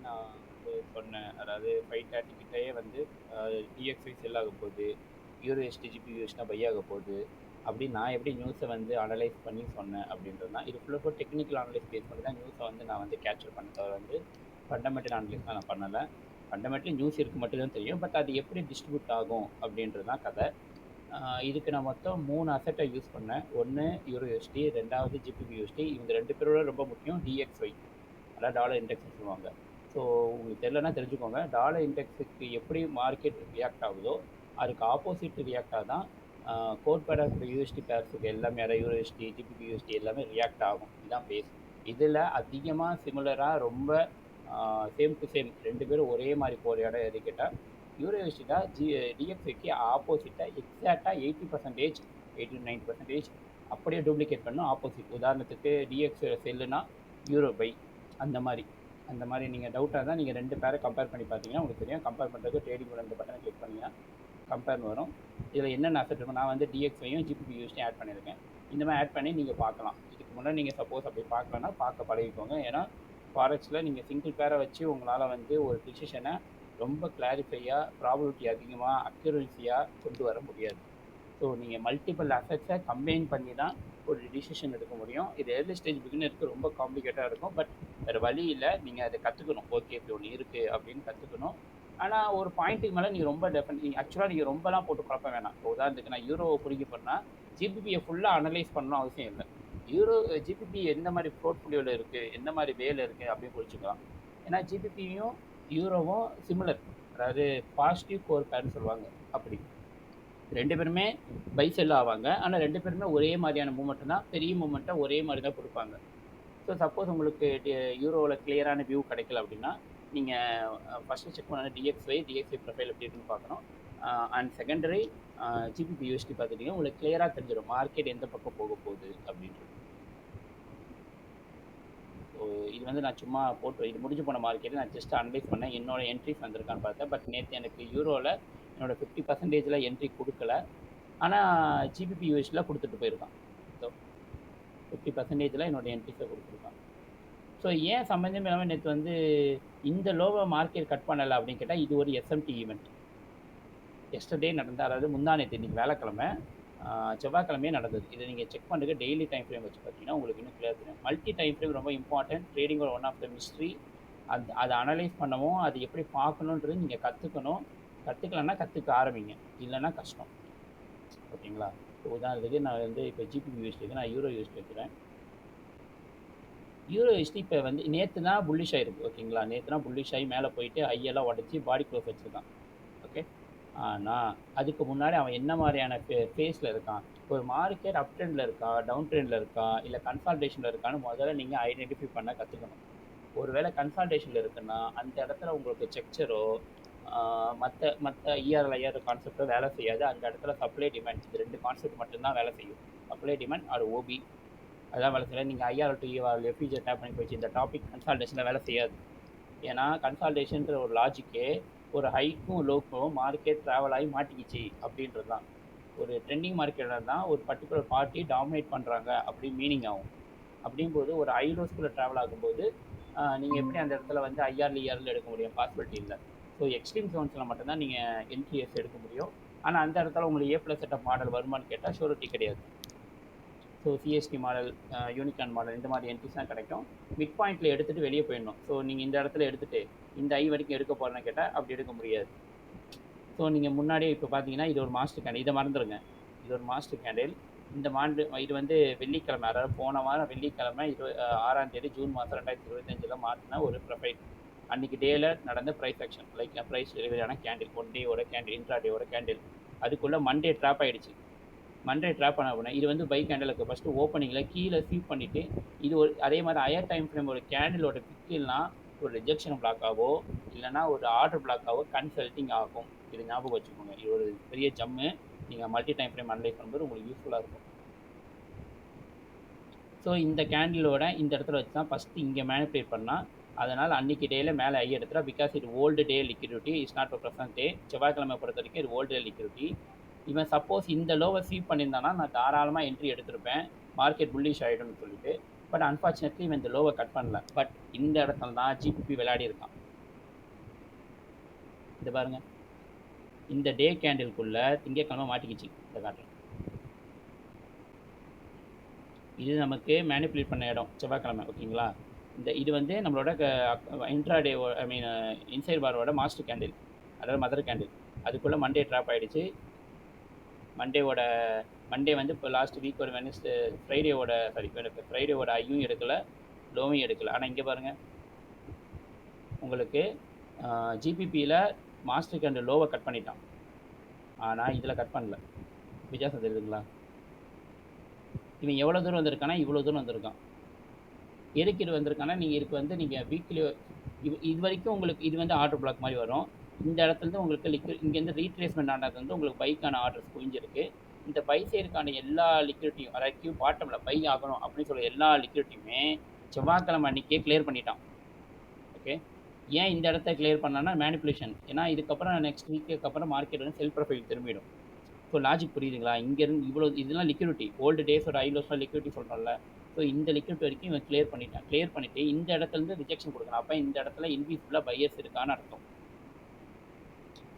நான் வந்து சொன்னேன். அதாவது 5:30 கிட்டயே வந்து டிஎக்ஸ்ஐ செல் ஆக போகுது. யூரோஎஸ்டி, ஜிபியூஎஸ்டினா பை ஆக போகுது. அப்படின்னு நான் எப்படி நியூஸை வந்து அனலைஸ் பண்ணி சொன்னேன் அப்படின்றது தான். இது ஃபுல்லாக டெக்னிக்கல் அனலைஸ் பேஸ் பண்ணி தான் நியூஸை வந்து நான் வந்து கேப்சர் பண்ண தவிர வந்து ஃபண்டமெண்டல் அனலைஸ்லாம் நான் பண்ணலை. ஃபண்டமெண்டலி நியூஸ் இருக்கு மட்டும் தான் தெரியும். பட் அது எப்படி டிஸ்ட்ரிபியூட் ஆகும் அப்படின்றது தான் கதை. இதுக்கு நான் மொத்தம் 3 அசெட்டை யூஸ் பண்ணேன். ஒன்று யூரோஎஸ்டி, ரெண்டாவது ஜிபிபியூஎஸ்டி. இவங்க 2 பேரோட ரொம்ப முக்கியம் டிஎக்ஸ்ஒய், அதாவது டாலர் இண்டெக்ஸ்னு சொல்லுவாங்க. ஸோ உங்களுக்கு தெரியலன்னா தெரிஞ்சுக்கோங்க. டாலர் இண்டெக்ஸுக்கு எப்படி மார்க்கெட் ரியாக்ட் ஆகுதோ அதுக்கு ஆப்போசிட் ரியாக்டாக தான் கோட் பேர் ஆஃப் யூஎஸ்டி பேர்ஸுக்கு எல்லாமே, அதாவது யூரோஎஸ்டி, ஜிபிபியூஎஸ்டி எல்லாமே ரியாக்ட் ஆகும். இதுதான் பேஸ். இதில் அதிகமாக சிமிலராக ரொம்ப சேம் டு சேம் 2 பேரும் ஒரே மாதிரி போகிற இடம் எது கேட்டால் யூரோஎஸ்டி தான். டிஎக்ஸ்ஐக்கு ஆப்போசிட்டாக எக்ஸாக்டாக 80%, 80-90% அப்படியே டூப்ளிகேட் பண்ணும் ஆப்போசிட். உதாரணத்துக்கு டிஎக்ஸ் செல்லுனா யூரோ பை, அந்த மாதிரி நீங்கள் டவுட்டாக தான் நீங்கள் 2 பேரை கம்பேர் பண்ணி பார்த்தீங்கன்னா உங்களுக்கு தெரியும். கம்பேர் பண்ணுறதுக்கு ட்ரேடிங் 2 பட்டனை கிளிக் பண்ணிங்கன்னா கம்பேர்னு வரும். இதில் என்னென்ன அசெட் இருக்கும், நான் வந்து டிஎக்ஸ்ஐயும் ஜிபிபியூஎஸ்டியும் ஆட் பண்ணியிருக்கேன். இந்த மாதிரி ஆட் பண்ணி நீங்கள் பார்க்கலாம். இதுக்கு முன்னாடி நீங்கள் சப்போஸ் அப்படி பார்க்கலன்னா பார்க்க பழகிக்கோங்க. ஏன்னா ஃபாரெக்ஸில் நீங்கள் சிங்கிள் பேரை வச்சு உங்களால் வந்து ஒரு டிசிஷனை ரொம்ப கிளாரிஃபையாக, ப்ராபபிலிட்டி அதிகமாக, அக்யூரன்சியாக கொண்டு வர முடியாது. ஸோ நீங்கள் மல்டிபிள் அசெட்ஸை கம்பைன் பண்ணி தான் ஒரு டிசிஷன் எடுக்க முடியும். இது ஏர்லி ஸ்டேஜ் பிகினருக்கு ரொம்ப காம்ப்ளிகேட்டாக இருக்கும். பட் வேறு வழி இல்லை, நீங்கள் அதை கற்றுக்கணும். ஓகே இப்படி ஒன்று இருக்குது அப்படின்னு கற்றுக்கணும். ஆனால் ஒரு பாயிண்ட்டுக்கு மேலே நீங்கள் ரொம்ப நீங்கள் ஆக்சுவலாக நீங்கள் ரொம்பலாம் போட்டு குழப்ப வேணாம். இப்போ உதாரணத்துக்கு நான் யூரோவை பிடிக்க பண்ணால் ஜிபிபியை ஃபுல்லாக அனலைஸ் பண்ணணும் அவசியம் இல்லை. ஜிபிபி எந்த மாதிரி போர்ட்ஃபோலியோவில் இருக்குது, எந்த மாதிரி வேலை இருக்குது அப்படின்னு பிடிச்சிக்கலாம். ஏன்னா ஜிபிபியும் யூரோவும் சிமிலர், அதாவது பாசிட்டிவ் கோர் பேர்னு சொல்லுவாங்க. அப்படி 2 பேருமே பை செல் ஆவாங்க. ஆனால் 2 பேருமே ஒரே மாதிரியான மூமெண்ட் தான், பெரிய மூமெண்ட்டை ஒரே மாதிரி தான் கொடுப்பாங்க. ஸோ சப்போஸ் உங்களுக்கு யூரோவில் கிளியரான வியூ கிடைக்கல அப்படின்னா நீங்கள் ஃபஸ்ட்டு செக் பண்ண டிஎக்ஸ்ஐ ப்ரொஃபைல் எப்படி இருக்குன்னு பார்க்கணும். அண்ட் செகண்டரி ஜிபிபியூஎஸ்டி பார்த்துட்டிங்கன்னா உங்களுக்கு கிளியராக தெரிஞ்சிடும் மார்க்கெட் எந்த பக்கம் போக போகுது அப்படின்றது. ஸோ இது வந்து நான் சும்மா போட்டு இது முடிஞ்சு போன மார்க்கெட்டு நான் ஜஸ்ட் அனலைஸ் பண்ணேன். என்னோட என்ட்ரிஸ் வந்திருக்கான்னு பார்த்தேன். பட் நேற்று எனக்கு யூரோவில் என்னோட 50% என்ட்ரி கொடுக்கல. ஆனால் ஜிபிபியூஎஸ்டியில் கொடுத்துட்டு போயிருக்கான். ஸோ 50% என்னோட என்ட்ரிஸை கொடுத்துருக்கான். ஸோ ஏன் சம்மந்தம் இல்லாமல் நேற்று வந்து இந்த லோவை மார்க்கெட் கட் பண்ணலை அப்படின்னு கேட்டால், இது ஒரு எஸ்எம்டி ஈவெண்ட். எஸ்டர்டே நடந்த, அதாவது முந்தா நேற்று, இன்றைக்கி வேலைக்கிழமை, செவ்வாய்க்கிழமையே நடந்தது. இதை நீங்கள் செக் பண்ணுறதுக்கு டெய்லி டைம் ஃப்ரேம் வச்சு பார்த்தீங்கன்னா உங்களுக்கு இன்னும் கிளியர் தெரியும். மல்டி டைம் ஃப்ரேம் ரொம்ப இம்பார்ட்டன்ட். ட்ரேடிங்கோட ஒன் ஆஃப் த மிஸ்ட்ரி. அதை அனலைஸ் பண்ணவும், அது எப்படி பார்க்கணுன்றது நீங்கள் கற்றுக்கணும். கற்றுக்கலன்னா கற்றுக்க ஆரம்பிங்க, இல்லைன்னா கஷ்டம். ஓகேங்களா? இப்போ உதாரணத்துக்கு நான் வந்து இப்போ ஜிபிபியூஎஸ்டிக்கு நான் யூரோயூஎஸ்டி வைக்கிறேன். யூரோஎஸ்டி இப்போ வந்து நேற்று தான் புல்லிஷ் ஆகிருக்கு. ஓகேங்களா? நேற்று தான் புல்லிஷ் ஆகி மேலே போயிட்டு ஐயெல்லாம் உடச்சி பாடி க்ளோஸ் வச்சுருக்கான். ஓகே, ஆனால் அதுக்கு முன்னாடி அவன் என்ன மாதிரியான ஃபேஸில் இருக்கான், ஒரு மார்க்கெட் அப் ட்ரெண்டில் இருக்கா, டவுன் ட்ரெண்டில் இருக்கா, இல்லை கன்சால்டேஷனில் இருக்கான்னு முதல்ல நீங்கள் ஐடென்டிஃபை பண்ண கற்றுக்கணும். ஒருவேளை கன்சால்டேஷனில் இருக்குன்னா அந்த இடத்துல உங்களுக்கு செக்சரோ மற்ற ஐஆர் கான்செப்டோ வேலை செய்யாது. அந்த இடத்துல சப்ளை டிமாண்ட், இது 2 கான்செப்ட் மட்டும்தான் வேலை செய்யும். சப்ளை டிமாண்ட் ஆர் ஓபி, அதான் வேலை செய்யல. நீங்கள் ஐஆர் டு ஈஆர் எஃபிஜியை டேப் பண்ணி போயிடுச்சு, இந்த டாபிக் கன்சால்டேஷனில் வேலை செய்யாது. ஏன்னா கன்சால்டேஷன்ற ஒரு லாஜிக்கே ஒரு ஹைக்கும் லோக்கும் மார்க்கெட் ட்ராவல் ஆகி மாட்டிக்கிச்சு அப்படின்றது தான். ஒரு ட்ரெண்டிங் மார்க்கெட்டில் தான் ஒரு பர்டிகுலர் பார்ட்டி டாமினேட் பண்ணுறாங்க அப்படின்னு மீனிங் ஆகும். அப்படிங்கும்போது ஒரு ஹை லோஸ்குள்ளே ட்ராவல் ஆகும்போது நீங்கள் எப்படி அந்த இடத்துல வந்து ஐஆர்இஆரில் எடுக்க முடியும்? பாசிபிலிட்டி இல்லை. ஸோ எக்ஸ்ட்ரீம் ஜோன்ஸில் மட்டும்தான் நீங்கள் என்ட்ரிஎஸ் எடுக்க முடியும். ஆனால் அந்த இடத்துல உங்களுக்கு A+ செட்டப் மாடல் வருமானு கேட்டால் ஷூரிட்டி கிடையாது. So CST model, unicorn model, இந்த மாதிரி என்ட்ரிஸ் தான் கிடைக்கும். மிட் பாயிண்ட்டில் எடுத்துகிட்டு வெளியே போயிடணும். ஸோ நீங்கள் இந்த இடத்துல எடுத்துகிட்டு இந்த ஐ வரைக்கும் எடுக்க போகிறேன்னு கேட்டால் அப்படி எடுக்க முடியாது. ஸோ நீங்கள் முன்னாடியே இப்போ பார்த்தீங்கன்னா இது ஒரு மாஸ்டர் கேண்டில், இதை மறந்துடுங்க. இது ஒரு மாஸ்டர் கேண்டில். இது வந்து வெள்ளிக்கிழமை, அதாவது போன வாரம் வெள்ளிக்கிழமை 6ஆம் தேதி ஜூன் மாதம் 2025 மாற்றின ஒரு ப்ரொஃபைல். அன்றைக்கி டேயில் நடந்த ப்ரைஸ் ஆக்ஷன், லைக் ப்ரைஸ் டெலிவரியான கேண்டில், 1 டேயோட கேண்டில், இன்ட்ரா டேயோட கேண்டில். அதுக்குள்ளே மண்டே ட்ராப் ஆகிடுச்சு. மண்டே ட்ராப் பண்ண அப்படின்னா இது வந்து பை கேண்டலுக்கு ஃபஸ்ட்டு ஓப்பனிங்கில் கீழே ஸ்வீப் பண்ணிவிட்டு, இது ஒரு அதே மாதிரி ஹையர் டைம் ஃப்ரேம் ஒரு கேண்டிலோட பிக்கில்னா ஒரு ரிஜெக்ஷன் பிளாக்காவோ இல்லைனா ஒரு ஆர்டர் பிளாக்காவோ கன்சல்ட்டிங் ஆகும். இது ஞாபகம் வச்சுக்கோங்க. இது ஒரு பெரிய ஜம்மு. நீங்கள் மல்டி டைம் ஃப்ரேம் அனலைஸ் பண்ணும்போது உங்களுக்கு யூஸ்ஃபுல்லாக இருக்கும். ஸோ இந்த கேண்டிலோட இந்த இடத்துல வச்சு தான் ஃபஸ்ட்டு இங்கே மேனிப்புலேட் பண்ணால், அதனால் அன்றைக்கி டேயில் மேலே ஐ எடுத்துட்டா, பிகாஸ் இது old day liquidity, is not for present டே. செவ்வாய்க்கிழமை பொறுத்த வரைக்கும் இது ஓல்டு டே லிக்விடிட்டி. இவன் சப்போஸ் இந்த லோவை ஸ்வீப் பண்ணியிருந்தானா நான் தாராளமாக என்ட்ரி எடுத்திருப்பேன், மார்க்கெட் புல்லிஷ் ஆகிடும்னு சொல்லிட்டு. பட் அன்ஃபார்ச்சுனேட்லி இவன் இந்த லோவை கட் பண்ணல. பட் இந்த இடத்துல தான் ஜிபிபி விளையாடி இருக்கான். இது பாருங்க, இந்த டே கேண்டிலுக்குள்ள திங்கட்கிழமை மாட்டிக்கிச்சு. இந்த காட்டுறேன். இது நமக்கு மேனிப்புலேட் பண்ண இடம் செவ்வாய்க்கிழமை, ஓகேங்களா? இது வந்து நம்மளோட இன்ட்ராடே, ஐ மீன் இன்சைட் பாரோட மாஸ்டர் கேண்டில், அதாவது மதர் கேண்டில். அதுக்குள்ளே மண்டே ட்ராப் ஆகிடுச்சு. மண்டே வந்து இப்போ லாஸ்ட் வீக் ஒரு வெனஸ்டே ஃப்ரைடேவோட ஐயும் எடுக்கலை, லோவையும் எடுக்கலை. ஆனால் இங்கே பாருங்கள், உங்களுக்கு ஜிபிபியில் மாஸ்டர் கேண்டில் லோவை கட் பண்ணிட்டான், ஆனால் இதில் கட் பண்ணல. வித்தியாசம் தெரியுதுங்களா? இவன் எவ்வளோ தூரம் வந்திருக்கானா, இவ்வளோ தூரம் வந்திருக்கான். எதுக்கு இது வந்திருக்கானா, நீங்கள் வீக்லி இது வரைக்கும் உங்களுக்கு இது வந்து ஆர்டர் பிளாக் மாதிரி வரும். இந்த இடத்துலேருந்து உங்களுக்கு இங்கேருந்து ரீட்ரேஸ்மெண்ட் ஆனது வந்து உங்களுக்கு பைக்கான ஆர்டர்ஸ் குவிஞ்சிருக்கு. இந்த பை சைடுக்கான எல்லா லிக்விடிட்டியும், அதாவது கியூ பாட்டமில் பை ஆகணும் அப்படின்னு சொல்ல எல்லா லிக்விடிட்டியுமே செவ்வாய்க்கிழமை அன்றைக்கே கிளியர் பண்ணிட்டான். ஓகே, ஏன் இந்த இடத்த கிளியர் பண்ணான்னா மேனிப்புலேஷன். ஏன்னா இதுக்கப்புறம் நெக்ஸ்ட் வீக்குக்கு அப்புறம் மார்க்கெட் வந்து செல் ப்ரொஃபைல் திரும்பிடும். ஸோ லாஜிக் புரியுதுங்களா? இங்கேருந்து இவ்வளோ இதெல்லாம் லிக்விடிட்டி, ஓல்டு டேஸோட ஐலோஸாக லிக்விடிட்டி சொல்கிறோம்ல. ஸோ இந்த லிக்விட் வரைக்கும் இவன் கிளியர் பண்ணிவிட்டு இந்த இடத்துலேருந்து ரிஜெக்ஷன் கொடுக்கணும். அப்போ இந்த இடத்துல இன்விசிபிளாக பையர்ஸ் இருக்கான்னு அர்த்தம்.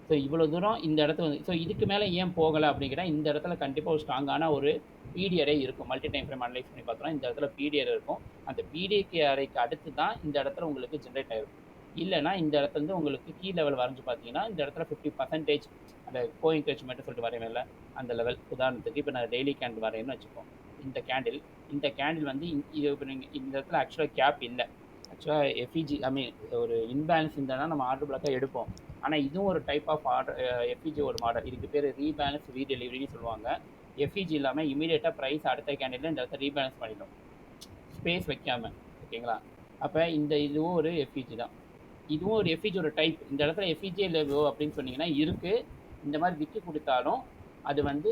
ஸோ இவ்வளோ தூரம் இந்த இடத்துல வந்து, ஸோ இதுக்கு மேலே ஏன் போகலை அப்படிங்கிற, இந்த இடத்துல கண்டிப்பாக ஒரு ஸ்ட்ராங்கான ஒரு பிடிஆரே இருக்கும். மல்டி டைம் ஃப்ரேம் அனலைஸ் பண்ணி பார்த்தோம்னா இந்த இடத்துல பிடிஆர் இருக்கும். அந்த பிடிஆரைக்கு அடுத்து தான் இந்த இடத்துல உங்களுக்கு ஜென்ரேட் ஆகிருக்கும். இல்லைனா இந்த இடத்துல உங்களுக்கு கீ லெவல் வரைஞ்சி பார்த்தீங்கன்னா இந்த இடத்துல 50% அந்த கோஎன்கரேஜ்மெண்ட் சொல்லிட்டு வரையில அந்த லெவல். உதாரணத்துக்கு இப்போ நான் டெய்லி கேண்டில் வரையணும்னு வச்சுப்போம். இந்த கேண்டில் வந்து இப்போ நீங்கள் இந்த இடத்துல ஆக்சுவலாக கேப் இல்லை. ஆக்சுவலாக எஃப்இஜி, ஐ மீன் ஒரு இன்பேலன்ஸ் இருந்தால் நம்ம ஆர்டர் பிளாக்காக எடுப்போம். ஆனால் இதுவும் ஒரு டைப் ஆஃப் ஆர்டர், எஃப்இஜி ஒரு மாடல். இதுக்கு பேர் ரீபேலன்ஸ் ரீடெலிவரின்னு சொல்லுவாங்க. எஃப்இஜி இல்லாமல் இமீடியட்டாக ப்ரைஸ் அடுத்த கேண்டில் இந்த இடத்துல ரீபேலன்ஸ் பண்ணிடும், ஸ்பேஸ் வைக்காமல். ஓகேங்களா? அப்போ இதுவும் ஒரு எஃப்இஜி தான். இதுவும் ஒரு எஃப்இஜியோட டைப். இந்த இடத்துல எஃப்இஜி இல்லையோ அப்படின்னு சொன்னீங்கன்னா இருக்குது. இந்த மாதிரி விற்று கொடுத்தாலும் அது வந்து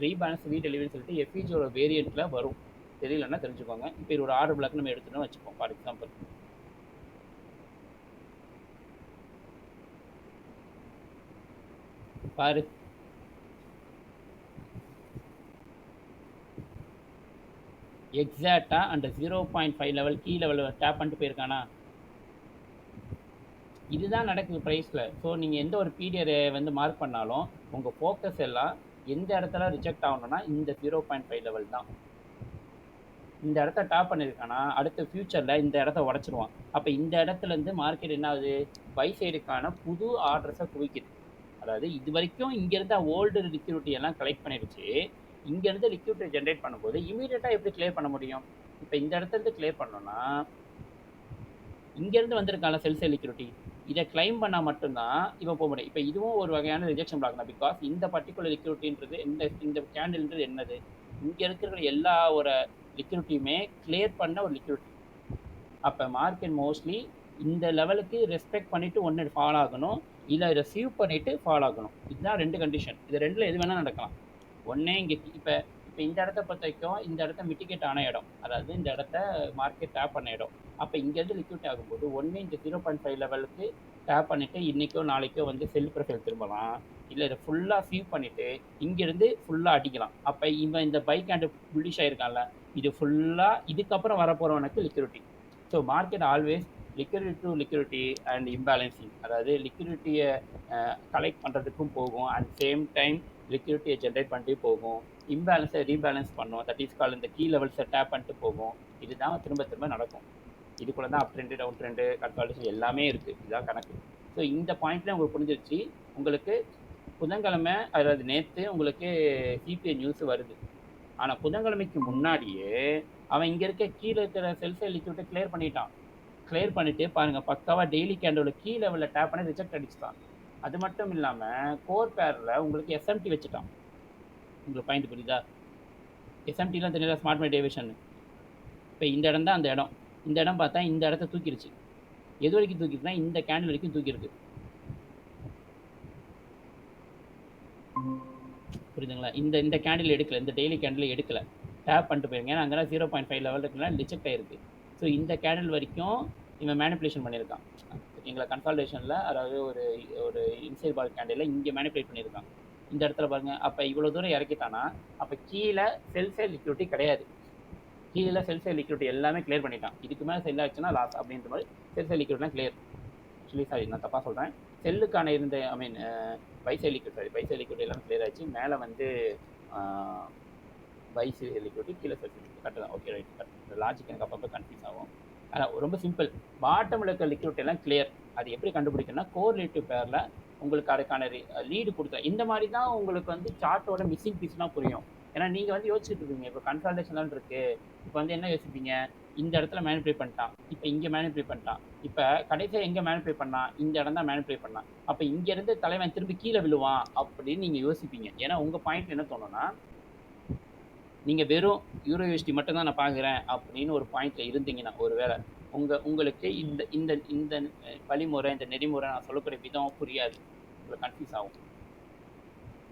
ரீபேலன்ஸ் ரீடெலிவரின்னு சொல்லிட்டு எஃப்இஜியோட வேரியண்ட்டில் வரும். தெரியலன்னா தெரிஞ்சுக்கோங்க. இப்போ இது ஒரு ஆர்டர் பிளாக் நம்ம எடுத்துட்டோம் வச்சுப்போம். ஃபார் எக்ஸாம்பிள் பாரு, எக்ஸாக்டாக அந்த 0.5 லெவல் கீ லெவல் டேப் பண்ணிட்டு போயிருக்கானா? இதுதான் நடக்குது ப்ரைஸில். ஸோ நீங்கள் எந்த ஒரு பீரியரை வந்து மார்க் பண்ணாலும் உங்கள் ஃபோக்கஸ் எல்லாம் எந்த இடத்துல ரிஜெக்ட் ஆகணும்னா இந்த 0.5 லெவல் தான். இந்த இடத்த டாப் பண்ணியிருக்கானா அடுத்த ஃபியூச்சரில் இந்த இடத்த உடச்சிருவான். அப்போ இந்த இடத்துலேருந்து மார்க்கெட் என்ன ஆகுது, பை சைடுக்கான புது ஆர்டர்ஸை குவிக்குது. அதாவது இது வரைக்கும் இங்கேருந்து ஓல்டு லிக்விடிட்டி எல்லாம் கலெக்ட் பண்ணிடுச்சு. இங்கேருந்து லிக்விடிட்டி ஜென்ரேட் பண்ணும்போது இமீடியட்டாக எப்படி கிளியர் பண்ண முடியும்? இப்போ இந்த இடத்துலேருந்து கிளியர் பண்ணோன்னா இங்கேருந்து வந்திருக்கான செல்ஸ் லிக்விடிட்டி இதை கிளைம் பண்ணால் மட்டும்தான் இவன் போக முடியும். இப்போ இதுவும் ஒரு வகையான ரிஜெக்ஷன் பிளாக் தான். பிகாஸ் இந்த பர்டிகுலர் லிக்விடிட்டின்றது இந்த கேண்டில்ன்றது என்னது, இங்கே இருக்கிற எல்லா ஒரு லிக்விடிட்டியுமே கிளியர் பண்ண ஒரு லிக்விடிட்டி. அப்போ மார்க்கெட் மோஸ்ட்லி இந்த லெவலுக்கு ரெஸ்பெக்ட் பண்ணிவிட்டு ஒன்று ஃபாலோ ஆகணும், இல்லை ரிசீவ் பண்ணிவிட்டு ஃபாலோ ஆகணும். இதுதான் ரெண்டு கண்டிஷன். இது ரெண்டில் எது வேணால் நடக்கலாம். ஒன்றே இங்கே இப்போ இந்த இடத்த பொறுத்த வரைக்கும் இந்த இடத்த மிட்டிகேட் ஆன இடம், அதாவது இந்த இடத்த மார்க்கெட் டேப் பண்ண இடம். அப்போ இங்கேருந்து லிக்விட் ஆகும்போது ஒன்று இந்த 0.5 லெவலுக்கு டேப் பண்ணிவிட்டு இன்றைக்கோ நாளைக்கோ வந்து செல் ப்ரொஃபைல் திரும்பலாம், இல்லை இதை ஃபுல்லாக சீவ் பண்ணிவிட்டு இங்கேருந்து ஃபுல்லாக அடிக்கலாம். அப்போ இவன் இந்த பைக் அண்ட் புல்லிஷ் ஆகிருக்கான்ல, இது ஃபுல்லாக இதுக்கப்புறம் வரப்போகிறவனுக்கு லிக்விடிட்டி. So market always liquidity to liquidity and imbalancing, அதாவது லிக்விடிட்டியை கலெக்ட் பண்ணுறதுக்கும் போகும், அண்ட் சேம் டைம் லிக்விடிட்டியை ஜென்ரேட் பண்ணிட்டு போகும், இம்பேலன்ஸை ரீபேலன்ஸ் பண்ணும். தட் இஸ் கால் இந்த கீ லெவல்ஸை டேப் பண்ணிட்டு போகும். இதுதான் திரும்ப நடக்கும். இதுக்குள்ள தான் up trend, down trend, consolidation எல்லாமே இருக்குது. இதுதான் கணக்கு. ஸோ இந்த பாயிண்ட்ல உங்களுக்கு புரிஞ்சிருச்சு. உங்களுக்கு புதன்கிழமை, அதாவது நேற்று உங்களுக்கு சிபிஐ நியூஸ் வருது. ஆனால் புதன்கிழமைக்கு முன்னாடியே அவன் இங்கே இருக்க கீழே இருக்கிற செல்ஃபை லிக்விட்டை கிளியர் பண்ணிட்டான். கிளியர் பண்ணிவிட்டு பாருங்கள், பக்காவாக டெய்லி கேண்டோவில் கீ லெவலில் டேப் பண்ணி ரிஜெக்ட் அடிச்சுட்டான். அது மட்டும் இல்லாமல் கோர் பேரில் உங்களுக்கு எஸ்எம்டி வச்சுட்டான். உங்களுக்கு பாயிண்ட் புரியுதா? எஸ்எம்டிலாம் தெரியல, ஸ்மார்ட் மணி டேவிஷன். இப்போ இந்த இடம் தான் அந்த இடம். இந்த இடம் பார்த்தா இந்த இடத்த தூக்கிடுச்சு. எது வரைக்கும் தூக்கிடுச்சுன்னா இந்த கேண்டில் வரைக்கும் தூக்கிருக்கு. புரியுதுங்களா? இந்த கேண்டில் எடுக்கல, இந்த டெய்லி கேண்டில் எடுக்கல, டேப் பண்ணிட்டு போயிருங்க. ஏன்னா அங்கே 0.5 லெவல் இருக்குன்னா ரிஜெக்ட் ஆயிருக்கு. ஸோ இந்த கேண்டில் வரைக்கும் இவன் மேனிப்புலேஷன் பண்ணியிருக்கான். ஓகேங்களா? கன்சால்டேஷனில், அதாவது ஒரு இன்சைட் பார் கேண்டில் இங்கே மேனிப்புலேட் பண்ணியிருக்கான். இந்த இடத்துல பாருங்கள். அப்போ இவ்வளோ தூரம் இறக்கிட்டானா அப்போ கீழே செல்ஃபே லிக்விடிட்டி கிடையாது. கீழே செல்ஃபே லிக்விடிட்டி எல்லாமே கிளியர் பண்ணிட்டான். இதுக்கு மேலே செல் ஆச்சுன்னா லாஸ் அப்படின்ற மாதிரி செல்ஃபே லிக்விடிட்டிலாம் கிளியர். ஆக்சுவலி சாரி, நான் தப்பாக சொல்கிறேன். செல்லுக்கான இருந்த ஐ மீன் பைசை லிக்விட் சாரி பைசை லிக்விட் எல்லாம் கிளியர் ஆச்சு. மேலே வந்து பைசை லிக்விட் கீழே செல்ஃப் லிக்விட் கரெக்ட் தான். Okay right correct. இந்த லாஜிக் எனக்கு அப்பப்போ கன்ஃபியூஸ் ஆகும். ஆனால் ரொம்ப சிம்பிள். பாட்டமில் இருக்க லிக்விட் எல்லாம் கிளியர். அது எப்படி கண்டுபிடிக்கணும்னா கோரிலேட்டிவ் பேரில் உங்களுக்கு அதுக்கான லீடு கொடுத்தா இந்த மாதிரி தான் உங்களுக்கு வந்து சார்ட்டோட மிஸ்ஸிங் பீஸ்லாம் புரியும். ஏன்னா நீங்கள் வந்து யோசிச்சுட்டு இருக்கீங்க இப்போ கன்சல்டேஷன்லாம் இருக்கு. இப்போ வந்து என்ன யோசிப்பீங்க, இந்த இடத்துல மேனிபுலேட் பண்ணிட்டான், இப்போ இங்கே மேனிபுலேட் பண்ணிட்டான், இப்போ கடைசியாக எங்கே மேனிபுலேட் பண்ணான், இந்த இடம் தான் மேனிபுலேட் பண்ணான், அப்போ இங்கேருந்து தலைவன் திரும்பி கீழே விழுவான் அப்படின்னு நீங்கள் யோசிப்பீங்க. ஏன்னா உங்கள் பாயிண்ட் என்ன தோணுன்னா, நீங்கள் வெறும் யூரோயூஎஸ்டி மட்டும் தான் நான் பார்க்குறேன் அப்படின்னு ஒரு பாயிண்ட்டில் இருந்தீங்கன்னா, ஒருவேளை உங்களுக்கு இந்த இந்த இந்த வழிமுறை இந்த நெறிமுறை நான் சொல்லக்கூடிய விதம் புரியாது, உங்களுக்கு கன்ஃபியூஸ் ஆகும்.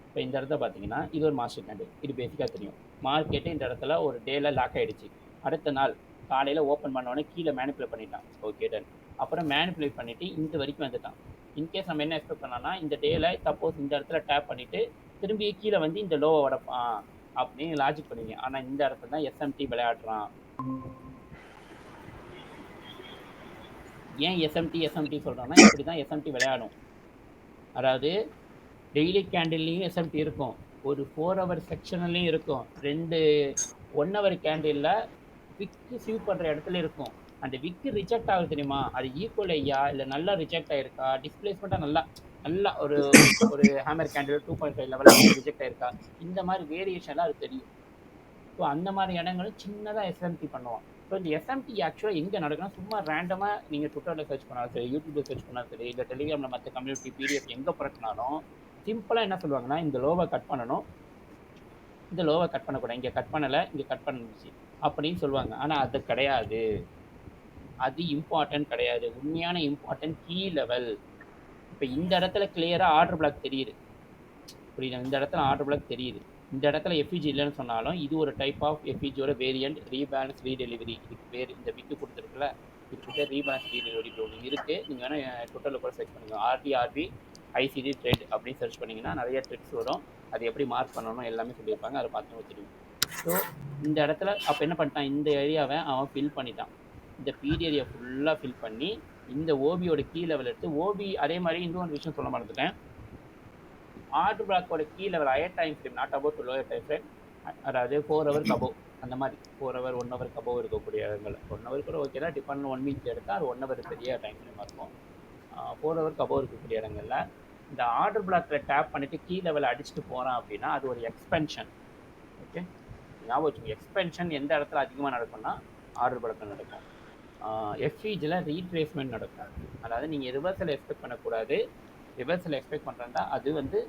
இப்போ இந்த இடத்த பார்த்தீங்கன்னா இது ஒரு மாஸ்டர் கேண்டில், இது பேசிக்காக தெரியும். மார்க்கெட்டு இந்த இடத்துல ஒரு டேல லாக் ஆகிடுச்சு. அடுத்த நாள் காலையில் ஓப்பன் பண்ணோடனே கீழே மேனிப்புலேட் பண்ணிட்டான். Okay done. அப்புறம் மேனிப்புலேட் பண்ணிவிட்டு இந்த வரைக்கும் வந்துட்டான். இன்கேஸ் நம்ம என்ன எக்ஸ்பெக்ட் பண்ணோம்னா இந்த டேல சப்போஸ் இந்த இடத்துல டேப் பண்ணிவிட்டு திரும்பி கீழே வந்து இந்த லோவை உடப்பான் அப்படின்னு லாஜிக் பண்ணுவீங்க. ஆனால் இந்த இடத்துல தான் எஸ்எம்டி விளையாடுறான். ஏன் எஸ்எம்டி சொல்கிறோன்னா இப்படி தான் எஸ்எம்டி விளையாடும். அதாவது டெய்லி கேண்டில்லையும் எஸ்எம்டி இருக்கும், ஒரு 4 ஹவர் செக்ஷன்லையும் இருக்கும், 2 1 ஹவர் கேண்டிலில் விக்கு சீவ் பண்ணுற இடத்துல இருக்கும். அந்த விக்கு ரிஜெக்ட் ஆகுது தெரியுமா, அது ஈக்குவல் ஐயா இல்லை நல்லா ரிஜெக்ட் ஆகிருக்கா, டிஸ்பிளேஸ்மெண்ட்டாக நல்லா ஒரு ஒரு ஹேமர் கேண்டில் 2.5 லெவலில் ரிஜெக்ட் ஆகிருக்கா, இந்த மாதிரி வேரியேஷன்லாம் அது தெரியும். ஸோ அந்த மாதிரி இடங்களும் சின்னதாக எஸ்எம்டி பண்ணுவோம். ஸோ இந்த எஸ்எம்டி ஆக்சுவலாக எங்கே நடக்குன்னா சும்மா ரேண்டமாக நீங்கள் ட்விட்டரில் சர்ச் பண்ணாலும் சரி, யூடியூப்பில் சர்ச் பண்ணாலும் சரி, இல்லை டெலிகிராமில் மற்ற கம்யூனிட்டி பிடிஎஃப் எங்கே புரட்டினாலும் சிம்பிளாக என்ன சொல்லுவாங்கன்னா இந்த லோவை கட் பண்ணணும், இந்த லோவை கட் பண்ணக்கூடாது, இங்கே கட் பண்ணலை இங்கே கட் பண்ணிச்சு அப்படின்னு சொல்லுவாங்க. ஆனால் அது கிடையாது, அது இம்பார்ட்டன்ட் கிடையாது. உண்மையான இம்பார்ட்டன்ட் கீ லெவல். இப்போ இந்த இடத்துல கிளியராக ஆர்டர் பிளாக் தெரியுது, புரியுது, இந்த இடத்துல ஆர்டர் பிளாக் தெரியுது. இந்த இடத்துல எஃப்இஜி இல்லைன்னு சொன்னாலும் இது ஒரு டைப் ஆஃப் எஃப்இஜியோட வேரியண்ட், ரீபேலன்ஸ் ரீடெலிவரி. இதுக்கு பேர் இந்த விக்கு கொடுத்துருக்குல்ல, இதுக்கு பேர் ரீபேலன்ஸ் ரீடெலிவரி ப்ரோக்ராம் இருக்குது. நீங்கள் வேணால் ட்விட்டரில் கூட சர்ச் பண்ணுங்கள், ஆர்டிஆர்பி ஐசிடி ட்ரெட் அப்படின்னு சர்ச் பண்ணிங்கன்னா நிறைய ட்ரிக்ஸ் வரும். அது எப்படி மார்க் பண்ணணும் எல்லாமே சொல்லியிருப்பாங்க, அதை பார்த்து வச்சுருங்க. ஸோ இந்த இடத்துல அப்போ என்ன பண்ணிட்டான், இந்த ஏரியாவை அவன் ஃபில் பண்ணிட்டான். இந்த பீரியடியை ஃபுல்லாக ஃபில் பண்ணி இந்த ஓபியோட கீ லெவல் எடுத்து ஓபி. அதே மாதிரி இன்னொரு விஷயம் சொல்ல மறந்துட்டேன், ஆர்டர் பிளாக்கோட key level higher time frame, not about lower time frame, அதாவது 4 ஹவருக்கு அபோவ், அந்த மாதிரி 4 ஹவர் 1 ஹவருக்கு அபோவ் இருக்கக்கூடிய இடங்கள். 1 ஹவர் கூட ஓகே தான், டிபெண்ட் 1 வீக் எடுத்தால் அது 1 ஹவர் பெரிய டைம் ஃப்ரேமாக இருக்கும். 4 ஹவருக்கு அபோவ் இருக்கக்கூடிய இடங்களில் இந்த ஆர்டர் பிளாக்கில் டேப் பண்ணிவிட்டு கீ லெவலில் அடிச்சுட்டு போகிறான் அப்படின்னா அது ஒரு எக்ஸ்பென்ஷன். ஓகே, ஞாபகம் வச்சுக்கோங்க, எக்ஸ்பென்ஷன் எந்த இடத்துல அதிகமாக நடக்கும்னா ஆர்டர் பிளாக்கில் நடக்கும். எஃப்இஜியில் ரீட்ரேஸ்மெண்ட் நடக்கும். அதாவது நீங்கள் ரிவர்சல் எக்ஸ்பெக்ட் பண்ணக்கூடாது. ரிவர்சல் எக்ஸ்பெக்ட் பண்ணுறதா அது வந்து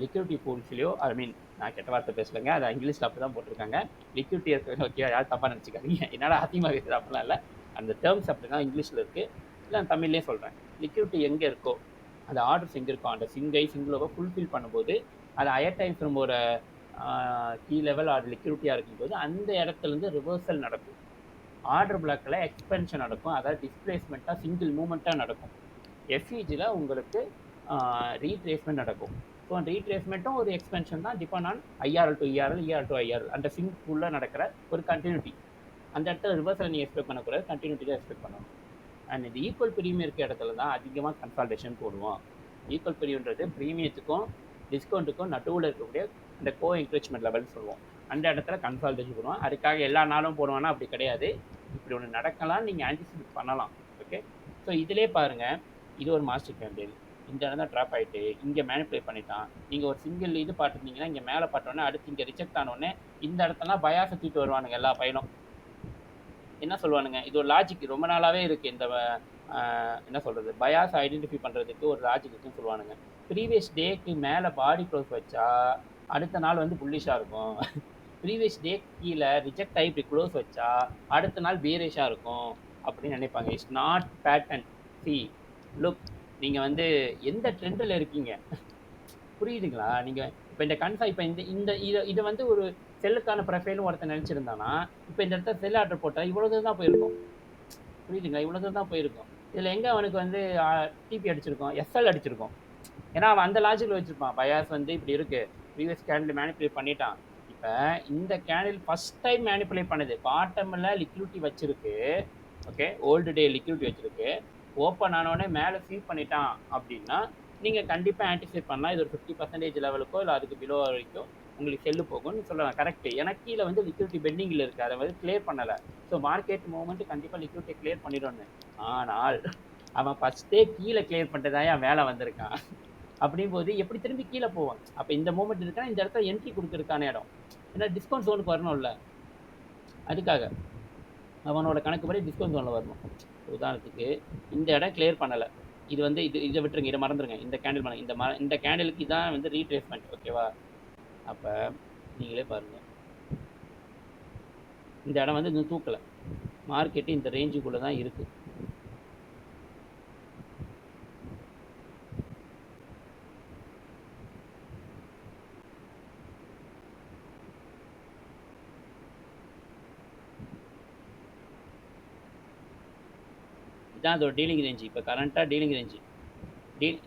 லிக்விடிட்டி பூல்ஸ்லையோ, ஐ மீன் நான் கெட்ட வார்த்தை பேசலைங்க, அது இங்கிலீஷில் அப்படி தான் போட்டிருக்காங்க. லிக்விடிட்டி இருக்கிறது ஓகே, யாரும் தப்பாக நினச்சிக்காதீங்க, என்னால் அதிகமாக இருக்குது அப்படிலாம் இல்லை, அந்த டேர்ம்ஸ் அப்படி தான் இங்கிலீஷில் இருக்குது, இல்லை நான் தமிழ்லேயே சொல்கிறேன். லிக்விடிட்டி எங்கே இருக்கோ அந்த ஆர்டர்ஸ் எங்கே இருக்கோ அந்த சிங்கிளோவை ஃபுல்ஃபில் பண்ணும்போது அது ஹையர் டைம் ஃப்ரேமோட கீ லெவல் ஆர்டர் லிக்விடிட்டியாக இருக்கும்போது அந்த இடத்துலேருந்து ரிவர்சல் நடக்கும். ஆர்டர் பிளாக்கில் எக்ஸ்பென்ஷன் நடக்கும், அதாவது டிஸ்பிளேஸ்மெண்ட்டாக சிங்கிள் மூமெண்ட்டாக நடக்கும். எஃப்இஜியில் உங்களுக்கு ரீட்ரேஸ்மெண்ட் நடக்கும். ஸோ அந்த ரீட்ரேஸ்மெண்ட்டும் ஒரு எக்ஸ்பென்ஷன் தான், depend on IRL to ERL, ER to IRL, அந்த சிங்க்குள்ளே நடக்கிற ஒரு கண்டினியூட்டி. அந்த இடத்துல ரிவர்சல் நீங்கள் எக்ஸ்பெக்ட் பண்ணக்கூடாது, கண்டினியூட்டி தான் எக்ஸ்பெக்ட் பண்ணணும். அண்ட் இந்த ஈக்குவல் ப்ரீமியம் இருக்க இடத்துல தான் அதிகமாக கன்சால்டேஷன் போடுவோம். ஈக்குவல் ப்ரீமியம்ன்றது ப்ரீமியத்துக்கும் டிஸ்கவுண்ட்டுக்கும் நடுவில் இருக்கக்கூடிய இந்த கோ என்கரேஜ்மெண்ட் லெவல்னு சொல்லுவோம். அந்த இடத்துல கன்சால்டேஷன் போடுவோம். அதுக்காக எல்லா நாளும் போடுவானா அப்படி கிடையாது, இப்படி ஒன்று நடக்கலாம், நீங்கள் ஆன்டிசிபேட் பண்ணலாம். ஓகே, ஸோ இதிலே பாருங்கள், இது ஒரு மாஸ்டர் கேண்டில், இந்த இடம் தான் ட்ராப் ஆகிட்டு இங்கே மேனிப்புலேட் பண்ணிட்டான். நீங்கள் ஒரு சிங்கிள் இது பார்த்துருந்தீங்கன்னா இங்கே மேலே பார்த்தோன்னே அடுத்து இங்கே ரிஜெக்ட் ஆனோடனே இந்த இடத்துலாம் பயாஸை தூக்கிட்டு வருவானுங்க எல்லா பையனும். என்ன சொல்லுவானுங்க, இது ஒரு லாஜிக் ரொம்ப நாளாகவே இருக்குது, இந்த என்ன சொல்கிறது பயாஸ் ஐடென்டிஃபை பண்ணுறதுக்கு ஒரு லாஜிக் இருக்குன்னு சொல்லுவானுங்க. ப்ரீவியஸ் டேக்கு மேலே பாடி க்ளோஸ் வச்சா அடுத்த நாள் வந்து புல்லிஷாக இருக்கும், ப்ரீவியஸ் டே கீழே ரிஜெக்ட் ஆகி இப்படி க்ளோஸ் வச்சா அடுத்த நாள் பேரிஷாக இருக்கும் அப்படின்னு நினைப்பாங்க. It's not pattern. C look, நீங்கள் வந்து எந்த ட்ரெண்டில் இருக்கீங்க புரியுதுங்களா? நீங்கள் இப்போ இந்த இப்போ இந்த இதை வந்து ஒரு செல்லுக்கான ப்ரொஃபைலும் ஒருத்தர் நினச்சிருந்தானா இப்போ இந்த இடத்துல செல் ஆர்டர் போட்டால் இவ்வளோ தான் போயிருக்கும், புரியுதுங்களா? இவ்வளோ தான் போயிருக்கும். இதில் எங்கே அவனுக்கு வந்து டிபி அடிச்சிருக்கோம், எஸ்எல் அடிச்சிருக்கோம். ஏன்னா அவன் அந்த லாஜிக்கில் வச்சுருப்பான், பயாஸ் வந்து இப்படி இருக்குது, ப்ரீவியஸ் கேண்டில் மேனிப்புலேட் பண்ணிட்டான். இப்போ இந்த கேண்டில் ஃபஸ்ட் டைம் மேனிப்புலேட் பண்ணுது, பாட்டமில் லிக்விடிட்டி வச்சுருக்கு, ஓகே, ஓல்டு டே லிக்விடிட்டி வச்சுருக்கு, ஓப்பன் ஆனோடனே மேலே ஸ்வீப் பண்ணிட்டான் அப்படின்னா நீங்கள் கண்டிப்பாக ஆன்டிசிபேட் பண்ணலாம். இது ஒரு 50% லெவலுக்கோ இல்லை அதுக்கு பிலோ வரைக்கும் உங்களுக்கு செல்லு போகும்னு சொல்லலாம். கரெக்ட். எனக்கு கீழே வந்து லிக்விடிட்டி பெண்டிங்கில் இருக்குது, அதை வந்து கிளியர் பண்ணலை. ஸோ மார்க்கெட் மூவ்மெண்ட் கண்டிப்பாக லிக்விடிட்டி கிளியர் பண்ணிடணும். ஆனால் அவன் ஃபஸ்ட்டே கீழே கிளியர் பண்ணிட்டு தான் என் மேலே வந்திருக்கான். அப்படிங்கும்போது எப்படி திரும்பி கீழே போவான்? அப்போ இந்த மூமெண்ட் இருக்குன்னா இந்த இடத்துல என்ட்ரி கொடுக்கறதுக்கான இடம். ஏன்னா டிஸ்கவுண்ட் ஜோனுக்கு வரணும்ல, அதுக்காக அவனோட கணக்கு படி டிஸ்கவுண்ட் ஜோனில் வரணும். உதாரணத்துக்கு இந்த இடம் கிளியர் பண்ணலை, இது வந்து இதை விட்டுருங்க, இதை மறந்துடுங்க. இந்த கேண்டில் பண்ண இந்த கேண்டிலுக்கு தான் வந்து ரீட்ரேஸ்மெண்ட். ஓகேவா? அப்போ நீங்களே பாருங்கள், இந்த இடம் வந்து இன்னும் தூக்கலை. மார்க்கெட்டு இந்த ரேஞ்சுக்குள்ளே தான் இருக்குது. இதான் அதோட டீலிங் ரேஞ்சு. இப்போ கரண்ட்டாக டீலிங் ரேஞ்சு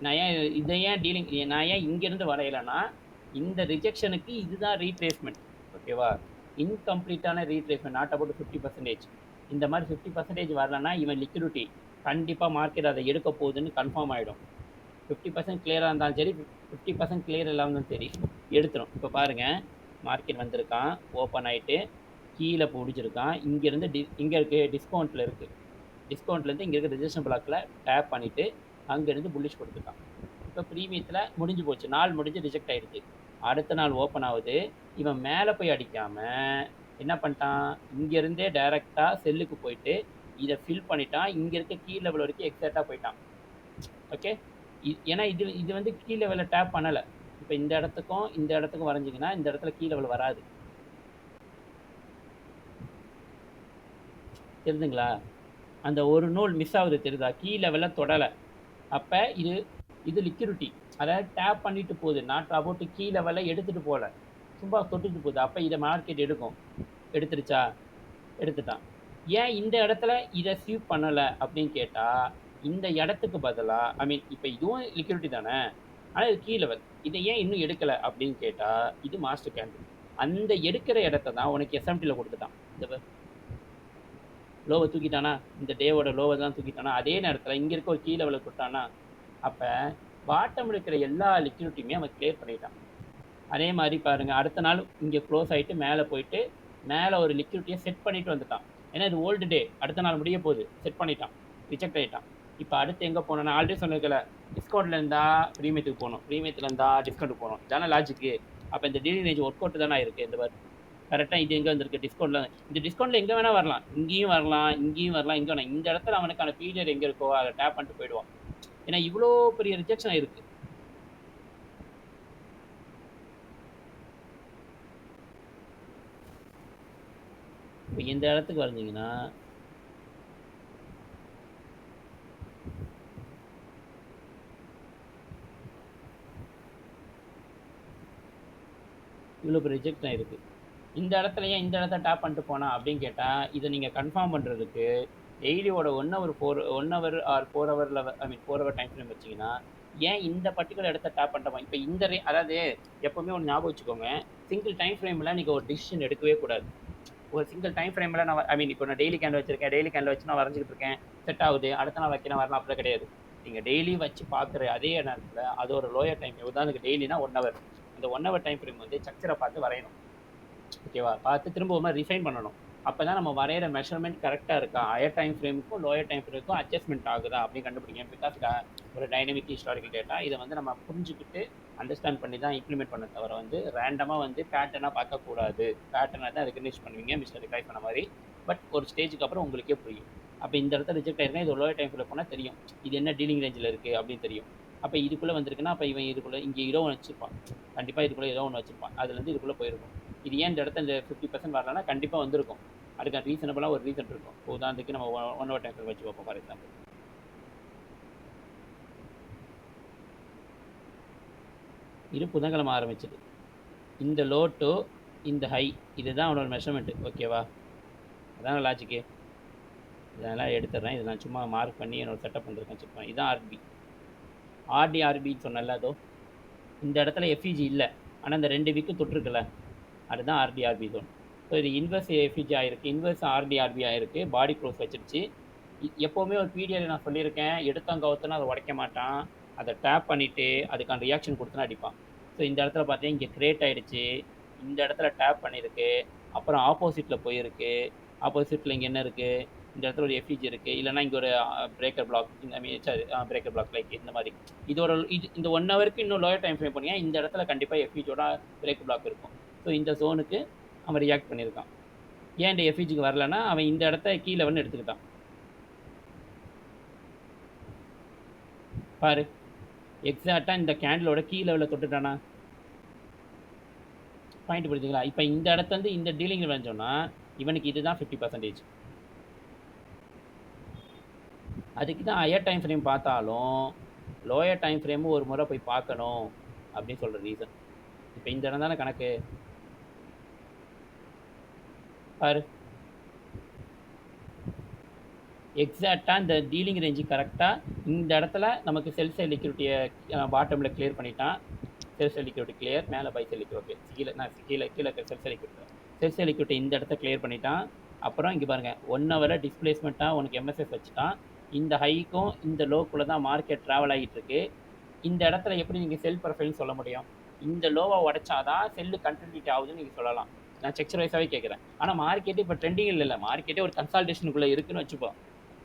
நான் ஏன் இங்கேருந்து வரையலைன்னா, இந்த ரிஜெக்ஷனுக்கு இதுதான் ரீட்ரேஸ்மெண்ட். ஓகேவா? இன்கம்ப்ளீட்டான ரீட்ரேஸ்மெண்ட், நாட் அபவுட் 50%. இந்த மாதிரி 50% வரலன்னா இவன் லிக்விடிட்டி கண்டிப்பாக மார்க்கெட் அதை எடுக்க போகுதுன்னு கன்ஃபார்ம் ஆகிடும். 50% கிளியராக இருந்தாலும் சரி, 50% கிளியர் இல்லாமல் சரி, எடுத்துரும். இப்போ பாருங்கள், மார்க்கெட் வந்திருக்கான், ஓப்பன் ஆகிட்டு கீழே பிடிச்சிருக்கான். இங்கேருந்து இங்கே இருக்குது, டிஸ்கவுண்ட்டில் இருக்குது. டிஸ்கவுண்ட்லேருந்து இங்கே இருக்க ரிஜெக்ஷன் பிளாக்கில் டேப் பண்ணிவிட்டு அங்கேருந்து புல்லிஷ் கொடுத்துருக்கான். இப்போ ப்ரீமியத்தில் முடிஞ்சு போச்சு, நாள் முடிஞ்சு ரிஜெக்ட் ஆகிடுச்சு. அடுத்த நாள் ஓப்பன் ஆகுது. இவன் மேலே போய் அடிக்காமல் என்ன பண்ணிட்டான், இங்கேருந்தே டைரெக்டாக செல்லுக்கு போயிட்டு இதை ஃபில் பண்ணிட்டான். இங்கே இருக்க கீ லெவல் வரைக்கும் எக்ஸாக்டாக போயிட்டான். ஓகே, ஏன்னா இது வந்து கீ லெவலில் டேப் பண்ணலை. இப்போ இந்த இடத்துக்கும் வரைஞ்சிங்கன்னா இந்த இடத்துல கீ லெவல் வராது. தெரிஞ்சுங்களா? அந்த ஒரு நூல் மிஸ் ஆகுது, தெரியுதா? கீ லெவலில் தொடலை. அப்போ இது லிக்விடிட்டி, அதாவது டேப் பண்ணிட்டு போகுது, நாட் அபவுட் கீ லெவலில் எடுத்துகிட்டு போகல, சும்மா தொட்டுட்டு போகுது. அப்போ இதை மார்க்கெட் எடுக்கும். எடுத்துருச்சா? எடுத்துட்டான். ஏன் இந்த இடத்துல இதை ஸ்வீப் பண்ணலை அப்படின்னு கேட்டால், இந்த இடத்துக்கு பதிலாக இப்போ இதுவும் லிக்விடிட்டி தானே, ஆனால் இது கீ லெவல், இதை ஏன் இன்னும் எடுக்கலை அப்படின்னு கேட்டால், இது மாஸ்டர் கேண்டில். அந்த எடுக்கிற இடத்த தான் உனக்கு எஸ்எம்டியில் கொடுத்துட்டான். இந்த லோவை தூக்கிட்டானா, இந்த டேவோட லோவை தான் தூக்கிட்டானா, அதே நேரத்தில் இங்கே இருக்க ஒரு கீ லெவலில் கொடுத்தானா, அப்போ பாட்டம் இருக்கிற எல்லா லிக்விடிட்டியுமே அவன் கிளியர் பண்ணிட்டான். அதே மாதிரி பாருங்கள், அடுத்த நாள் இங்கே க்ளோஸ் ஆகிட்டு மேலே போயிட்டு மேலே ஒரு லிக்விடிட்டியை செட் பண்ணிட்டு வந்துட்டான். ஏன்னா இது ஓல்டு டே, அடுத்த நாள் முடிய போகுது, செட் பண்ணிட்டான், ரிஜெக்ட் ஆகிட்டான். இப்போ அடுத்து எங்கே போனோன்னா, ஆல்ரெடி சொன்னதுல டிஸ்கவுண்ட்டில் இருந்தால் ப்ரீமியத்துக்கு போகணும், ப்ரீமியத்தில் இருந்தால் டிஸ்கவுண்ட்டுக்கு போகணும், இதான லாஜிக்கு. அப்போ இந்த டீலிங் ரேஞ்ச் ஒர்க் அவுட் தானே இருக்குது. இந்த மாதிரி கரெக்டாக இது எங்கே வந்திருக்கு, டிஸ்கவுண்ட்டில். இந்த டிஸ்கவுண்ட்டில் எங்கே வேணால் வரலாம், இங்கேயும் வரலாம், இங்கேயும் வரலாம், இங்கே வேணாம். இந்த இடத்துல அவனுக்கான பீரியட் எங்கே இருக்கோ அதை டேப் பண்ணிட்டு போயிடுவான். ஏன்னா இவ்வளோ பெரிய ரிஜெக்ஷன் இருக்குது. இப்போ இந்த இடத்துக்கு வரைஞ்சிங்கன்னா இவ்வளோ பெரிய ரிஜெக்ட் ஆகிருக்கு. இந்த இடத்துல ஏன் இந்த இடத்த டேப் பண்ணிட்டு போனா அப்படின்னு கேட்டால், இதை நீங்கள் கன்ஃபார்ம் பண்ணுறதுக்கு டெய்லியோட 1 ஹவர் ஆர் 4 ஹவரில் 4 ஹவர் டைம் ஃப்ரேம் வச்சிங்கன்னா, ஏன் இந்த பர்டிகுலர் இடத்த டேப் பண்ணிட்டோமா. இப்போ இந்த அதாவது எப்போவுமே ஒன்று ஞாபகம் வச்சுக்கோங்க, சிங்கிள் டைம் ஃப்ரேமில் நீங்கள் ஒரு டிசிஷன் எடுக்கவே கூடாது. ஒரு சிங்கிள் டைம் ஃப்ரேமில் நான் இப்போ நான் டெய்லி கேண்டில் வச்சிருக்கேன், டெய்லி கேண்டில் வச்சு நான் வரைஞ்சிட்டு இருக்கேன், செட் ஆகுது, அடுத்த நாள் வைக்கிறேன் வரலாம், அப்படி கிடையாது. நீங்கள் டெய்லி வச்சு பார்க்குற அதே நேரத்தில் அதோட லோயர் டைம் ஃப்ரேம், உதாரணத்துக்கு டெய்லினா 1 ஹவர், அந்த 1 ஹவர் டைம் ஃப்ரேம் வந்து ஸ்ட்ரக்சரை பார்த்து வரையணும். ஓகேவா? பார்த்து திரும்ப ஒரு மாதிரி ரிஃபைன் பண்ணணும். அப்போ தான் நம்ம வரைகிற மெஷர்மெண்ட் கரெக்டாக இருக்கா, ஹையர் டைம் ஃப்ரேமுக்கும் லோயர் டைம் ஃப்ரேமுக்கும் அட்ஜஸ்ட்மெண்ட் ஆகுதா அப்படின்னு கண்டுபிடிக்கும். பிகாஸ் ஒரு டைனமிக் ஹிஸ்டாரிக்கல் டேட்டா, இதை வந்து நம்ம புரிஞ்சுக்கிட்டு அண்டர்ஸ்டாண்ட் பண்ணி தான் இம்ப்ளிமெண்ட் பண்ண தவிர வந்து ரேண்டமாக வந்து பேட்டர்னாக பார்க்கக்கூடாது. பேட்டர்னாக தான் ரெகனைஸ் பண்ணுவீங்க, மிஸ்டர் ரிகாய் பண்ண மாதிரி. பட் ஒரு ஸ்டேஜுக்கு அப்புறம் உங்களுக்கே புரியும். அப்போ இந்த இடத்துல ரிஜெக்ட் ஆயிருக்கேன், இது லோயர் டைம் ஃப்ரேம் போனால் தெரியும், இது என்ன டீலிங் ரேஞ்சில் இருக்குது அப்படின்னு தெரியும். அப்போ இதுக்குள்ளே வந்திருக்குன்னா அப்போ இவன் இதுக்குள்ளே இங்கே ஏதோ ஒன்று வச்சுருப்பான், கண்டிப்பாக இதுக்குள்ளே ஏதோ ஒன்று வச்சுருப்பான், அதுலேருந்து இதுக்குள்ளே போயிருக்கும். இது ஏன் இந்த இடத்த இந்த 50% வரலன்னா கண்டிப்பாக வந்திருக்கும், அதுக்கான ரீசனபிளாக ஒரு ரீசன் இருக்கும். உதாரணத்துக்கு நம்ம 1 ஹவர் டைம் வச்சு பார்ப்போம். ஃபார் எக்ஸாம்பிள் இது புதன்கிழமை ஆரம்பிச்சது, இந்த லோ டு இந்த ஹை, இதுதான் அவனோட மெஷர்மெண்ட்டு. ஓகேவா? அதான் லாஜிக்கு. இதெல்லாம் எடுத்துடுறேன், இதை நான் சும்மா மார்க் பண்ணி என்னோட செட்டப் பண்ணிருக்கேன், செக் பண்ணி. இதுதான் ஆர்டிஆர்பின்னு சொன்னல, அதோ இந்த இடத்துல எஃப்இஜி இல்லை, ஆனால் இந்த 2 விக்கு தொட்டிருக்குல்ல, அதுதான் ஆர்டிஆர்பி ஜோன். ஸோ இது இன்வெர்ஸ் எஃப்இஜி ஆகிருக்கு, இன்வெர்ஸ் ஆர்டிஆர்பி ஆகிருக்கு, பாடி க்ளோஸ் வச்சிருச்சு. எப்போவுமே ஒரு பிடிஆர் நான் சொல்லியிருக்கேன், எடுத்தோம் கவுத்தோன்னு அதை உடைக்க மாட்டான். அதை டேப் பண்ணிட்டு, அதுக்கான ரியாக்ஷன் குடுத்துனா அடிப்பான். ஸோ இந்த இடத்துல பார்த்தீங்கன்னா, இங்க கிரியேட் ஆயிடுச்சு. இந்த இடத்துல டேப் பண்ணியிருக்கு. அப்புறம் ஆப்போசிட்ல போயிருக்கு. ஆப்போசிட்ல இங்க என்ன இருக்கு? இந்த இடத்துல ஒரு எஃப்இஜி இருக்கு. இல்லன்னா இங்க ஒரு breaker block I mean sorry breaker block like இந்த மாரி. இந்த 1 ஹவருக்கு இன்னும் லோயர் டைம் ஃப்ரேம் போனீங்கன்னா, இந்த இடத்துல கண்டிப்பா எஃப்இஜியோட பிரேக் பிளாக் இருக்கும். ஸோ இந்த ஜோனுக்கு அவன் ரியாக்ட் பண்ணியிருக்கான். ஏன் இந்த எஃப்இஜிக்கு வரலன்னா, அவன் இந்த இடத்த கீ லெவல்னு எடுத்துக்கிட்டான். பாரு. எக்ஸாக்ட்டா இந்த கேண்டிலோட கீ லெவல்ல தொட்டுட்டானா? பாயிண்ட் புரியுதுங்களா? இப்ப இந்த இடத்துலருந்து இந்த டீலிங் வந்தோம்னா, இவனுக்கு இதுதான் 50%. அதுக்கு தான் ஹையர் டைம் ஃப்ரேம் பார்த்தாலும், லோயர் டைம் ஃப்ரேம் ஒரு முறை போய் பார்க்கணும் அப்படின்னு சொல்ற ரீசன். இப்ப இந்த இடம் தானே கணக்கு. பாரு. எக்ஸாக்ட்டா இந்த டீலிங் ரேஞ்ச் கரெக்ட்டா இந்த இடத்துல நமக்கு செல் சைட் லிக்விடிட்டிய பாட்டம்ல கிளியர் பண்ணிட்டான். செல் சைட் லிக்விடிட்டி கிளியர். மேல பை சைட் லிக்விடிட்டி ஓகே. கீழ செல் சைட் லிக்விடிட்டி. செல் சைட் லிக்விடிட்டி இந்த இடத்த கிளியர் பண்ணிட்டான். அப்புறம் இங்க பாருங்க 1 ஹவர்ல டிஸ்பிளேஸ்மெண்ட்டா உனக்கு எம்எஸ்எஸ் வச்சுட்டான். இந்த ஹைக்கும் இந்த லோக்குள்ள தான் மார்க்கெட் டிராவல் ஆகிட்டு இருக்கு. இந்த இடத்துல எப்படி நீங்க செல் ப்ரொஃபைல்னு சொல்ல முடியும்? இந்த லோவை உடைச்சாதான் செல்லு கண்டினியூட்டி ஆகுதுன்னு நீங்க சொல்லலாம். நான் செக்சர் வைஸாவே கேட்குறேன். ஆனா மார்க்கெட் இப்போ ட்ரெண்டிங் இல்ல. மார்க்கெட்டே ஒரு கன்சால்டேஷனுக்குள்ள இருக்குன்னு வச்சுப்போம்.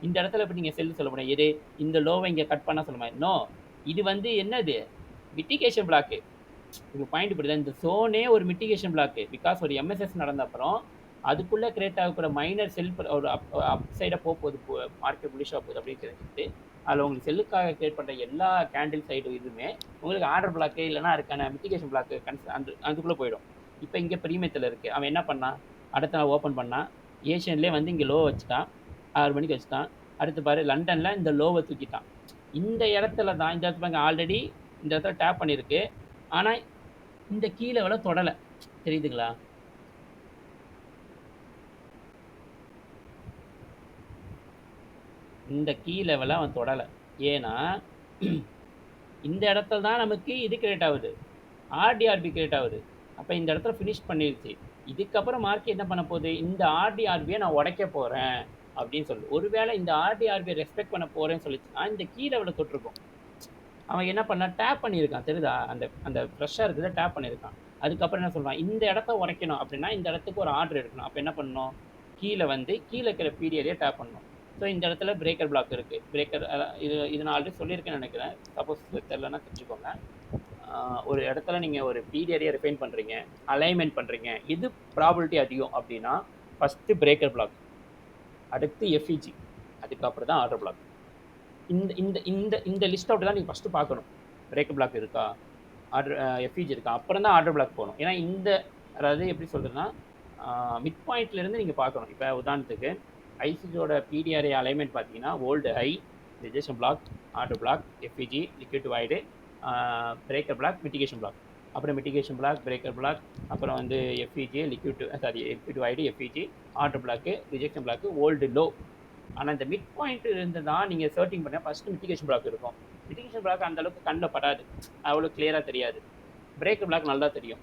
இந்த இடத்துல எப்படி நீங்க செல் சொல்ல முடியும்? எது இந்த லோவை இங்க கட் பண்ண சொல்ல முடியும்? நோ. இது வந்து என்னது? Mitigation black. இது பாயிண்ட் புரியுதா? இந்த ஜோனே ஒரு மிட்டிகேஷன் பிளாக். பிகாஸ் ஒரு எம்எஸ்எஸ் நடந்த அப்புறம் அதுக்குள்ள கிரியேட் ஆகக்கூடிய மைனர் செல் ஒரு அப் சைடா போகுது, மார்க்கெட் புல்லிஷா போகுது அப்படின்னு தெரிஞ்சுட்டு அதில் உங்களுக்கு செல்லுக்காக கிரியேட் பண்ணுற எல்லா கேண்டில் சைடு இதுவுமே உங்களுக்கு ஆர்டர் பிளாக்கு இல்லைனா அதுக்கான மிட்டிகேஷன் பிளாக்கு அதுக்குள்ளே போயிடும். இப்போ இங்கே ப்ரீமியத்தில் இருக்குது. அவன் என்ன பண்ணான்? அடுத்த நாள் ஓப்பன் பண்ணான். ஏஷியன்லேயே வந்து இங்கே லோ வச்சுட்டான். 6 மணிக்கு வச்சுட்டான். அடுத்து பாரு லண்டனில் இந்த லோவை தூக்கிட்டான். இந்த இடத்துல தான் இந்த இடத்துல ஆல்ரெடி இந்த இடத்துல டேப் பண்ணியிருக்கு. ஆனால் இந்த கீழே விட தொடலை. தெரியுதுங்களா? இந்த கீ லெவலை அவன் தொடலை. ஏன்னா இந்த இடத்துல தான் நமக்கு இது கிரியேட் ஆகுது, ஆர்டிஆர்பி கிரியேட் ஆகுது. அப்போ இந்த இடத்துல ஃபினிஷ் பண்ணிடுச்சு. இதுக்கப்புறம் மார்க்கெட் என்ன பண்ண போகுது? இந்த ஆர்டிஆர்பியை நான் உடைக்க போகிறேன் அப்படின்னு சொல்லு. ஒருவேளை இந்த ஆர்டிஆர்பியை ரெஸ்பெக்ட் பண்ண போகிறேன்னு சொல்லிச்சுன்னா இந்த கீ லெவலில் தொட்டிருக்கும். அவன் என்ன பண்ணான்? டேப் பண்ணியிருக்கான். தெரியுதா? அந்த அந்த ஃப்ரெஷ்ஷாக இருக்கிறத டேப் பண்ணியிருக்கான். அதுக்கப்புறம் என்ன சொல்கிறான்? இந்த இடத்த உடைக்கணும் அப்படின்னா இந்த இடத்துக்கு ஒரு ஆர்டர் எடுக்கணும். அப்போ என்ன பண்ணணும்? கீழே வந்து கீழே இருக்கிற பீரியடே டேப் பண்ணணும். ஸோ இந்த இடத்துல பிரேக்கர் பிளாக் இருக்குது. பிரேக்கர் இது நான் ஆல்ரெடி சொல்லியிருக்கேன்னு நினைக்கிறேன். சப்போஸ் தெரிலன்னா தெரிஞ்சுக்கோங்க. ஒரு இடத்துல நீங்கள் ஒரு பீரியடே ரிஃபைன் பண்ணுறீங்க, அலைன்மெண்ட் பண்ணுறீங்க. எது ப்ராபபிலிட்டி அதிகம் அப்படின்னா ஃபஸ்ட்டு பிரேக்கர் பிளாக், அடுத்து எஃப்இஜி, அதுக்கப்புறம் தான் ஆர்டர் பிளாக். இந்த இந்த இந்த இந்த லிஸ்ட் அவுட் தான் நீங்கள் ஃபஸ்ட்டு பார்க்கணும். பிரேக்கர் பிளாக் இருக்கா, ஆர்டர் எஃப்இஜி இருக்கா, அப்புறம் தான் ஆர்டர் பிளாக் போகணும். ஏன்னா இந்த அதாவது எப்படி சொல்கிறதுன்னா மிட் பாயிண்ட்லேருந்து நீங்கள் பார்க்கணும். இப்போ உதாரணத்துக்கு ஐசிஜோட பிடிஆர்ஏ அலைன்மெண்ட் பார்த்தீங்கன்னா old high, rejection block, order block, FVG, liquid void, breaker block, mitigation block. அப்புறம் மிட்டிகேஷன் பிளாக், பிரேக்கர் பிளாக், அப்புறம் வந்து FVG, liquid void, FVG, order block, rejection block, old low. ஆனால் இந்த மிட் பாயிண்ட் இருந்து தான் நீங்கள் starting பண்ண ஃபஸ்ட்டு மிட்டிகேஷன் பிளாக் இருக்கும். மிட்டிகேஷன் பிளாக் அந்தளவுக்கு கண்ணில் படாது, அவ்வளோ கிளியராக தெரியாது. பிரேக்கர் பிளாக் நல்லா தெரியும்.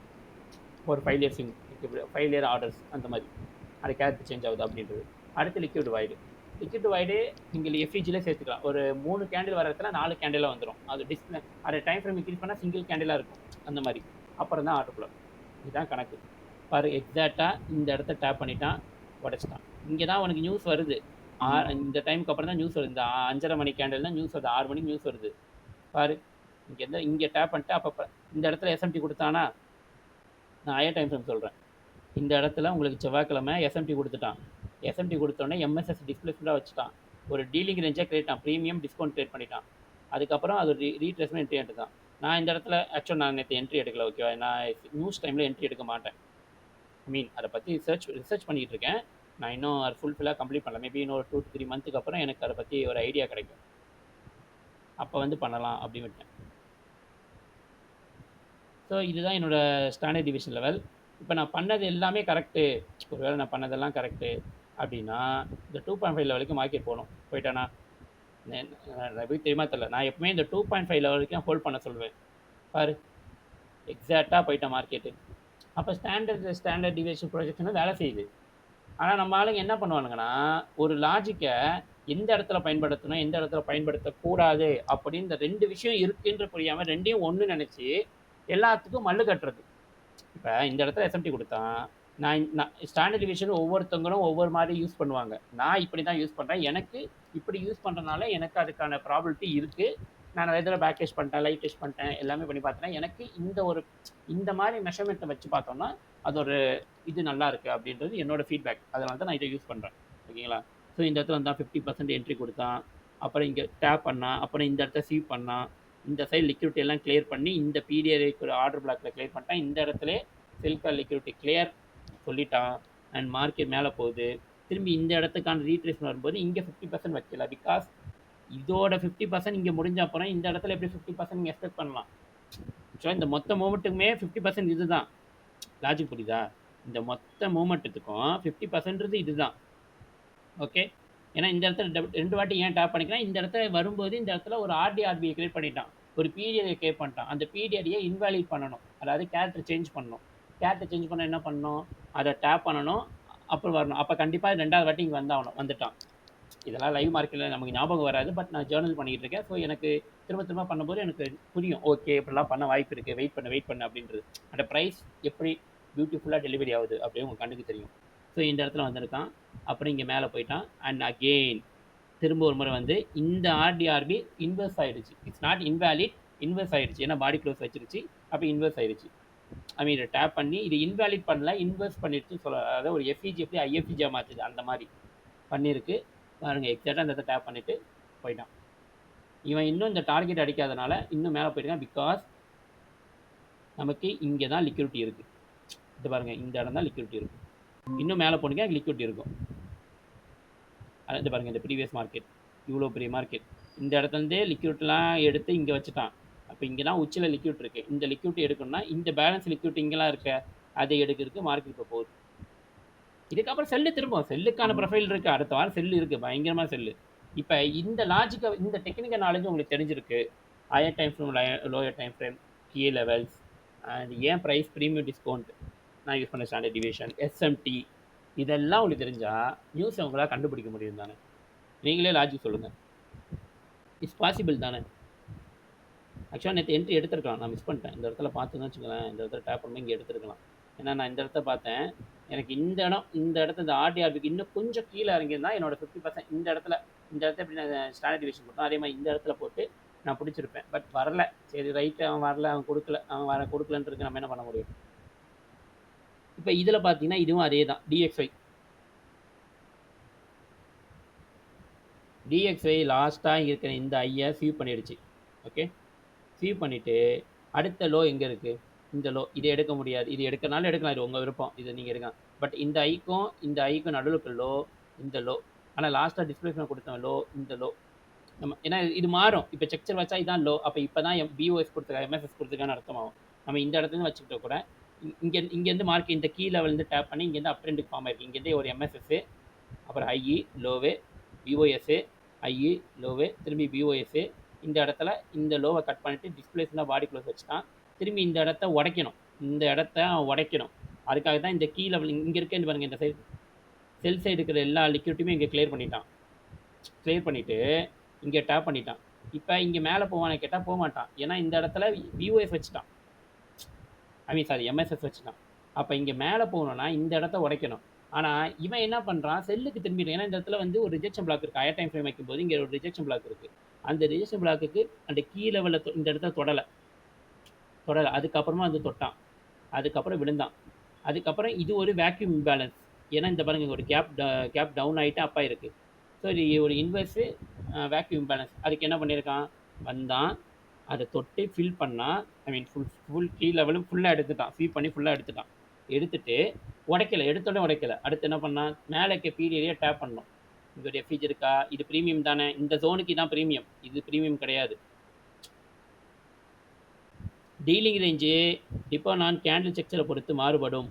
ஒரு 5 இயர்ஸ் 5 இயர் ஆர்டர்ஸ் அந்த மாதிரி அது கேரக்டர் சேஞ்ச் ஆகுது அப்படின்றது. அடுத்து லிக்விட் வைடு. லிக்விட் வைடு நீங்கள் எஃப்இஜிலே சேர்த்துக்கலாம். ஒரு 3 கேண்டில் வர இடத்துல 4 கேண்டிலாக வந்துடும். அது டிஸ்பிளே அது டைம் ஃப்ரேம் இன்க்ரீஸ் பண்ணால் சிங்கிள் கேண்டிலாக இருக்கும் அந்த மாதிரி. அப்புறம் தான் ஆர்டர் பிளாக். இதுதான் கணக்கு. பாரு எக்ஸாக்டாக இந்த இடத்த டேப் பண்ணிட்டான், உடச்சிட்டான். இங்கே தான் உனக்கு நியூஸ் வருது. இந்த டைமுக்கு அப்புறம் தான் நியூஸ் வருது. இந்த 5:30 மணி கேண்டில் தான் நியூஸ் வருது. 6 மணிக்கு நியூஸ் வருது. பாரு இங்கே டேப் பண்ணிட்டு அப்போ இந்த இடத்துல எஸ்எம்டி கொடுத்தானா? நான் ஹையர் டைம் ஃப்ரேம் சொல்கிறேன். இந்த இடத்துல உங்களுக்கு செவ்வாய்க்கிழமை எஸ்எம்டி கொடுத்துட்டான். எஸ்எம்டி கொடுத்தோடனே எம்எஸ்எஸ் டிஸ்பிளேஸ்மெண்ட்டாக வச்சுட்டான். ஒரு டீலிங் ரேஞ்சாக கிரியேட்டான். ப்ரீமியம் டிஸ்கவுண்ட் கிரியேட் பண்ணிட்டான். அதுக்கப்புறம் அது ரீட்ரேஸ்மெண்ட் என்ட்ரி எடுத்தான். நான் இந்த இடத்துல ஆக்சுவலாக நான் நேற்று என்ட்ரி எடுக்கல. ஓகேவா? நான் நியூஸ் டைமில் என்ட்ரி எடுக்க மாட்டேன். அதை பற்றி ரிசர்ச் பண்ணிக்கிட்டு இருக்கேன். நான் இன்னும் அது ஃபுல்ஃபில்லாக கம்ப்ளீட் பண்ணல. மேபி இன்னும் ஒரு 2 to 3 மந்த்துக்கு அப்புறம் எனக்கு அதை பற்றி ஒரு ஐடியா கிடைக்கும். அப்போ வந்து பண்ணலாம் அப்படின்னு விட்டேன். ஸோ இதுதான் என்னோடய ஸ்டாண்டர்ட் டிவிஷன் லெவல். இப்போ நான் பண்ணது எல்லாமே கரெக்டு, ஒருவேளை நான் பண்ணதெல்லாம் கரெக்டு அப்படின்னா இந்த 2.5 லெவலுக்கு மார்க்கெட் போகணும். போயிட்டானா? எப்படி தெரியுமா தெரியல, நான் எப்பவுமே இந்த 2.5 லெவலுக்கு ஹோல்ட் பண்ண சொல்லுவேன். பாரு எக்ஸாக்டாக போயிட்டேன் மார்க்கெட்டு. அப்போ ஸ்டாண்டர்ட் டிவியேஷன் ப்ரொஜெக்ஷனும் வேலை செய்யுது. ஆனால் நம்ம ஆளுங்க என்ன பண்ணுவானுங்கன்னா ஒரு லாஜிக்கை எந்த இடத்துல பயன்படுத்தணும், எந்த இடத்துல பயன்படுத்தக்கூடாது அப்படின்னு இந்த 2 விஷயம் இருக்குன்ற புரியாம 2யும் ஒண்ணு நெனச்சு எல்லாத்துக்கும் மல்லு கட்டுறது. இப்ப இந்த இடத்துல எஸ்எம்டி குடுத்தான். நான் ஸ்டாண்டர்ட் டிவியேஷன் ஒவ்வொருத்தவங்களும் ஒவ்வொரு மாரி யூஸ் பண்ணுவாங்க. நான் இப்படி தான் யூஸ் பண்றேன். எனக்கு இப்படி யூஸ் பண்றனால எனக்கு அதுக்கான ப்ராபபிலிட்டி இருக்கு. நான் நெறைய தடவ பேக் டெஸ்ட் பண்ணிட்டேன், லைவ் டெஸ்ட் பண்ணிட்டேன், எல்லாமே பண்ணி பார்த்துட்டேன். எனக்கு இந்த மாரி மெஷர்மெண்ட்ட வச்சு பார்த்தோம்னா, அது ஒரு இது நல்லா இருக்கு அப்படின்றது என்னோட ஃபீட்பேக். அதனால தான் நான் இத யூஸ் பண்றேன். ஓகேங்களா? ஸோ இந்த இடத்துல வந்தான் 50% என்ட்ரி குடுத்தான். அப்புறம் இங்க டேப் பண்ணான். அப்புறம் இந்த இடத்த சீவ் பண்ணான். இந்த சைடு லிக்விடிட்டி எல்லாம் கிளியர் பண்ணி, இந்த பிடிஆர்ஐக்கு ஒரு ஆர்டர் பிளாக்ல கிளியர் பண்ணிட்டான். இந்த இடத்துலயே செல் கால் லிக்விடிட்டி கிளியர் சொல்லிட்டான். அண்ட் மார்க்கெட் மேல போகுது. திரும்பி இந்த இடத்துக்கான ரீட்ரேஸ்மென்ட் வரும்போது இங்க 50% வைக்கல. பிகாஸ் இதோட 50% இங்க முடிஞ்ச அப்புறம் இந்த இடத்துல எப்படி 50% நீங்க எக்ஸ்பெக்ட் பண்ணலாம். ஆக்சுவலா இந்த மொத்த மூவ்மெண்ட்டுக்குமே 50% இதுதான். லாஜிக் புரியுதா? இந்த மொத்த மூவ்மெண்ட்டுக்கும் 50% இதுதான். ஓகே. ஏன்னா இந்த இடத்துல 2 வாட்டி ஏன் டேப் பண்ணிக்கிறேன், இந்த இடத்துல வரும்போது இந்த இடத்துல ஒரு ஆர்டிஆர்பியை கிரியேட் பண்ணிட்டான். ஒரு பீரியடை கிரியேட் பண்ணிட்டான். அந்த பீரியடையே இன்வாலிட் பண்ணணும். அதாவது கேரக்டர் சேஞ்ச் பண்ணணும். கேரக்டர் சேஞ்ச் பண்ண என்ன பண்ணணும், அதை டேப் பண்ணணும், அப்புறம் வரணும். அப்போ கண்டிப்பாக 2வது வாட்டி இங்கே வந்தாகணும், வந்துட்டான். இதெல்லாம் லைவ் மார்க்கெட்டில் நமக்கு ஞாபகம் வராது. பட் நான் ஜேர்னல் பண்ணிக்கிட்டு இருக்கேன். ஸோ எனக்கு திரும்ப திரும்ப பண்ணும்போது எனக்கு புரியும். ஓகே, இப்படிலாம் பண்ண வாய்ப்பு இருக்குது, வெயிட் பண்ணு அப்படின்றது. அந்த ப்ரைஸ் எப்படி பியூட்டிஃபுல்லாக டெலிவரி ஆகுது அப்படின்னு உங்கள் கண்ணுக்கு தெரியும். ஸோ இந்த இடத்துல வந்திருக்கான். அப்புறம் இங்கே மேலே போயிட்டான். அண்ட் அகெயின் திரும்ப ஒரு முறை வந்து இந்த ஆர்டிஆர்பி இன்வெர்ஸ் ஆயிடுச்சு. இட்ஸ் நாட் இன்வேலிட், இன்வெர்ஸ் ஆயிடுச்சு. ஏன்னா பாடி க்ளோஸ் வச்சிருச்சு, அப்போ இன்வெர்ஸ் ஆயிடுச்சு. ஐ மீன் இதை டேப் பண்ணி இது இன்வேலிட் பண்ணல, இன்வெர்ஸ் பண்ணிடுச்சு சொல்ல. அதாவது ஒரு எஃப்இஜி எப்படி ஐஎஃப்இஜியாக மாற்றுது அந்த மாதிரி பண்ணியிருக்கு பாருங்க. எக்ஸாக்டாக அந்த இடத்த டேப் பண்ணிட்டு போயிட்டான். இவன் இன்னும் இந்த டார்கெட் அடிக்காதனால இன்னும் மேலே போயிருக்கான். பிகாஸ் நமக்கு இங்கே தான் லிக்விடிட்டி இருக்குது. இது பாருங்க, இந்த இடம் தான் லிக்விடிட்டி இருக்கும். இன்னும் மேலே போனீங்க லிக்விடிட்டி இருக்கும். அது பாருங்க, இந்த ப்ரீவியஸ் மார்க்கெட் இவ்வளோ பெரிய மார்க்கெட், இந்த இடத்துலேருந்தே லிக்விட்லாம் எடுத்து இங்கே வச்சுட்டான். அப்போ இங்கே தான் உச்சியில் லிக்விட் இருக்குது. இந்த லிக்விட் எடுக்கணும்னா இந்த பேலன்ஸ் லிக்விட் இங்கெல்லாம் இருக்க அதை எடுக்கிறதுக்கு மார்க்கெட் இப்போ போகுது. இதுக்கப்புறம் செல்லு திரும்பும். செல்லுக்கான ப்ரொஃபைல் இருக்குது. அடுத்த வாரம் செல்லு இருக்குது, பயங்கரமாக செல்லு. இப்போ இந்த லாஜிக்கை, இந்த டெக்னிக்கல் நாலேஜ் உங்களுக்கு தெரிஞ்சிருக்கு. Higher time frame, lower time frame, key levels, and ஏன் ப்ரைஸ், ப்ரீமியம் டிஸ்கவுண்ட், நான் யூஸ் பண்ண ஸ்டாண்டர்ட் டிவியேஷன், எஸ்எம்டி, இதெல்லாம் உங்களுக்கு தெரிஞ்சால் நியூஸை உங்களால் கண்டுபிடிக்க முடியும் தானே. நீங்களே லாஜிக் சொல்லுங்கள். இட்ஸ் பாசிபிள் தானே. ஆக்சுவலாக நேற்று என்ட்ரி எடுத்துருக்கலாம், நான் மிஸ் பண்ணிட்டேன். இந்த இடத்துல பார்த்துன்னு வச்சுக்கலாம், இந்த இடத்துல டேப் பண்ணி இங்கே எடுத்துருக்கலாம். ஏன்னா நான் இந்த இடத்த பார்த்தேன். எனக்கு இந்த இடத்த இந்த ஆர்டிஆர்பிக்கு இன்னும் கொஞ்சம் கீழே இறங்கியிருந்தா என்னோட 50% இந்த இடத்த எப்படி நான் ஸ்டாண்டர்ட் டிவியேஷன் போட்டோம் அதே மாதிரி இந்த இடத்துல போட்டு நான் பிடிச்சிருப்பேன். பட் வரல. சரி ரைட்டு, அவன் வரல, அவன் கொடுக்கல, அவன் கொடுக்கலன்றது நம்ம என்ன பண்ண முடியும். இப்போ இதில் பார்த்தீங்கன்னா இதுவும் அதே தான். டிஎக்ஸ்ஐ லாஸ்ட்டாக இருக்கிற இந்த ஐயை சீவ் பண்ணிடுச்சு. ஓகே, சீவ் பண்ணிவிட்டு அடுத்த லோ எங்கே இருக்குது, இந்த லோ. இதை எடுக்க முடியாது. இது எடுக்கனாலும் எடுக்கலாம், இது உங்கள் விருப்பம், இதை நீங்கள் எடுக்கலாம். பட் இந்த ஐக்கும் நடுவுக்கு லோ, இந்த லோ. ஆனால் லாஸ்ட்டாக டிஸ்பிளேஸ்மெண்ட் கொடுத்த லோ, இந்த லோ. நம்ம ஏன்னா இது மாறும். இப்போ செக்சர் வச்சா இதான் லோ. அப்போ இப்போ தான் பிஓஎஸ் கொடுத்துருக்கா, எம்எஸ்எஸ் கொடுத்துருக்கான்னு அர்த்தமாகும். நம்ம இந்த இடத்துல வச்சுக்கிட்ட கூட இங்கேருந்து மார்க் இந்த கீ லெவல்லேருந்து டேப் பண்ணி இங்கேருந்து அப் ட்ரெண்டுக்கு ஃபார்ம் ஆயிருக்கு. இங்கேருந்து ஒரு எம்எஸ்எஸ், அப்புறம் ஐஇ லோவு, பிஓஎஸ்ஸு, ஐஇ லோவு, திரும்பி பிஓஎஸ்ஸு. இந்த இடத்துல இந்த லோவை கட் பண்ணிவிட்டு டிஸ்பிளேஸ்மெண்ட் பாடி க்ளோஸ் வச்சுட்டான். திரும்பி இந்த இடத்த உடைக்கணும். இந்த இடத்த உடைக்கணும். அதுக்காக தான் இந்த கீ லெவல் இங்கே இருக்கேன்னு பாருங்கள். இந்த சைடு செல் சைடு இருக்கிற எல்லா லிக்விடிட்டியுமே இங்கே கிளியர் பண்ணிட்டான். கிளியர் பண்ணிவிட்டு இங்கே டேப் பண்ணிட்டான். இப்போ இங்கே மேலே போவானே கேட்டால் போக மாட்டான். ஏன்னா இந்த இடத்துல விஓஎஸ் வச்சுட்டான், எம்எஸ்எஸ் வச்சுட்டான். அப்போ இங்கே மேலே போகணுன்னா இந்த இடத்த உடைக்கணும். ஆனால் இவன் என்ன பண்ணுறான், செல்லுக்கு திரும்பிடுறான். ஏன்னா இந்த இடத்துல வந்து ஒரு ரிஜெக்ஷன் பிளாக் இருக்குது. ஹையர் டைம் ஃப்ரேம் வைக்கும்போது இங்கே ஒரு ரிஜெக்ஷன் பிளாக் இருக்குது. அந்த ரிஜெக்ஷன் பிளாக்குக்கு அந்த கீ லெவலில் இந்த இடத்துல தொடலை. அதுக்கப்புறமா வந்து தொட்டான். அதுக்கப்புறம் விழுந்தான். அதுக்கப்புறம் இது ஒரு வேக்யூம் இம்பேலன்ஸ். ஏன்னா இந்த பாருங்க, ஒரு கேப் டவுன் ஆகிட்டு அப்பா இருக்குது. ஸோ இது ஒரு இன்வெர்ஸு வேக்யூம் இம்பேலன்ஸ். அதுக்கு என்ன பண்ணியிருக்கான், வந்தான், அதை தொட்டு ஃபில் பண்ணால், ஃபுல் கீ லெவலும் ஃபுல்லாக எடுத்துட்டான். ஃபீல் பண்ணி ஃபுல்லாக எடுத்துட்டு உடைக்கலை. எடுத்தோடனே உடைக்கலை. அடுத்து என்ன பண்ணான், மேலே இருக்க பீரியடே டேப் பண்ணணும். இங்கே ஒரு எஃப்இஜி இருக்கா, இது ப்ரீமியம் தானே, இந்த ஜோனுக்கு தான் ப்ரீமியம், இது ப்ரீமியம் கிடையாது. Dealing range depend on candle ஸ்ட்ரக்சரை பொறுத்து மாறுபடும்.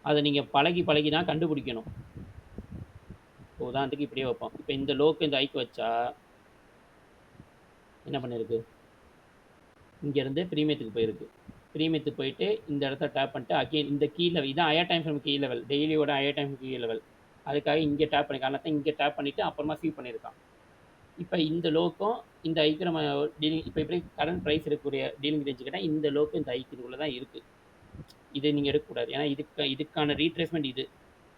அதை நீங்கள் பழகி தான் கண்டுபிடிக்கணும். உதாரணத்துக்கு இப்படியே வைப்போம். இப்போ இந்த லோக்கு இந்த ஐக்கு வச்சா என்ன பண்ணிருக்கு, இங்கேருந்து ப்ரீமியத்துக்கு போயிருக்கு. ப்ரீமியத்துக்கு போயிட்டு இந்த இடத்த டேப் பண்ணிட்டு அகெயின் இந்த கீ லெவல், இதான் higher time frame key level, டெய்லியோட ஹையர் டைம் கீ லெவல். அதுக்காக இங்கே டேப் பண்ணியிருக்கான். அதனால இங்கே டேப் பண்ணிவிட்டு அப்புறமா சீவ் பண்ணியிருக்கான். இப்போ இந்த லோக்கும் இந்த ஐக்கு நம்ம டீலிங் இப்போ எப்படி கரண்ட் ப்ரைஸ் இருக்கக்கூடிய டீலிங் ரேஞ்சு கேட்டால் இந்த லோக்கு இந்த ஐக்கு இதுக்குள்ளே தான் இருக்குது. இதை நீங்கள் எடுக்கக்கூடாது. ஏன்னா இதுக்கான ரீட்ரேஸ்மெண்ட் இது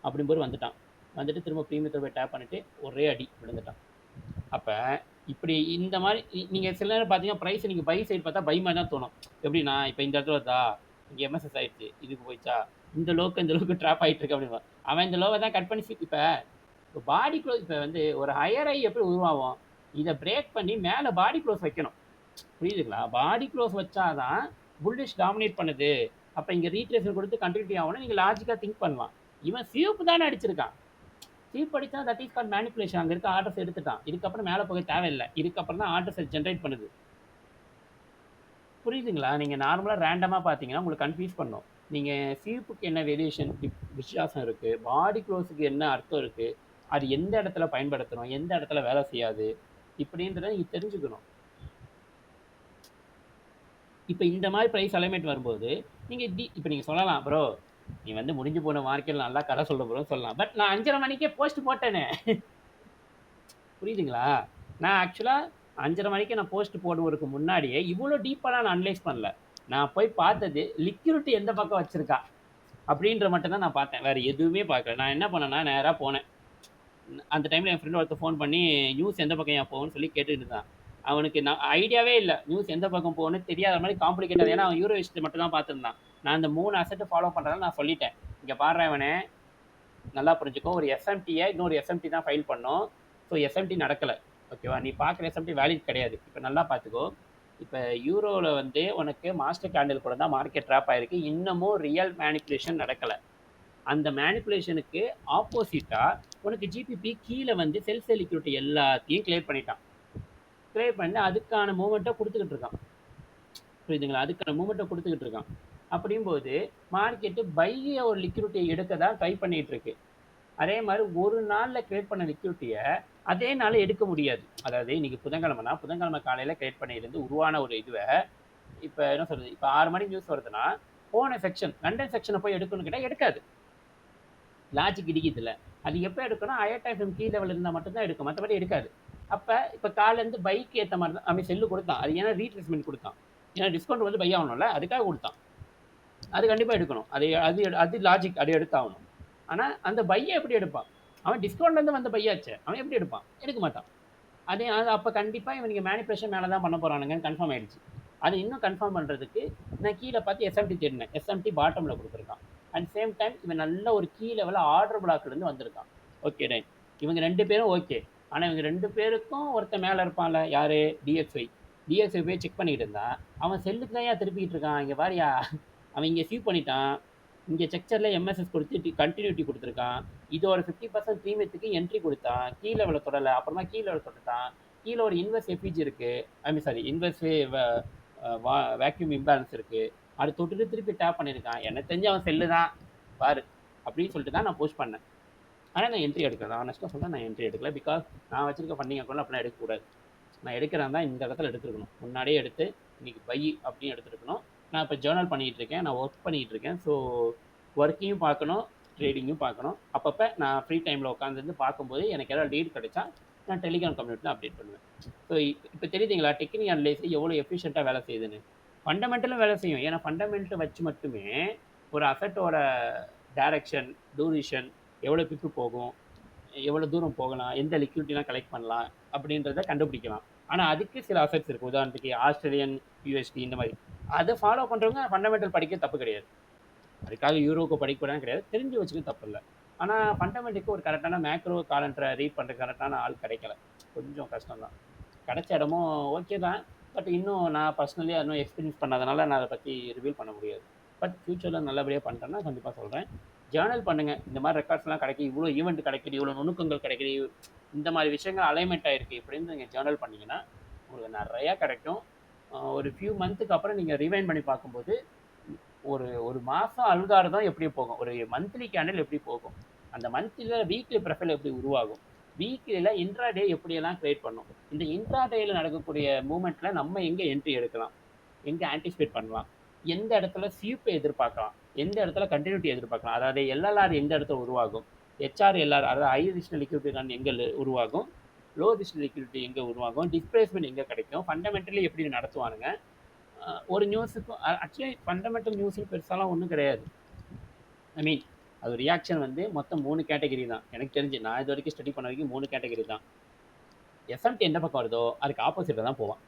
அப்படிங்கும்போது வந்துட்டான். வந்துட்டு திரும்ப ப்ரீமியத்தை போய் டேப் பண்ணிவிட்டு ஒரே அடி விழுந்துட்டான். அப்போ இப்படி இந்த மாதிரி நீங்கள் சில நேரம் பார்த்தீங்கன்னா ப்ரைஸ் நீங்கள் பை சைடு பார்த்தா பை மாதிரி தான் தோணும். எப்படின்னா இப்போ இந்த இடத்துல வருதா, இங்கே எம்எஸ்எஸ் ஆயிடுச்சு, இதுக்கு போயிடுச்சா, இந்த லோக்கு ட்ராப் ஆகிட்டு இருக்கு அப்படின்னா அவன் இந்த லோவை தான் கட் பண்ணி இப்போ பாடி க்ளோஸ் இப்போ வந்து ஒரு ஹையர் ஐ எப்படி உருவாகும், இதை பிரேக் பண்ணி மேலே பாடி க்ளோஸ் வைக்கணும். புரியுதுங்களா? பாடி க்ளோஸ் வச்சாதான் புல்லிஷ் டாமினேட் பண்ணுது. அப்போ இங்கே ரீட்ரேஷன் கொடுத்து கண்டினியூட்டி ஆகணும். நீங்கள் லாஜிக்காக திங்க் பண்ணலாம். இவன் சிவப்பு தானே அடிச்சிருக்கான். சீப் அடித்தா தட் இஸ் கால் மேனிப்புலேஷன். அங்கே இருக்க ஆர்டர்ஸ் எடுத்துட்டான். இதுக்கப்புறம் மேலே போக தேவையில்லை. இதுக்கப்புறம் தான் ஆர்டர்ஸ் ஜென்ரேட் பண்ணுது. புரியுதுங்களா? நீங்கள் நார்மலாக ரேண்டமாக பார்த்தீங்கன்னா உங்களுக்கு கன்ஃபியூஸ் பண்ணும். நீங்கள் சீப்புக்கு என்ன வேரியேஷன் வித்தியாசம் இருக்குது, பாடி க்ளோஸுக்கு என்ன அர்த்தம் இருக்குது, அது எந்த இடத்துல பயன்படுத்தணும், எந்த இடத்துல வேலை செய்யாது, இப்படின்றத நீங்கள் தெரிஞ்சுக்கணும். இப்போ இந்த மாதிரி ப்ரைஸ் அலைன்மெண்ட் வரும்போது நீங்கள் இப்போ நீங்கள் சொல்லலாம், ப்ரோ நீ வந்து முடிஞ்சு போன மார்க்கெட்டில் நல்லா கதை சொல்ல ப்ரோன்னு சொல்லலாம். பட் நான் 5:30 மணிக்கே போஸ்ட் போட்டேனே. புரியுதுங்களா? நான் ஆக்சுவலாக 5:30 மணிக்கு நான் போஸ்ட் போடுவதற்கு முன்னாடியே இவ்வளோ டீப்பாக நான் அனலைஸ் பண்ணல. நான் போய் பார்த்தது லிக்விடிட்டி எந்த பக்கம் வச்சுருக்கா அப்படின்ற மட்டும் தான் நான் பார்த்தேன். வேறு எதுவுமே பார்க்கல. நான் என்ன பண்ணேன்னா நேராக போனேன். அந்த டைமில் என் ஃப்ரெண்டு ஒருத்தர் ஃபோன் பண்ணி நியூஸ் எந்த பக்கம் ஏன் போகணும்னு சொல்லி கேட்டுட்டு இருந்தான். அவனுக்கு நான் ஐடியாவே இல்லை, நியூஸ் எந்த பக்கம் போகணும்னு தெரியாத மாதிரி காம்ப்ளிகேட்டட். ஏன்னா அவன் யூரோ விஷயத்தை மட்டும் தான் பார்த்துருந்தான். நான் அந்த 3 அசெட்டை ஃபாலோ பண்ணுறதால நான் சொல்லிட்டேன், இங்கே பாடுறேன் அவனே நல்லா புரிஞ்சுக்கோ, ஒரு எஸ்எம்டியை இன்னொரு எஸ்எம்டி தான் ஃபைல் பண்ணோம். ஸோ எஸ்எம்டி நடக்கலை, ஓகேவா? நீ பார்க்குற எஸ்எம்டி வேலிட் கிடையாது. இப்போ நல்லா பார்த்துக்கோ. இப்போ யூரோவில் வந்து உனக்கு மாஸ்டர் கேண்டில் கூட தான் மார்க்கெட் ட்ராப் ஆகிருக்கு. இன்னமும் ரியல் மேனிப்புலேஷன் நடக்கலை. அந்த மேனிப்புலேஷனுக்கு ஆப்போசிட்டாக உனக்கு ஜிபிபி கீழே வந்து செல் லிக்விடிட்டி எல்லாத்தையும் கிளியர் பண்ணிட்டான். கிளியர் பண்ணி அதுக்கான மூமெண்ட்டை கொடுத்துக்கிட்டு இருக்கான். புரியுதுங்களா? அதுக்கான மூமெண்ட்டை கொடுத்துக்கிட்டு இருக்கான். அப்படிங்கும்போது மார்க்கெட்டு பைய ஒரு லிக்விடிட்டியை எடுக்க தான் ட்ரை பண்ணிகிட்டு இருக்கு. அதே மாதிரி ஒரு நாளில் கிரியேட் பண்ண லிக்விடிட்டியை அதே நாள் எடுக்க முடியாது. அதாவது இன்னைக்கு புதன்கிழமைனா புதன்கிழமை காலையில் கிரியேட் பண்ணியிருந்து உருவான ஒரு இதுவை இப்போ என்ன சொல்கிறது, இப்போ 6 மணிக்கு நியூஸ் வருதுன்னா போன செக்ஷன் லண்டன் செக்ஷனை போய் எடுக்கணும்னு கேட்டால் எடுக்காது. லாஜிக் இடிக்குதுல்ல. அது எப்போ எடுக்கணும், ஹையர் டைம் கீ லெவல் இருந்தால் மட்டும்தான் எடுக்கும், மற்றபடி எடுக்காது. அப்போ இப்போ காலேருந்து பைக்கு ஏற்ற மாதிரி தான் அவன் செல்லு கொடுத்தான். அது ஏன்னா ரீட்ரேஸ்மெண்ட் கொடுத்தான், ஏன்னா டிஸ்கவுண்ட் வந்து பை ஆகணும்ல, அதுக்காக கொடுத்தான். அது கண்டிப்பாக எடுக்கணும். அது லாஜிக், அது எடுத்தாகணும். ஆனால் அந்த பையை எப்படி எடுப்பான்? அவன் டிஸ்கவுண்ட்லேருந்து வந்த பையாச்சு, அவன் எப்படி எடுப்பான்? எடுக்க மாட்டான். அதே அப்போ கண்டிப்பாக இவனுக்கு மேனிப்புலேஷன் மேலே தான் பண்ண போகிறானுங்கன்னு கன்ஃபார்ம் ஆயிடுச்சு. அது இன்னும் கன்ஃபார்ம் பண்ணுறதுக்கு நான் கீழே பார்த்து எஸ்எம்டி தேடினேன். எஸ்எம்டி பாட்டமில் கொடுத்துருக்கான். அண்ட் சேம் டைம் இவன் நல்ல ஒரு கீ லெவலில் ஆர்டர் பிளாக்லேருந்து வந்திருக்கான். ஓகே ரைட், இவங்க 2 பேரும் ஓகே. ஆனால் இவங்க 2 பேருக்கும் ஒருத்தன் மேலே இருப்பான்ல, யார்? டிஎக்ஸ்ஐ போய் செக் பண்ணிக்கிட்டு இருந்தான். அவன் செல்லுக்கு தான் திருப்பிக்கிட்டு இருக்கான். இங்கே பாரியா, அவன் இங்கே சீவ் பண்ணிட்டான். இங்கே செக்சரில் எம்எஸ்எஸ் கொடுத்து கண்டினியூட்டி கொடுத்துருக்கான். இது ஒரு 50% ப்ரீமியத்துக்கு என்ட்ரி கொடுத்தான். கீ லெவலில் தொடலை, அப்புறமா கீ லெவலில் தொட்டுட்டான். கீழே ஒரு இன்வெர்ஸ் எஃபிஜி இருக்குது, இன்வெர்ஸ் வேக்யூம் இம்பேலன்ஸ் இருக்குது. அது தொட்டுட்டு திருப்பி டேப் பண்ணியிருக்கான். எனக்கு தெரிஞ்சு அவன் செல்லு தான் பாரு அப்படின்னு சொல்லிட்டு தான் நான் போஸ்ட் பண்ணேன். ஆனால் நான் என்ட்ரி எடுக்கிறேன், ஆனஸ்ட்டாக சொல்கிறேன், நான் என்ட்ரி எடுக்கல. பிகாஸ் நான் வச்சிருக்க ஃபண்டிங் அக்கௌண்ட் அப்படிலாம் எடுக்கக்கூடாது. நான் எடுக்கிறேன் தான் இந்த இடத்துல எடுத்துருக்கணும். முன்னாடியே எடுத்து இன்றைக்கி பை அப்படின்னு எடுத்துருக்கணும். நான் இப்போ ஜேர்னல் பண்ணிகிட்டு இருக்கேன், நான் ஒர்க் பண்ணிகிட்டு இருக்கேன். ஸோ ஒர்க்கையும் பார்க்கணும், ட்ரேடிங்கும் பார்க்கணும். அப்பப்போ நான் ஃப்ரீ டைமில் உட்காந்துருந்து பார்க்கும்போது எனக்கு ஏதாவது லீட் கிடைச்சா நான் டெலிகிராம் கம்யூனிட்டியில் அப்டேட் பண்ணுவேன். ஸோ இப்போ தெரியுதுங்களா டெக்னிக்கல் அனலைஸ் எவ்வளோ எஃபிஷியண்ட்டாக வேலை செய்யுதுன்னு. ஃபண்டமெண்டலும் வேலை செய்யும். ஏன்னா ஃபண்டமெண்டல் வச்சு மட்டுமே ஒரு அசட்டோட டைரக்ஷன், டூரேஷன், எவ்வளோ பிப்பு போகும், எவ்வளோ தூரம் போகலாம், எந்த லிக்விடிட்டிலாம் கலெக்ட் பண்ணலாம் அப்படின்றத கண்டுபிடிக்கலாம். ஆனால் அதுக்கு சில அசட்ஸ் இருக்குது. உதாரணத்துக்கு ஆஸ்திரேலியன் யூஎஸ்டி இந்த மாதிரி அதை ஃபாலோ பண்ணுறவங்க ஃபண்டமெண்டல் படிக்க தப்பு கிடையாது. அதுக்காக யூரோக்கு படிக்கூடாதுன்னு கிடையாது, தெரிஞ்சு வச்சுக்க தப்பு இல்லை. ஆனால் ஃபண்டமெண்டலுக்கு ஒரு கரெக்டான மேக்ரோ காலண்டரை ரீட் பண்ணுற கரெக்டான ஆள் கிடைக்கல, கொஞ்சம் கஷ்டம் தான். கிடைச்ச இடமும் ஓகே தான், பட் இன்னும் நான் பர்சனலி இன்னும் எக்ஸ்பீரியன்ஸ் பண்ணாதனால நான் அதை பற்றி ரிவீல் பண்ண முடியாது. பட் ஃப்யூச்சரில் நல்லபடியாக பண்ணிட்டேன்னா கண்டிப்பாக சொல்கிறேன். ஜேர்னல் பண்ணுங்கள். இந்த மாதிரி ரெக்கார்ட்ஸ்லாம் கிடைக்கும், இவ்வளோ ஈவெண்ட் கிடைக்குது, இவ்வளோ நுணுக்கங்கள் கிடைக்குது, இந்த மாதிரி விஷயங்கள் அலைன்மெண்ட் ஆகிருக்கு இப்படின்னு நீங்கள் ஜேர்னல் பண்ணிங்கன்னா உங்களுக்கு நிறையா கிடைக்கும். ஒரு ஃபியூ மந்த்துக்கு அப்புறம் நீங்கள் ரிவைண்ட் பண்ணி பார்க்கும்போது ஒரு மாதம் அல்காரிதம் எப்படி போகும், ஒரு மந்த்லி கேண்டில் எப்படி போகும், அந்த மந்த்லியில் வீக்லி ப்ரொஃபைல் எப்படி உருவாகும், வீக்லியில் இன்ட்ராடே எப்படியெல்லாம் க்ரியேட் பண்ணும், இந்த இன்ட்ராடேயில் நடக்கக்கூடிய மூமெண்ட்டில் நம்ம எங்கே என்ட்ரி எடுக்கலாம், எங்கே ஆன்டிசிபேட் பண்ணலாம், எந்த இடத்துல சியூப்பை எதிர்பார்க்கலாம், எந்த இடத்துல கண்டினியூட்டி எதிர்பார்க்கலாம், அதாவது எல்எல்ஆர் எந்த இடத்துல உருவாகும், ஹெச்ஆர்எல்ஆர் அதாவது ஹை ரிஸ்க் லிக்விடிட்டி ரன் எங்கே உருவாகும், லோ ரிஸ்க் லிக்விடிட்டி எங்கே உருவாகும், டிஸ்பிளேஸ்மெண்ட் எங்கே கிடைக்கும், ஃபண்டமெண்டலி எப்படி நடத்துவானுங்க. ஒரு நியூஸுக்கும் ஆக்சுவலி ஃபண்டமெண்டல் நியூஸுக்கு பெருசாலாம் ஒன்றும் கிடையாது. ஐ மீன் அது ரியாக்ஷன் வந்து மொத்தம் 3 கேட்டகரி தான் எனக்கு தெரிஞ்சு. நான் இது வரைக்கும் ஸ்டடி பண்ண வரைக்கும் 3 கேட்டகரி தான். எஸ்எம்டி எந்த பக்கம் வருதோ அதுக்கு ஆப்போசிட்டில் தான் போவான்.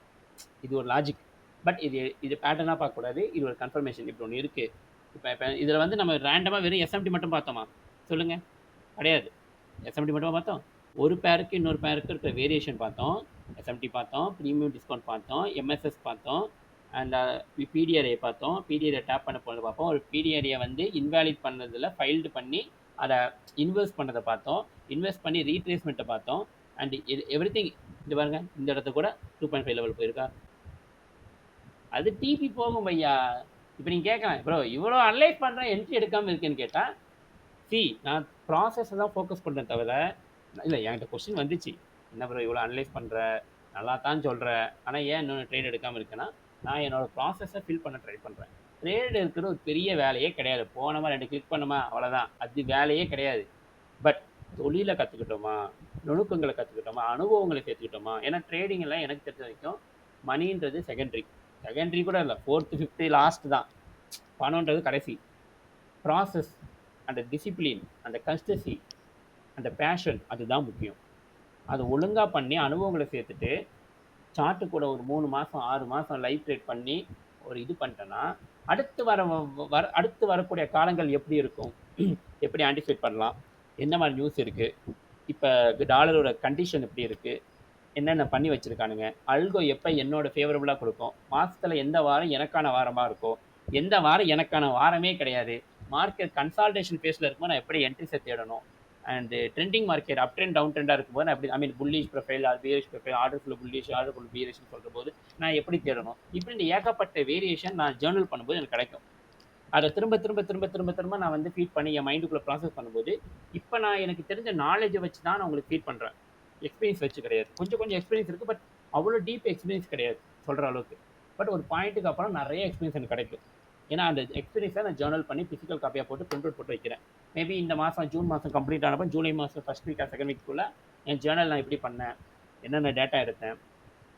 இது ஒரு லாஜிக். பட் இது பேட்டர்னாக பார்க்கக்கூடாது. இது ஒரு கன்ஃபர்மேஷன் இப்படி ஒன்று இருக்குது. இப்போ இதில் வந்து நம்ம ரேண்டமாக வெறும் எஸ்எம்டி மட்டும் பார்த்தோமா சொல்லுங்கள்? கிடையாது. எஸ்எம்டி மட்டும் பார்த்தோம். ஒரு பேருக்கு இன்னொரு பேருக்கு இருக்கிற வேரியேஷன் பார்த்தோம். எஸ்எம்டி பார்த்தோம், ப்ரீமியம் டிஸ்கவுண்ட் பார்த்தோம், எம்எஸ்எஸ் பார்த்தோம், அண்ட் பிடிஆர்ஏ பார்த்தோம். பிடிஆர்ஏ டேப் பண்ண போகிறது பார்ப்போம். ஒரு பிடிஆர்ஏ வந்து இன்வேலிட் பண்ணதில் ஃபைல்டு பண்ணி அதை இன்வெஸ்ட் பண்ணதை பார்த்தோம். இன்வெஸ்ட் பண்ணி ரீட்ரேஸ்மெண்ட்டை பார்த்தோம். அண்ட் எவ்ரி திங் இது பாருங்க, இந்த இடத்த கூட 2.5 லெவல் போயிருக்கா. அது டிபி போகும் பையா. இப்போ நீங்கள் கேட்கலாம், ப்ரோ இவ்வளோ அனலைஸ் பண்ணுறேன் என்ட்ரி எடுக்காமல் இருக்கேன்னு கேட்டால், நான் ப்ராசஸை தான் ஃபோக்கஸ் பண்ணுறேன் தவிர, இல்லை என்கிட்ட கொஸ்டின் வந்துச்சு, என்ன ப்ரோ இவ்வளோ அனலைஸ் பண்ணுற, நல்லா தான் சொல்கிற, ஆனால் ஏன் இன்னொன்று ட்ரேட் எடுக்காமல் இருக்கேன்னா, நான் என்னோடய ப்ராசஸை ஃபில் பண்ண ட்ரை பண்ணுறேன். ட்ரேட் இருக்கிற ஒரு பெரிய வேலையே கிடையாது. போனோமா 2 கிளிக் பண்ணோமா அவ்வளோதான், அது வேலையே கிடையாது. பட் தொழிலை கற்றுக்கிட்டோமா, நுணுக்கங்களை கற்றுக்கிட்டோமா, அனுபவங்களை சேர்த்துக்கிட்டோமா. ஏன்னா ட்ரேடிங்கில் எனக்கு தெரிஞ்ச வரைக்கும் மணின்றது செகண்டரி கூட இல்லை, 4th 5th லாஸ்ட் தான். பணம்ன்றது கடைசி. ப்ராசஸ், அந்த டிசிப்ளின், அந்த கன்சிஸ்டன்சி, அந்த பேஷன், அதுதான் முக்கியம். அதை ஒழுங்காக பண்ணி அனுபவங்களை சேர்த்துட்டு சார்ட்டு கூட ஒரு 3 மாதம் 6 மாதம் லைவ் ட்ரேட் பண்ணி ஒரு இது பண்ணிட்டேன்னா அடுத்து வரக்கூடிய காலங்கள் எப்படி இருக்கும், எப்படி ஆன்டிசிபேட் பண்ணலாம், என்ன மாதிரி நியூஸ் இருக்குது, இப்போ டாலரோட கண்டிஷன் எப்படி இருக்குது, என்னென்ன பண்ணி வச்சுருக்கானுங்க, அல்கோ எப்போ என்னோட ஃபேவரபுளாக கொடுக்கும், மாதத்தில் எந்த வாரம் எனக்கான வாரமாக இருக்கும், எந்த வாரம் எனக்கான வாரமே கிடையாது, மார்க்கெட் கன்சால்டேஷன் ஃபேஸில் இருக்கும்போது நான் எப்படி என்ட்ரிஸை தேடணும், and trending market up trend down ட்ரெண்டாக இருக்கும்போது நான் எப்படி I mean bullish profile bearish profile, order full bullish order full பியரிஷ்னு சொல்கிற போது நான் எப்படி தேடணும், இப்படி இந்த ஏகப்பட்ட வேரியேஷன் நான் ஜேர்னல் பண்ணும்போது எனக்கு கிடைக்கும். அதை திரும்ப திரும்ப திரும்ப திரும்ப திரும்ப நான் வந்து ஃபீட் பண்ணி என் மைண்டுக்குள்ளே ப்ராசஸ் பண்ணும்போது இப்போ நான் எனக்கு தெரிஞ்ச நாலேஜை வச்சு தான் நான் உங்களுக்கு ஃபீட் பண்ணுறேன். எக்ஸ்பீரியன்ஸ் வச்சு கிடையாது. கொஞ்சம் எக்ஸ்பீரியன்ஸ் இருக்குது, பட் அவ்வளோ டீப் எக்ஸ்பீரியன்ஸ் கிடையாது சொல்கிற அளவுக்கு. பட் ஒரு பாயிண்ட்டுக்கு அப்புறம் நிறைய எக்ஸ்பீரியன்ஸ் எனக்கு கிடைக்கும். ஏன்னா அந்த எக்ஸ்பீரியன்ஸை நான் ஜேர்னல் பண்ணி ஃபிசிக்கல் காப்பியாக போட்டு பிரிண்ட் அவுட் போட்டு வைக்கிறேன். மேபி இந்த மாதம் ஜூன் மாதம் கம்ப்ளீட் ஆனப்போ ஜூலை மாதம் ஃபஸ்ட் வீக் செகண்ட் வீக்குள்ளே என் ஜேர்னல் நான் எப்படி பண்ணேன், என்னென்ன டேட்டா எடுத்தேன்,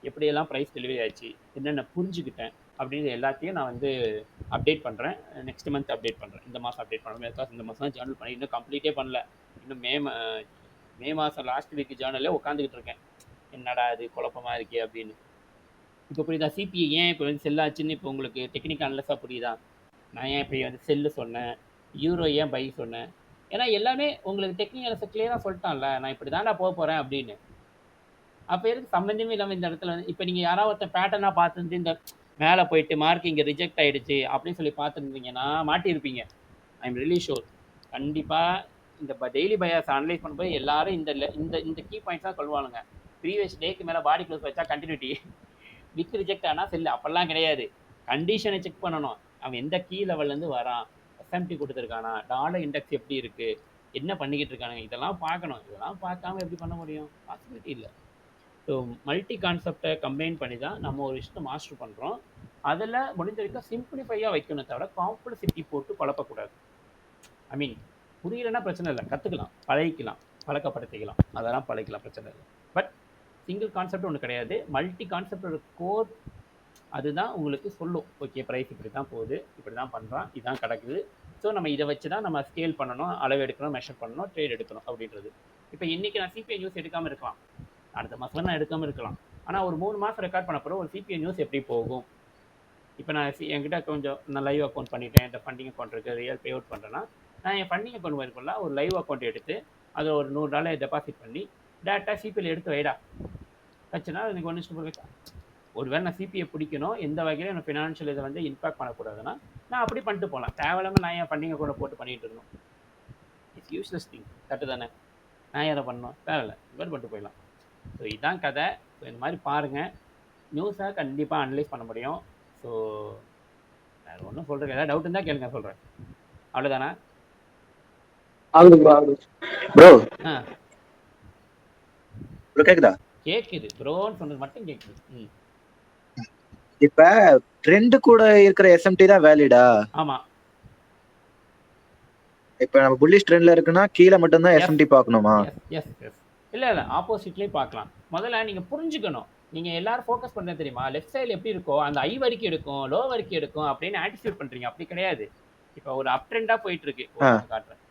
எப்படியெல்லாம் ப்ரைஸ் டெலிவரி ஆச்சு, என்னென்ன புரிஞ்சுக்கிட்டேன் அப்படின்னு எல்லாத்தையும் நான் வந்து அப்டேட் பண்ணுறேன். நெக்ஸ்ட் மந்த் அப்டேட் பண்ணுறேன். இந்த மாதம் அப்டேட் பண்ணுறேன். பிகாஸ் இந்த மாதம் தான் ஜேர்னல் பண்ணி இன்னும் கம்ப்ளீட்டே பண்ணல. இன்னும் மே மாதம் லாஸ்ட் வீக் ஜேர்னலே உட்காந்துக்கிட்டு இருக்கேன். என்னடா இது குழப்பமாக இருக்கே அப்படின்னு. இப்போ புரியுதா சிபிஐ ஏன் இப்போ வந்து செல்லாச்சுன்னு இப்போ உங்களுக்கு டெக்னிக்கல் அனலைஸாக புரியுதா? நான் ஏன் இப்படி வந்து செல்லு சொன்னேன், யூரோ ஏன் பை சொன்னேன்? ஏன்னா எல்லாமே உங்களுக்கு டெக்னிக்கல் அனலைஸை கிளியராக சொல்லிட்டான்ல, நான் இப்படி தாண்டா போக போகிறேன் அப்படின்னு. அப்போ எதுக்கு சம்மந்தமே இல்லாமல் இந்த இடத்துல வந்து இப்போ நீங்கள் யாராவது ஒருத்தர் பேட்டர்னாக பார்த்துருந்து இந்த மேலே போயிட்டு மார்க் இங்கே ரிஜெக்ட் ஆகிடுச்சு அப்படின்னு சொல்லி பார்த்துருந்தீங்கன்னா மாட்டியிருப்பீங்க. I am really sure. கண்டிப்பாக இந்த டெய்லி பயாஸ் அனலைஸ் பண்ணும்போது எல்லாரும் இந்த கீ பாயிண்ட்ஸ் தான் சொல்லுவானுங்க. ப்ரீவியஸ் டேக்கு மேலே பாடி க்ளோஸ் வச்சா கண்டினியூட்டி, வித் ரிஜெக்ட் ஆனால் செல்லு. அப்போல்லாம் கிடையாது. கண்டிஷனை செக் பண்ணணும். அவன் எந்த கீ லெவல்லேருந்து வரான், எஸ்எம்டி கொடுத்துருக்கானா, டாலர் இண்டெக்ஸ் எப்படி இருக்குது, என்ன பண்ணிக்கிட்டு இருக்கானுங்க, இதெல்லாம் பார்க்கணும். இதெல்லாம் பார்க்காம எப்படி பண்ண முடியும்? பாசிபிலிட்டி இல்லை. ஸோ மல்டி கான்செப்டை கம்பைன் பண்ணி தான் நம்ம ஒரு விஷயத்தை மாஸ்டர் பண்ணுறோம். அதில் முடிஞ்ச வரைக்கும் சிம்பிளிஃபையாக வைக்கணும் தவிர காம்ப்ளெக்சிட்டி போட்டு குழப்பக்கூடாது. ஐ மீன் புரியலைன்னா பிரச்சனை இல்லை, கற்றுக்கலாம், பழகிக்கலாம், பழக்கப்படுத்திக்கலாம், அதெல்லாம் பழகிக்கலாம், பிரச்சனை இல்லை. பட் சிங்கிள் கான்செப்ட் ஒன்று கிடையாது. மல்டி கான்செப்டோட கோர் அதுதான் உங்களுக்கு சொல்லும். ஓகே ப்ரைஸ் இப்படி தான் போகுது, இப்படி தான் பண்ணுறான், இதுதான் கிடக்குது. ஸோ நம்ம இதை வச்சு தான் நம்ம ஸ்கேல் பண்ணணும், அளவு எடுக்கணும், மெஷர் பண்ணணும், ட்ரேட் எடுக்கணும் அப்படின்றது. இப்போ இன்றைக்கி நான் சிபிஐ நியூஸ் எடுக்காமல் இருக்கலாம், அடுத்த மாதம் நான் எடுக்காமல் இருக்கலாம். ஆனால் ஒரு 3 மாதம் ரெக்கார்ட் பண்ண போகிற ஒரு சிபிஐ நியூஸ் எப்படி போகும். இப்போ நான் என்கிட்ட கொஞ்சம் நான் லைவ் அக்கௌண்ட் பண்ணிட்டேன், இந்த ஃபண்டிங் அக்கௌண்ட் இருக்குது, ரியல் பே அவுட் பண்ணுறேன்னா நான் என் ஃபண்டிங் அக்கௌண்ட் வரைக்குள்ள ஒரு லைவ் அக்கௌண்ட் எடுத்து அதில் ஒரு $100 டெபாசிட் பண்ணி டேரெக்டாக சிபிஐயில் எடுத்து வைடா வச்சுன்னா எனக்கு ஒன்று ஒருவேளை நான் சிபிஐ பிடிக்கணும், எந்த வகையிலும் எனக்கு ஃபினான்ஷியல் இதை வந்து இம்பாக்ட் பண்ணக்கூடாதுன்னா நான் அப்படி பண்ணிட்டு போகலாம். தேவையில்லாமல் நான் என் ஃபண்டிங் அக்கௌண்ட்டை போட்டு பண்ணிகிட்டு இருக்கணும். It's useless thing. கரெக்டு தானே? நான் எதை பண்ணணும் தேவையில்லை, இது மாதிரி பண்ணிட்டு போயிடலாம். ஸோ இதுதான் கதை. ஸோ இந்த மாதிரி பாருங்கள், நியூஸை கண்டிப்பாக அனலைஸ் பண்ண முடியும். ஸோ வேறு ஒன்றும் சொல்கிறேன், ஏதாவது டவுட் இருந்தால் கேளுங்க, சொல்கிறேன். அவ்வளோதானே? ப்ரோ கேக்குதா? கேக்குது. ப்ரோன்னு சொன்னது மட்டும் கேக்குது. இப்ப ட்ரெண்ட் கூட இருக்கிற எஸ்எம்டி தான் வேலிடா? ஆமா. இப்ப நம்ம புல்லிஷ் ட்ரெண்ட்ல இருக்குன்னா கீழே மட்டும்தான் எஸ் எஸ்எம்டி பார்க்கணுமா? எஸ் எஸ் எஸ் இல்லை இல்லை, ஆப்போசிட்லேயும் பார்க்கலாம். முதல்ல நீங்கள் புரிஞ்சுக்கணும். நீங்கள் எல்லாரும் ஃபோக்கஸ் பண்ணுறது தெரியுமா, லெஃப்ட் சைடில் எப்படி இருக்கோ அந்த ஐ வரைக்கும் எடுக்கும், லோ வரைக்கும் எடுக்கும் அப்படின்னு ஆட்டிடியூட் பண்ணுறீங்க. அப்படி கிடையாது. இப்போ ஒரு அப் ட்ரெண்டாக போயிட்டு இருக்கு. ஒரு நான் காட்டுறேன்,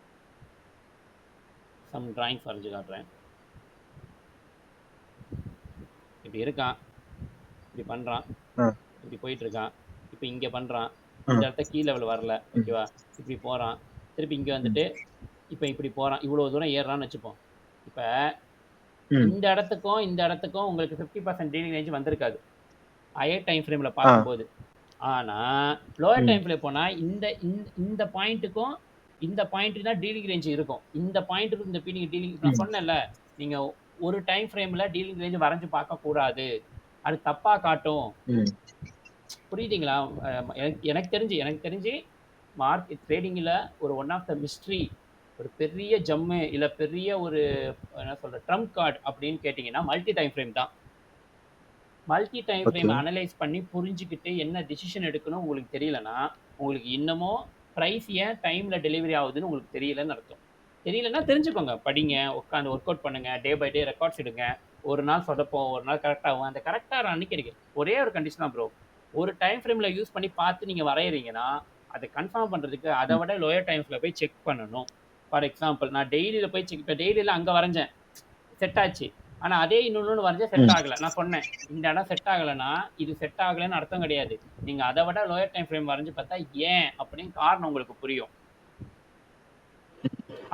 சம் டிராயிங்ஸ் வரைஞ்சு காட்டுறேன். இப்படி இருக்கான், இப்படி பண்ணுறான், இப்படி போயிட்டு இருக்கான். இப்போ இங்கே பண்ணுறான், இந்த இடத்த கீ லெவல் வரல, ஓகேவா? இப்படி போகிறான், திருப்பி இங்கே வந்துட்டு இப்போ இப்படி போகிறான், இவ்வளோ தூரம் ஏறுறான்னு வச்சுப்போம். இப்போ இந்த இடத்துக்கும் இந்த இடத்துக்கும் உங்களுக்கு 50% டீலிங் ரேஞ்ச் வந்திருக்காது ஹையர் டைம் ஃப்ரேமில் பார்க்கும்போது. ஆனால் லோயர் டைம் ஃப்ரேம் போனால் இந்த பாயிண்ட்டுக்கும் இந்த பாயிண்ட்டு தான் டீலிங் ரேஞ்ச் இருக்கும். இந்த பாயிண்ட்டுக்கும் இந்த நீங்கள் டீலிங், நான் சொன்னேன்ல, நீங்கள் ஒரு டைம் ஃப்ரேமில் டீலிங் ரேஞ்ச் வரைஞ்சு பார்க்கக்கூடாது, அது தப்பாக காட்டும். புரியுதுங்களா? எனக்கு தெரிஞ்சு மார்க்கெட் ட்ரேடிங்கில் ஒரு ஒன் ஆஃப் த மிஸ்ட்ரி, ஒரு பெரிய ஜம்மு இல்லை பெரிய ஒரு என்ன சொல்கிற ட்ரம்ப் கார்டு அப்படின்னு கேட்டிங்கன்னா மல்டி டைம் ஃப்ரேம் தான். மல்டி டைம் ஃப்ரேம் அனலைஸ் பண்ணி புரிஞ்சுக்கிட்டு என்ன டிசிஷன் எடுக்கணும் உங்களுக்கு தெரியலனா, உங்களுக்கு இன்னமும் ப்ரைஸ் ஏன் டைமில் டெலிவரி ஆகுதுன்னு உங்களுக்கு தெரியலன்னு அர்த்தம். தெரியலன்னா தெரிஞ்சுக்கோங்க, படிங்க, உட்காந்து ஒர்க் அவுட் பண்ணுங்கள், டே பை டே ரெக்கார்ட்ஸ் எடுங்க. ஒரு நாள் சொதப்போம், ஒரு நாள் கரெக்டாகும். அந்த கரெக்டாக அன்னைக்கு இருக்கு. ஒரே ஒரு கண்டிஷன் தான் ப்ரோ, ஒரு டைம் ஃப்ரேமில் யூஸ் பண்ணி பார்த்து நீங்கள் வரைகிறீங்கன்னா அதை கன்ஃபார்ம் பண்ணுறதுக்கு அதை விட லோயர் டைம்ஸில் போய் செக் பண்ணணும். ஃபார் எக்ஸாம்பிள் நான் டெய்லியில் போய் செக், இப்போ டெய்லியில் அங்கே வரைஞ்சேன், செட் ஆச்சு. ஆனால் அதே இன்னொன்று வரைஞ்சா செட் ஆகலை. நான் சொன்னேன் இந்த இடம் செட் ஆகலைன்னா இது செட் ஆகலைன்னு அர்த்தம் கிடையாது. நீங்கள் அதை விட லோயர் டைம் ஃப்ரேம் வரைஞ்சு பார்த்தா ஏன் அப்படின்னு காரணம் உங்களுக்கு புரியும்.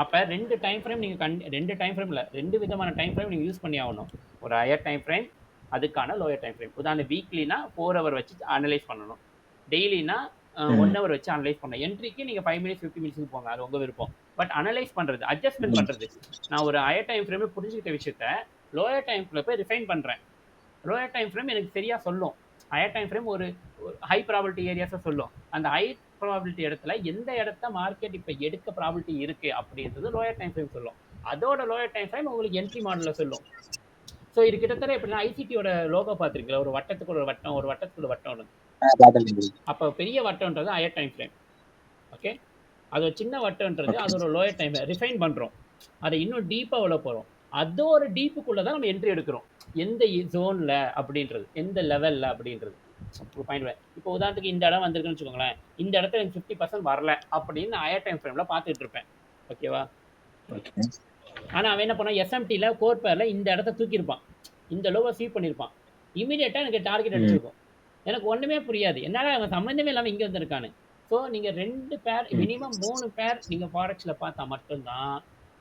அப்போ ரெண்டு டைம் ஃப்ரேம் நீங்கள் ரெண்டு டைம் ஃப்ரேம் இல்லை, ரெண்டு விதமான டைம் ஃப்ரேம் நீங்கள் யூஸ் பண்ணி ஆகணும். ஒரு ஹையர் டைம் ஃப்ரேம், அதுக்கான லோயர் டைம் ஃப்ரேம். உதாரணம் வீக்லினா 4 hour வச்சு அனலைஸ் பண்ணணும், டெய்லினா 1 hour வச்சு அனலைஸ் பண்ணணும். என்ட்ரிக்கு நீங்கள் 5 minutes 50 minutes போங்க, அது உங்கள் விருப்பம். பட் அனலைஸ் பண்ணுறது, அட்ஜஸ்ட்மெண்ட் பண்ணுறது, நான் ஒரு ஹையர் டைம் ஃப்ரேமில் புரிஞ்சுக்கிட்ட விஷயத்த லோயர் டைம் ஃப்ரேமில் போய் ரிஃபைன் பண்ணுறேன். லோயர் டைம் ஃப்ரேம் எனக்கு சரியாக சொல்லும், ஹையர் டைம் ஃப்ரேம் ஒரு ஹை ப்ராபபிலிட்டி ஏரியாஸை சொல்லும். அந்த ஹை ப்ராபபிலிட்டி இடத்துல எந்த இடத்த மார்க்கெட் இப்போ எடுக்க ப்ராபபிலிட்டி இருக்குது அப்படின்றது லோயர் டைம் ஃப்ரேம் சொல்லும். அதோட லோயர் டைம் ஃப்ரேம் உங்களுக்கு என்ட்ரி மாடலில் சொல்லும். ஸோ இது கிட்டத்தட்ட எப்படின்னா ஐசிடியோட லோகோ பார்த்துருக்கீங்களா, ஒரு வட்டத்துக்கு ஒரு வட்டம், ஒரு வட்டத்துக்கு ஒரு வட்டம் ஒன்று. அப்போ பெரிய வட்டம்ன்றது ஹையர் டைம் ஃப்ரேம், ஓகே. அது ஒரு சின்ன வட்டம்ன்றது அதோட லோயர் டைம் ரிஃபைன் பண்ணுறோம், அதை இன்னும் டீப்பாக உள்ள போகிறோம். அதோட டீப்புக்குள்ளே தான் நம்ம என்ட்ரி எடுக்கிறோம், எந்த ஜோனில் அப்படின்றது, எந்த லெவலில் அப்படின்றது. பாயிண்ட். இப்போ உதாரணத்துக்கு இந்த இடம் வந்திருக்குன்னு வச்சுக்கோங்களேன், இந்த இடத்துல எனக்கு 50% வரல அப்படின்னு ஹையர் டைம் ஃப்ரேமில் பார்த்துட்டு இருப்பேன், ஓகேவா? ஆனால் அவன் என்ன பண்ணான், எஸ்எம்டியில் கோர் பேரில் இந்த இடத்த தூக்கியிருப்பான், இந்த லோவை ஸ்வீப் பண்ணியிருப்பான், இமீடியட்டாக எனக்கு டார்கெட் அடிச்சிருக்கும். எனக்கு ஒன்றுமே புரியாது, என்னால் அவன் சம்மந்தமே இல்லாமல் இங்கே வந்திருக்கானு. ஸோ நீங்கள் 2 பேர் மினிமம் 3 பேர் நீங்கள் ஃபாரெக்ஸில் பார்த்தா மட்டும்தான்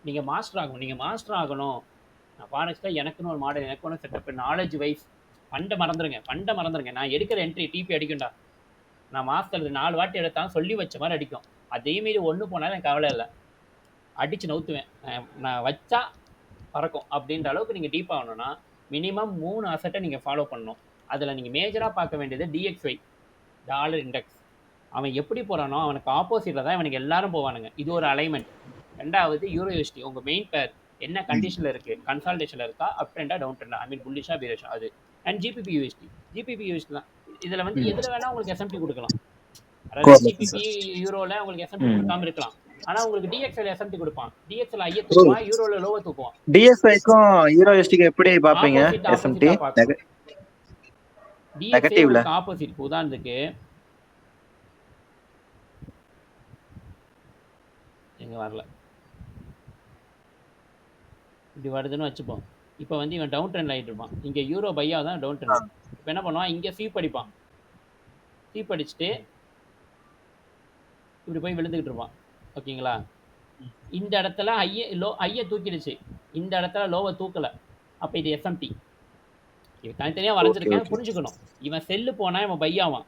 நீங்கள் மாஸ்டர் ஆகணும். நீங்கள் மாஸ்டர் ஆகணும். நான் ஃபாரெக்ஸில் எனக்குன்னு ஒரு மாடல், எனக்கு ஒன்று செட்டப், நாலேஜ் வைஸ். ஃபண்டை மறந்துடுங்க. நான் எடுக்கிற என்ட்ரி டிபி அடிக்கும்டா, நான் மாஸ்டர் 4 வாட்டி எடுத்தாலும் சொல்லி வச்ச மாதிரி அடிக்கும். அதே மாரி ஒன்று போனாலும் எனக்கு கவலை இல்லை, அடித்து நவுத்துவேன். நான் வச்சா பறக்கும் அப்படின்ற அளவுக்கு நீங்கள் டீப் ஆகணும்னா மினிமம் 3 அசட்டை நீங்கள் ஃபாலோ பண்ணணும். அதில் நீங்கள் மேஜராக பார்க்க வேண்டியது DXY, டாலர் இண்டெக்ஸ். அவன் எப்படி போகிறானோ அவனுக்கு ஆப்போசிட்டில் தான் இவனுக்கு எல்லாரும் போவானுங்க. இது ஒரு அலைன்மெண்ட். ரெண்டாவது USD, உங்கள் மெயின் பேர் என்ன கண்டிஷனில் இருக்குது, கன்சால்டேஷனில் இருக்கா, அப் ட்ரெண்டா டவுன் ட்ரெண்டா, ஐ மீன் புல்லிஷா பீரிஷா, அது. அண்ட் GBP USD தான். இதில் வந்து எதில் வேணால் உங்களுக்கு SMT கொடுக்கலாம். அதாவது GBP யூரோவில் உங்களுக்கு SMT கொடுக்காம இருக்கலாம், ஆனால் உங்களுக்கு DXL SMT கொடுப்பான். DXL ஐய தூக்குவான், யூரோவில் லோவை தூக்குவான். DXYக்கும் USDக்கு எப்படி பார்ப்பீங்க? SMT நெகட்டிவ்ல ஆப்போசிட். உதாரணத்துக்கு எங்க வரல, இப்படி வருதுன்னு வச்சுப்போம். இப்போ வந்து இவன் டவுன் ட்ரெண்ட் ஆகிட்டு இருப்பான், இங்கே யூரோ பையா தான் டவுன் ட்ரெண்ட். இப்போ என்ன பண்ணுவான், இங்கே ஸ்வீப் அடிப்பான், ஸ்வீப் அடிச்சுட்டு இப்படி போய் விழுந்துக்கிட்டு இருப்பான், ஓகேங்களா? இந்த இடத்துல ஐய தூக்கிடுச்சு, இந்த இடத்துல லோவை தூக்கலை, அப்போ இது SMT. இவன் தனித்தனியாக வரைஞ்சிருக்கேன், புரிஞ்சுக்கணும். இவன் செல்லு போனால் இவன் பையாவான்.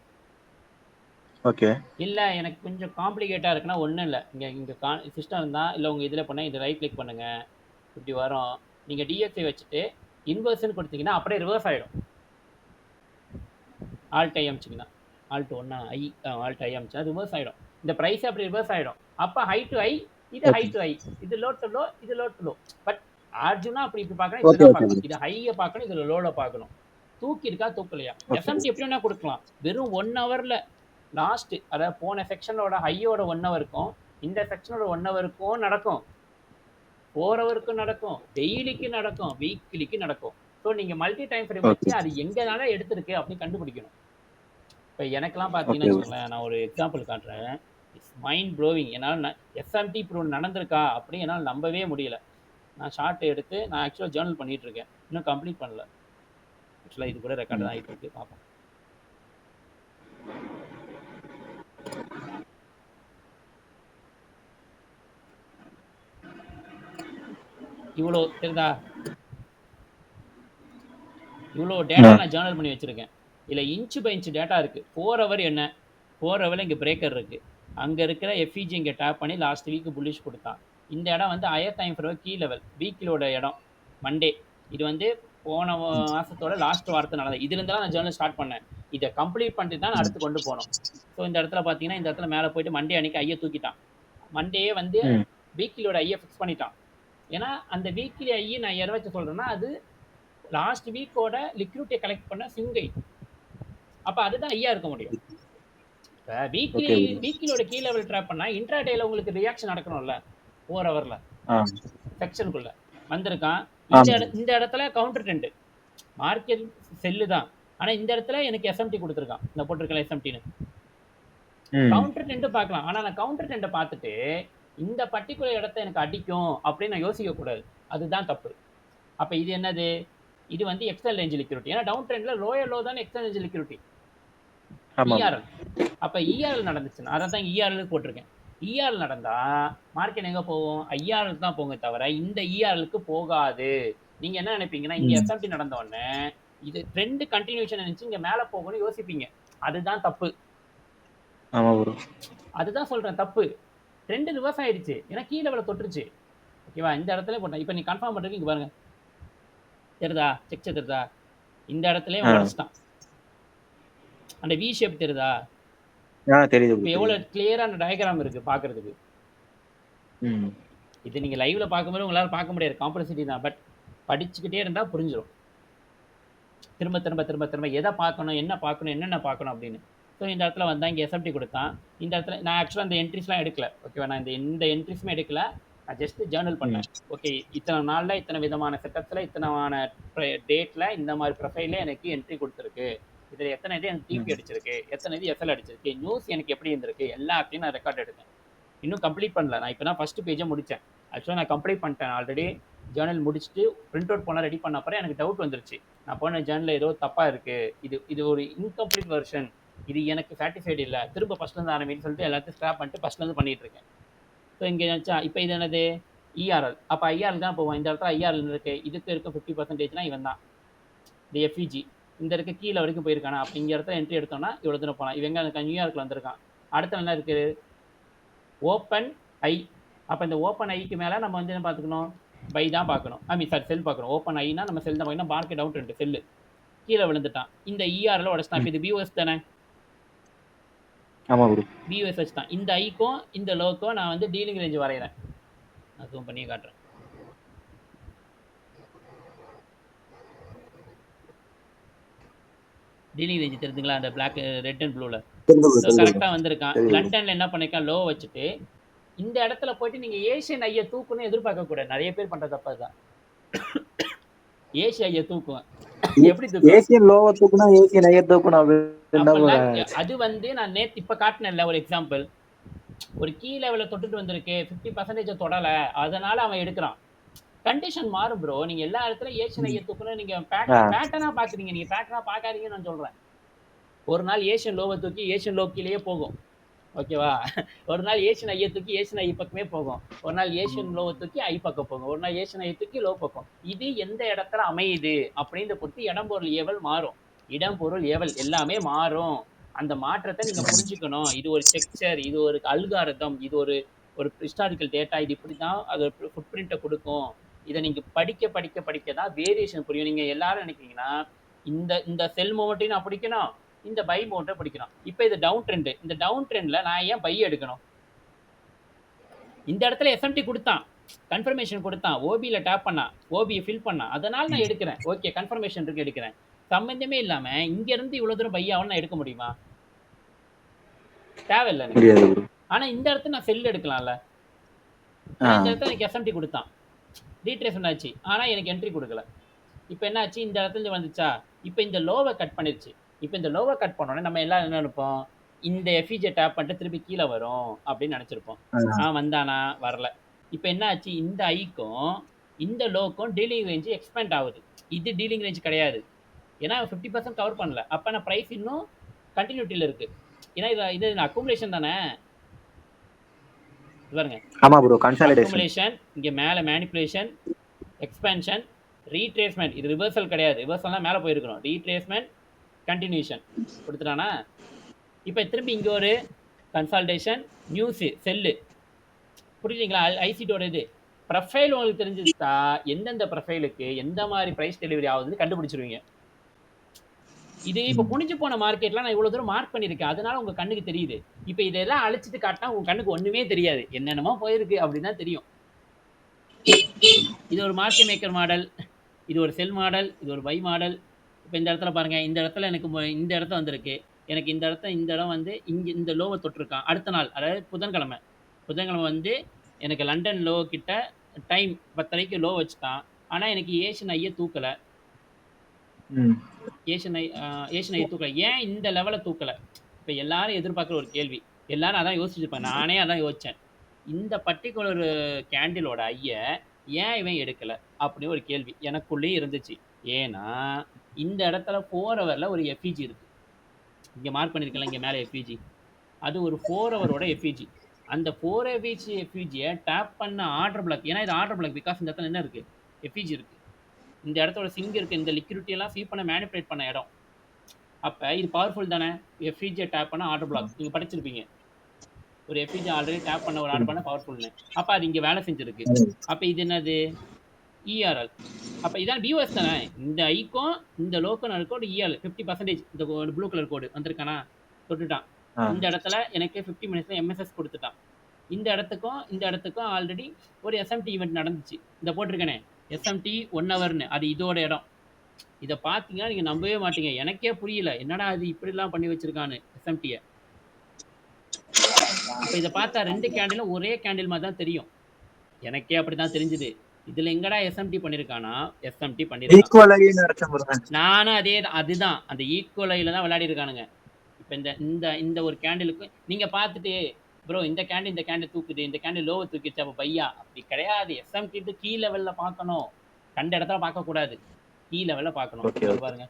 ஓகே, இல்லை எனக்கு கொஞ்சம் காம்ப்ளிகேட்டாக இருக்குன்னா ஒன்றும் இல்லை, இங்கே சிஸ்டம் இருந்தால் இல்லை உங்கள் இதில் பண்ணால் இதை ரைட் கிளிக் பண்ணுங்கள், இப்படி வரும். நீங்கள் DXY வச்சுட்டு இன்வெர்ஸ்ன்னு கொடுத்தீங்கன்னா அப்படியே ரிவர்ஸ் ஆகிடும். ஆல்ட் ஐ அமிச்சிங்கன்னா, ஆல்ட் ஐ அமிச்சா ரிவர்ஸ் ஆகிடும். இந்த ப்ரைஸே அப்படி ரிவர்ஸ் ஆகிடும். அப்போ ஹை டு ஹை, இது ஹை டு ஹை, இது லோ டு லோ, இது low to low. But Arjuna அப்படி இப்படி பார்க்கணும், இப்படி பார்க்கணும். இது ஹையை பார்க்கணும், இதில் லோவில் பார்க்கணும். தூக்கி இருக்கா தூக்கலையா, SMT எப்படி வேணா கொடுக்கலாம். வெறும் 1 hourல லாஸ்ட், அதாவது போன செக்ஷனோட ஹையோட 1 hour இருக்கும், இந்த செக்ஷனோட 1 ஹவருக்கும் நடக்கும், 4 ஹவருக்கும் நடக்கும், டெய்லிக்கு நடக்கும், வீக்லிக்கு நடக்கும். ஸோ நீங்க மல்டி டைம் ஃப்ரேம் வச்சு அது எங்கனால எடுத்திருக்கு அப்படின்னு கண்டுபிடிக்கணும். இப்போ எனக்கெல்லாம் பார்த்தீங்கன்னு வச்சுக்கோங்களேன், நான் ஒரு எக்ஸாம்பிள் காட்டுறேன். It's mind blowing. என்னால் எஸ்எம்டி ப்ரோ நடந்திருக்கா அப்படின்னு என்னால் நம்பவே முடியல. நான் ஷார்ட் எடுத்து நான் ஆக்சுவலாக ஜேர்னல் பண்ணிட்டு இருக்கேன், இன்னும் கம்ப்ளீட் பண்ணல. ஆக்சுவலாக இது கூட ரெக்கார்ட் தான் ஆகிட்டு இருக்கு, பார்ப்போம். இவ்வளோ தெரியுதா, இவ்வளோ டேட்டா நான் ஜேர்னல் பண்ணி வச்சுருக்கேன். இதில் இன்ச்சு பை இன்ச்சு டேட்டா இருக்குது. 4 ஹவர் என்ன, 4 ஹவரில் இங்கே பிரேக்கர் இருக்குது, அங்கே இருக்கிற எஃப்இஜி இங்கே டேப் பண்ணி லாஸ்ட் வீக் புல்லிஷ் கொடுத்தான். இந்த இடம் வந்து higher time frame key level வீக்கிலோட இடம் மண்டே. இது வந்து போன மாதத்தோட லாஸ்ட் வாரத்தை நடந்தது. இதுலேருந்துலாம் நான் ஜேர்னல் ஸ்டார்ட் பண்ணேன். இதை கம்ப்ளீட் பண்ணிட்டு தான் அடுத்து கொண்டு போனோம். ஸோ இந்த இடத்துல பார்த்தீங்கன்னா, இந்த இடத்துல மேலே போயிட்டு மண்டே அன்னைக்கு ஐயை தூக்கிட்டான். மண்டே வந்து வீக்கிலோட ஐயை ஃபிக்ஸ் பண்ணிட்டான். ஏன்னா அந்த வீக்லி ஐயை நான் எதை வச்சு சொல்கிறேன்னா, அது லாஸ்ட் வீக்கோட லிக்விடிட்டியை கலெக்ட் பண்ண சிங்கை. அப்போ அதுதான் ஐயா இருக்க முடியும். இப்போ வீக்லியோட கீ லெவல் ட்ராப் பண்ணால் இன்ட்ராடேல உங்களுக்கு ரியாக்ஷன் நடக்கணும்ல, 4 ஹவரில் செக்ஷனுக்குள்ள வந்திருக்கான். இந்த இடத்துல கவுண்டர் ட்ரெண்ட் மார்க்கெட் செல்லு தான், ஆனால் இந்த இடத்துல எனக்கு எஸ்எம்டி கொடுத்துருக்கான். இந்த போட்டிருக்கல எஸ்எம்டின்னு கவுண்டர் ட்ரெண்ட் பார்க்கலாம். ஆனால் நான் கவுண்டர் ட்ரெண்டை பார்த்துட்டு இந்த பர்டிகுலர் இடத்த எனக்கு அடிக்கும் அப்படின்னு நான் யோசிக்க கூடாது. அதுதான் தப்பு. அப்போ இது என்னது, இது வந்து எக்ஸ்டர்னல் ரேஞ்ச் லிக்விடிட்டி. ஏன்னா டவுன் ட்ரெண்ட்ல லோயர் லோ தானே எக்ஸ்டர்னல் ரேஞ்ச் லிக்விடிட்டி, இஆர்எல். அப்போ இஆர்எல் நடந்துச்சுன்னா அதை தான் இஆர்எல் போட்டிருக்கேன். இஆர்எல் நடந்தா மார்க்கெட் எங்க போகும், ஐஆர்எல் தான் போங்க தவிர இந்த இஆர்எலுக்கு போகாது. நீங்க என்ன நினைப்பீங்கன்னா, இங்க எஸ்எம்டி நடந்த உடனே இது ட்ரெண்ட் கண்டினியூஷன் நினைச்சு இங்க மேல போகணும்னு யோசிப்பீங்க. அதுதான் தப்பு. அதுதான் சொல்றேன் தப்பு. ட்ரெண்ட் ரிவர்ஸ் ஆயிடுச்சு, ஏன்னா கீ லெவலில் தொட்டுருச்சு. ஓகேவா, இந்த இடத்துல போட்டேன். இப்போ நீ கன்ஃபார்ம் பண்ணுறதுக்கு இங்கே பாருங்க, தெரியுதா செக் தெரியுதா, இந்த இடத்துல உடச்சிட்டான். அந்த வி ஷேப் தெரியுதா, தெரியுது. எவ்வளோ கிளியரான டயக்ராம் இருக்கு பார்க்கறதுக்கு. இது நீங்கள் லைவ்ல பார்க்கும்போது உங்களால் பார்க்க முடியாது, காம்ப்ளெக்சிட்டி தான். பட் படிச்சுக்கிட்டே இருந்தால் புரிஞ்சிடும். திரும்ப திரும்ப திரும்ப திரும்ப எதை பார்க்கணும், என்ன பார்க்கணும், என்னென்ன பார்க்கணும் அப்படின்னு. ஸோ இந்த இடத்துல வந்தால் இங்கே எஸ்எம்டி கொடுத்தான். இந்த இடத்துல நான் ஆக்சுவலாக இந்த என்ட்ரிஸ்லாம் எடுக்கல. ஓகேவா, நான் இந்த என்ட்ரிஸுமே எடுக்கல, நான் ஜஸ்ட் ஜேர்னல் பண்ணேன். ஓகே, இத்தனை நாளில் இத்தனை விதமான செட்டப்ஸில் இத்தனைமான டேட்டில் இந்த மாதிரி ப்ரொஃபைலில் எனக்கு என்ட்ரி கொடுத்துருக்கு, இதில் எத்தனை இது எனக்கு டிபி அடிச்சிருக்கு, எத்தனை இது எஸ்எல் அடிச்சிருக்கு, நியூஸ் எனக்கு எப்படி இருந்திருக்கு, எல்லாத்தையும் நான் ரெக்கார்ட் எடுத்தேன். இன்னும் கம்ப்ளீட் பண்ணல, நான் இப்போ தான் ஃபஸ்ட்டு பேஜை முடித்தேன். ஆக்சுவலாக நான் கம்ப்ளீட் பண்ணிட்டேன் ஆல்ரெடி. ஜேர்னல் முடிச்சுட்டு பிரிண்ட் அவுட் பண்ண ரெடி பண்ண அப்புறம் எனக்கு டவுட் வந்துருச்சு, நான் போன ஜேர்னலில் ஏதோ தப்பாக இருக்குது, இது ஒரு இன்கம்ப்ளீட் வெர்ஷன், இது எனக்கு சாட்டிஸ்ஃபைடு இல்லை, திரும்ப ஃபஸ்ட்லேருந்து ஆரம்பின்னு சொல்லிட்டு எல்லாத்தையும் ஸ்க்ராப் பண்ணிட்டு ஃபஸ்ட்லேருந்து பண்ணிகிட்டு இருக்கேன். ஸோ இங்கே நினச்சா இப்போ இது என்னது இஆர்எல், அப்போ ஐஆர்எல் தான் போவோம். இந்த இடத்துல ஐஆர்எல் இருக்குது, இதுக்கு இருக்க 50%னா இவன் தான். இந்த எஃப்இஜி இந்த இருக்க கீழே வரைக்கும் போயிருக்கானா, அப்போ இங்கே இடத்துல என்ட்ரி எடுத்தோம்னா இவ்வளோ தூரம் போகலாம். இவங்க அந்த நியூயார்க்கில் வந்திருக்கான். அடுத்த என்ன இருக்குது, ஓப்பன் ஐ. அப்போ இந்த ஓப்பன் ஐக்கு மேலே நம்ம வந்து என்ன பார்த்துக்கணும், பை தான் பார்க்கணும். சாரி செல் பார்க்கணும். ஓப்பன் ஐனா நம்ம செல் தான் பார்க்கணும். மார்க்கெட் அவுட் ரெண்டு செல்லு கீழே விழுந்துட்டான். இந்த இஆர்எல் உடச்சிட்டான். இது பியூஎஸ் தானே, பியூஎஸ் வச்சு தான். இந்த ஐக்கும் இந்த லோக்கும் நான் வந்து டீலிங் ரேஞ்ச் வரைகிறேன். நான் ஜூம் பண்ணி காட்டுறேன். டீலிங் ரேஞ்ச் தெரிஞ்சுங்களா, அந்த பிளாக் ரெட் அண்ட் ப்ளூவில் கரெக்டாக வந்திருக்கான். லண்டனில் என்ன பண்ணிருக்கான், லோ வச்சுட்டு இந்த இடத்துல போயிட்டு நீங்கள் ஏஷியன் ஐயை தூக்குன்னு எதிர்பார்க்கக்கூடாது. நிறைய பேர் பண்ணுற தப்பா தான். ஏஷியா ஐயை தூக்குவேன், எப்படி ஏசியன் லோவை தூக்குனா ஏசியன் ஐயை தூக்கணும். அது வந்து நான் நேற்று இப்போ காட்டினேன்ல ஒரு எக்ஸாம்பிள், ஒரு கீ லெவலில் தொட்டுட்டு வந்திருக்கு, 50% தொடலை, அதனால அவன் எடுக்கிறான். கண்டிஷன் மாறும் ப்ரோ. நீங்கள் எல்லா இடத்துல ஏஷியன் ஐயை தூக்கணும், நீங்கள் பேட்டர்னாக பார்க்குறீங்க, நீங்கள் பேட்டர்னாக பார்க்காதீங்கன்னு நான் சொல்கிறேன். ஒரு நாள் ஏஷியன் லோவை தூக்கி ஏஷியன் லோ கீழேயே போகும். ஓகேவா, ஒரு நாள் ஏஷியன் ஐயை தூக்கி ஏஷியன் ஐ பக்கமே போகும், ஒரு நாள் ஏஷியன் லோவை தூக்கி ஐ பக்கம் போகும், ஒரு நாள் ஏஷியன் ஐயை தூக்கி லோ பக்கம். இது எந்த இடத்துல அமையுது அப்படின்னு பொறுத்து இடம் பொருள் ஏவல் மாறும். இடம் பொருள் ஏவல் எல்லாமே மாறும். அந்த மாற்றத்தை நீங்கள் புரிஞ்சுக்கணும். இது ஒரு ஸ்ட்ரக்சர், இது ஒரு அல்காரிதம், இது ஒரு ஹிஸ்டாரிக்கல் டேட்டா, இது இப்படி தான் அது ஃபுட் பிரிண்ட்டை கொடுக்கும். இதை நீங்கள் படிக்க படிக்க படிக்க தான் வேரியேஷன் புரியும். நீங்கள் எல்லாரும் நினைக்கிறீங்கன்னா இந்த செல் மூமெண்ட்டையும் நான் பிடிக்கணும், இந்த பை மூமெண்ட்டை பிடிக்கணும். இப்போ இது டவுன் ட்ரெண்டு, இந்த டவுன் ட்ரெண்டில் நான் ஏன் பை எடுக்கணும்? இந்த இடத்துல எஸ்எம்டி கொடுத்தான், கன்ஃபர்மேஷன் கொடுத்தான், ஓபியில் டேப் பண்ணான், ஓபியை ஃபில் பண்ணான், அதனால் நான் எடுக்கிறேன். ஓகே, கன்ஃபர்மேஷன் இருக்கு எடுக்கிறேன். சம்மந்தமே இல்லாமல் இங்கேருந்து இவ்வளோ தூரம் பை ஆகும் நான் எடுக்க முடியுமா? தேவையில்லை. ஆனா இந்த இடத்துல நான் செல் எடுக்கலாம்ல. ஆனா இந்த இடத்துல எனக்கு எஸ்எம்டி கொடுத்தான், ரீட்ரேஸ்மெண்ட் ஆச்சு, ஆனா எனக்கு என்ட்ரி கொடுக்கல. இப்போ என்ன ஆச்சு, இந்த இடத்துல இருந்து வந்துச்சா, இப்போ இந்த லோவை கட் பண்ணிருச்சு. இப்போ இந்த லோவை கட் பண்ணோன்னே நம்ம எல்லாம் என்ன நினைப்போம், இந்த எஃபிஜியை டேப் பண்ணிட்டு திருப்பி கீழே வரும் அப்படின்னு நினைச்சிருப்போம். வந்தானா, வரல. இப்போ என்ன ஆச்சு, இந்த ஐக்கும் இந்த லோக்கும் டீலிங் ரேஞ்சு எக்ஸ்பேண்ட் ஆகுது. இது டீலிங் ரேஞ்ச் கிடையாது, ஏன்னா 50% கவர் பண்ணல. அப்போ நான் ப்ரைஸ் இன்னும் கண்டினியூட்டியில் இருக்கு, ஏன்னா இது அக்குமுலேஷன் தானே. பாருங்க, ஆமா ப்ரோ, கன்சாலிடேஷன். அக்குமுலேஷன், இங்க மேல மேனிபுலேஷன், எக்ஸ்பேன்ஷன், ரீட்ரேஸ்மெண்ட். இது ரிவர்சல் கிடையாது, ரிவர்சல்லாம் மேலே போயிருக்கணும். ரீட்ரேஸ்மெண்ட், கண்டினியூஷன் கொடுத்துட்டானா. இப்போ திரும்பி இங்கே ஒரு கன்சால்டேஷன், நியூஸு, செல்லு. புரியுதுங்களா? ஐசிடியோட இது ப்ரொஃபைல் உங்களுக்கு தெரிஞ்சுட்டா எந்தெந்த ப்ரொஃபைலுக்கு எந்த மாதிரி ப்ரைஸ் டெலிவரி ஆகுதுன்னு கண்டுபிடிச்சிருவீங்க. இது இப்போ குனிஞ்சு போன மார்க்கெட்லாம் நான் இவ்வளோ தூரம் மார்க் பண்ணியிருக்கேன், அதனால உங்கள் கண்ணுக்கு தெரியுது. இப்போ இதெல்லாம் அழிச்சிட்டு காட்டினா உங்கள் கண்ணுக்கு ஒன்றுமே தெரியாது, என்னென்னமோ போயிருக்கு அப்படின்னு தான் தெரியும். இது ஒரு மார்க்கெட் மேக்கர் மாடல், இது ஒரு செல் மாடல், இது ஒரு பை மாடல். இப்போ இந்த இடத்துல பாருங்க, இந்த இடத்துல எனக்கு இந்த இடத்துல வந்திருக்கு, எனக்கு இந்த இடம் வந்து இங்கே இந்த லோவை தொட்டிருக்கான். அடுத்த நாள், அதாவது புதன்கிழமை வந்து எனக்கு லண்டன் லோ கிட்ட டைம் 10:30 லோ வச்சுட்டான். ஆனால் எனக்கு ஏஷியன் ஐயை தூக்கலை. ஏஷியன் ஐ தூக்கலை. ஏன் இந்த லெவலை தூக்கலை? இப்போ எல்லாரும் எதிர்பார்க்குற ஒரு கேள்வி, எல்லாரும் அதான் யோசிச்சுருப்பேன், நானே அதான் யோசித்தேன். இந்த பர்டிகுலர் கேண்டிலோட ஐயை ஏன் இவன் எடுக்கலை அப்படின்னு ஒரு கேள்வி எனக்குள்ளேயே இருந்துச்சு. ஏன்னா இந்த இடத்துல 4 ஹவரில் ஒரு எஃபிஜி இருக்குது, இங்கே மார்க் பண்ணியிருக்கல, இங்கே மேலே எஃபிஜி, அது ஒரு 4 ஹவரோட எஃபிஜி. அந்த 4 எஃபிஜியை டேப் பண்ண ஆர்டர் பிளாக், ஏன்னா இது ஆர்டர் பிளாக், பிகாஸ் இந்த இடத்துல என்ன இருக்குது, எஃபிஜி இருக்குது, இந்த இடத்தோட சிங்க் இருக்குது, இந்த லிக்விடிட்டி எல்லாம் ஃபீல் பண்ண மேனிபுலேட் பண்ண இடம். அப்போ இது பவர்ஃபுல் தானே. எஃபிஜியை டேப் பண்ண ஆர்டர் பிளாக், நீங்கள் படிச்சிருப்பீங்க, ஒரு எஃபிஜி ஆல்ரெடி டேப் பண்ண ஒரு ஆர்டர் பண்ண பவர்ஃபுல்னு. அப்போ அது இங்கே வேலை செஞ்சுருக்கு. அப்போ இது என்னது, இஆர்எல். அப்போ இதான் பிஓஎஸ் தானே. இந்த ஐக்கும் இந்த லோக்கல் கோடு இஆர்எல் 50%. இந்த ப்ளூ கலர் கோடு வந்திருக்கானா, தொட்டுட்டான். இந்த இடத்துல எனக்கு 50 மினிட்ஸ்ல எம்எஸ்எஸ் கொடுத்துட்டான். இந்த இடத்துக்கும் ஆல்ரெடி ஒரு எஸ்எம்டி ஈவெண்ட் நடந்துச்சு. இந்த போட்டிருக்கேனே எஸ்எம்டி 1 ஹவர்னு, அது இதோட இடம். இதை பார்த்தீங்கன்னா நீங்கள் நம்பவே மாட்டீங்க, எனக்கே புரியல என்னடா அது இப்படிலாம் பண்ணி வச்சிருக்கான்னு எஸ்எம்டியை. இப்போ இதை பார்த்தா 2 கேண்டிலும் ஒரே கேண்டில் மாதிரி தான் தெரியும், எனக்கே அப்படி தான் தெரிஞ்சுது. இதுல எங்கடா எஸ்எம்டி பண்ணிருக்கானா, எஸ்எம்டி பண்ணிருக்கான். நானும் அதுதான் அந்த ஈக்குவலைல தான் விளையாடி இருக்கானுங்க. இப்போ இந்த ஒரு கேண்டிலுக்கு நீங்க பார்த்துட்டு ப்ரோ இந்த கேண்டில் தூக்குது, இந்த கேண்டில் லோவை தூக்கிடுச்சு, அப்போ பையா அப்படி கிடையாது. எஸ்எம்டி கீ லெவல்ல பார்க்கணும், கண்ட இடத்துல பார்க்க கூடாது, கீ லெவல்ல பார்க்கணும். பாருங்க,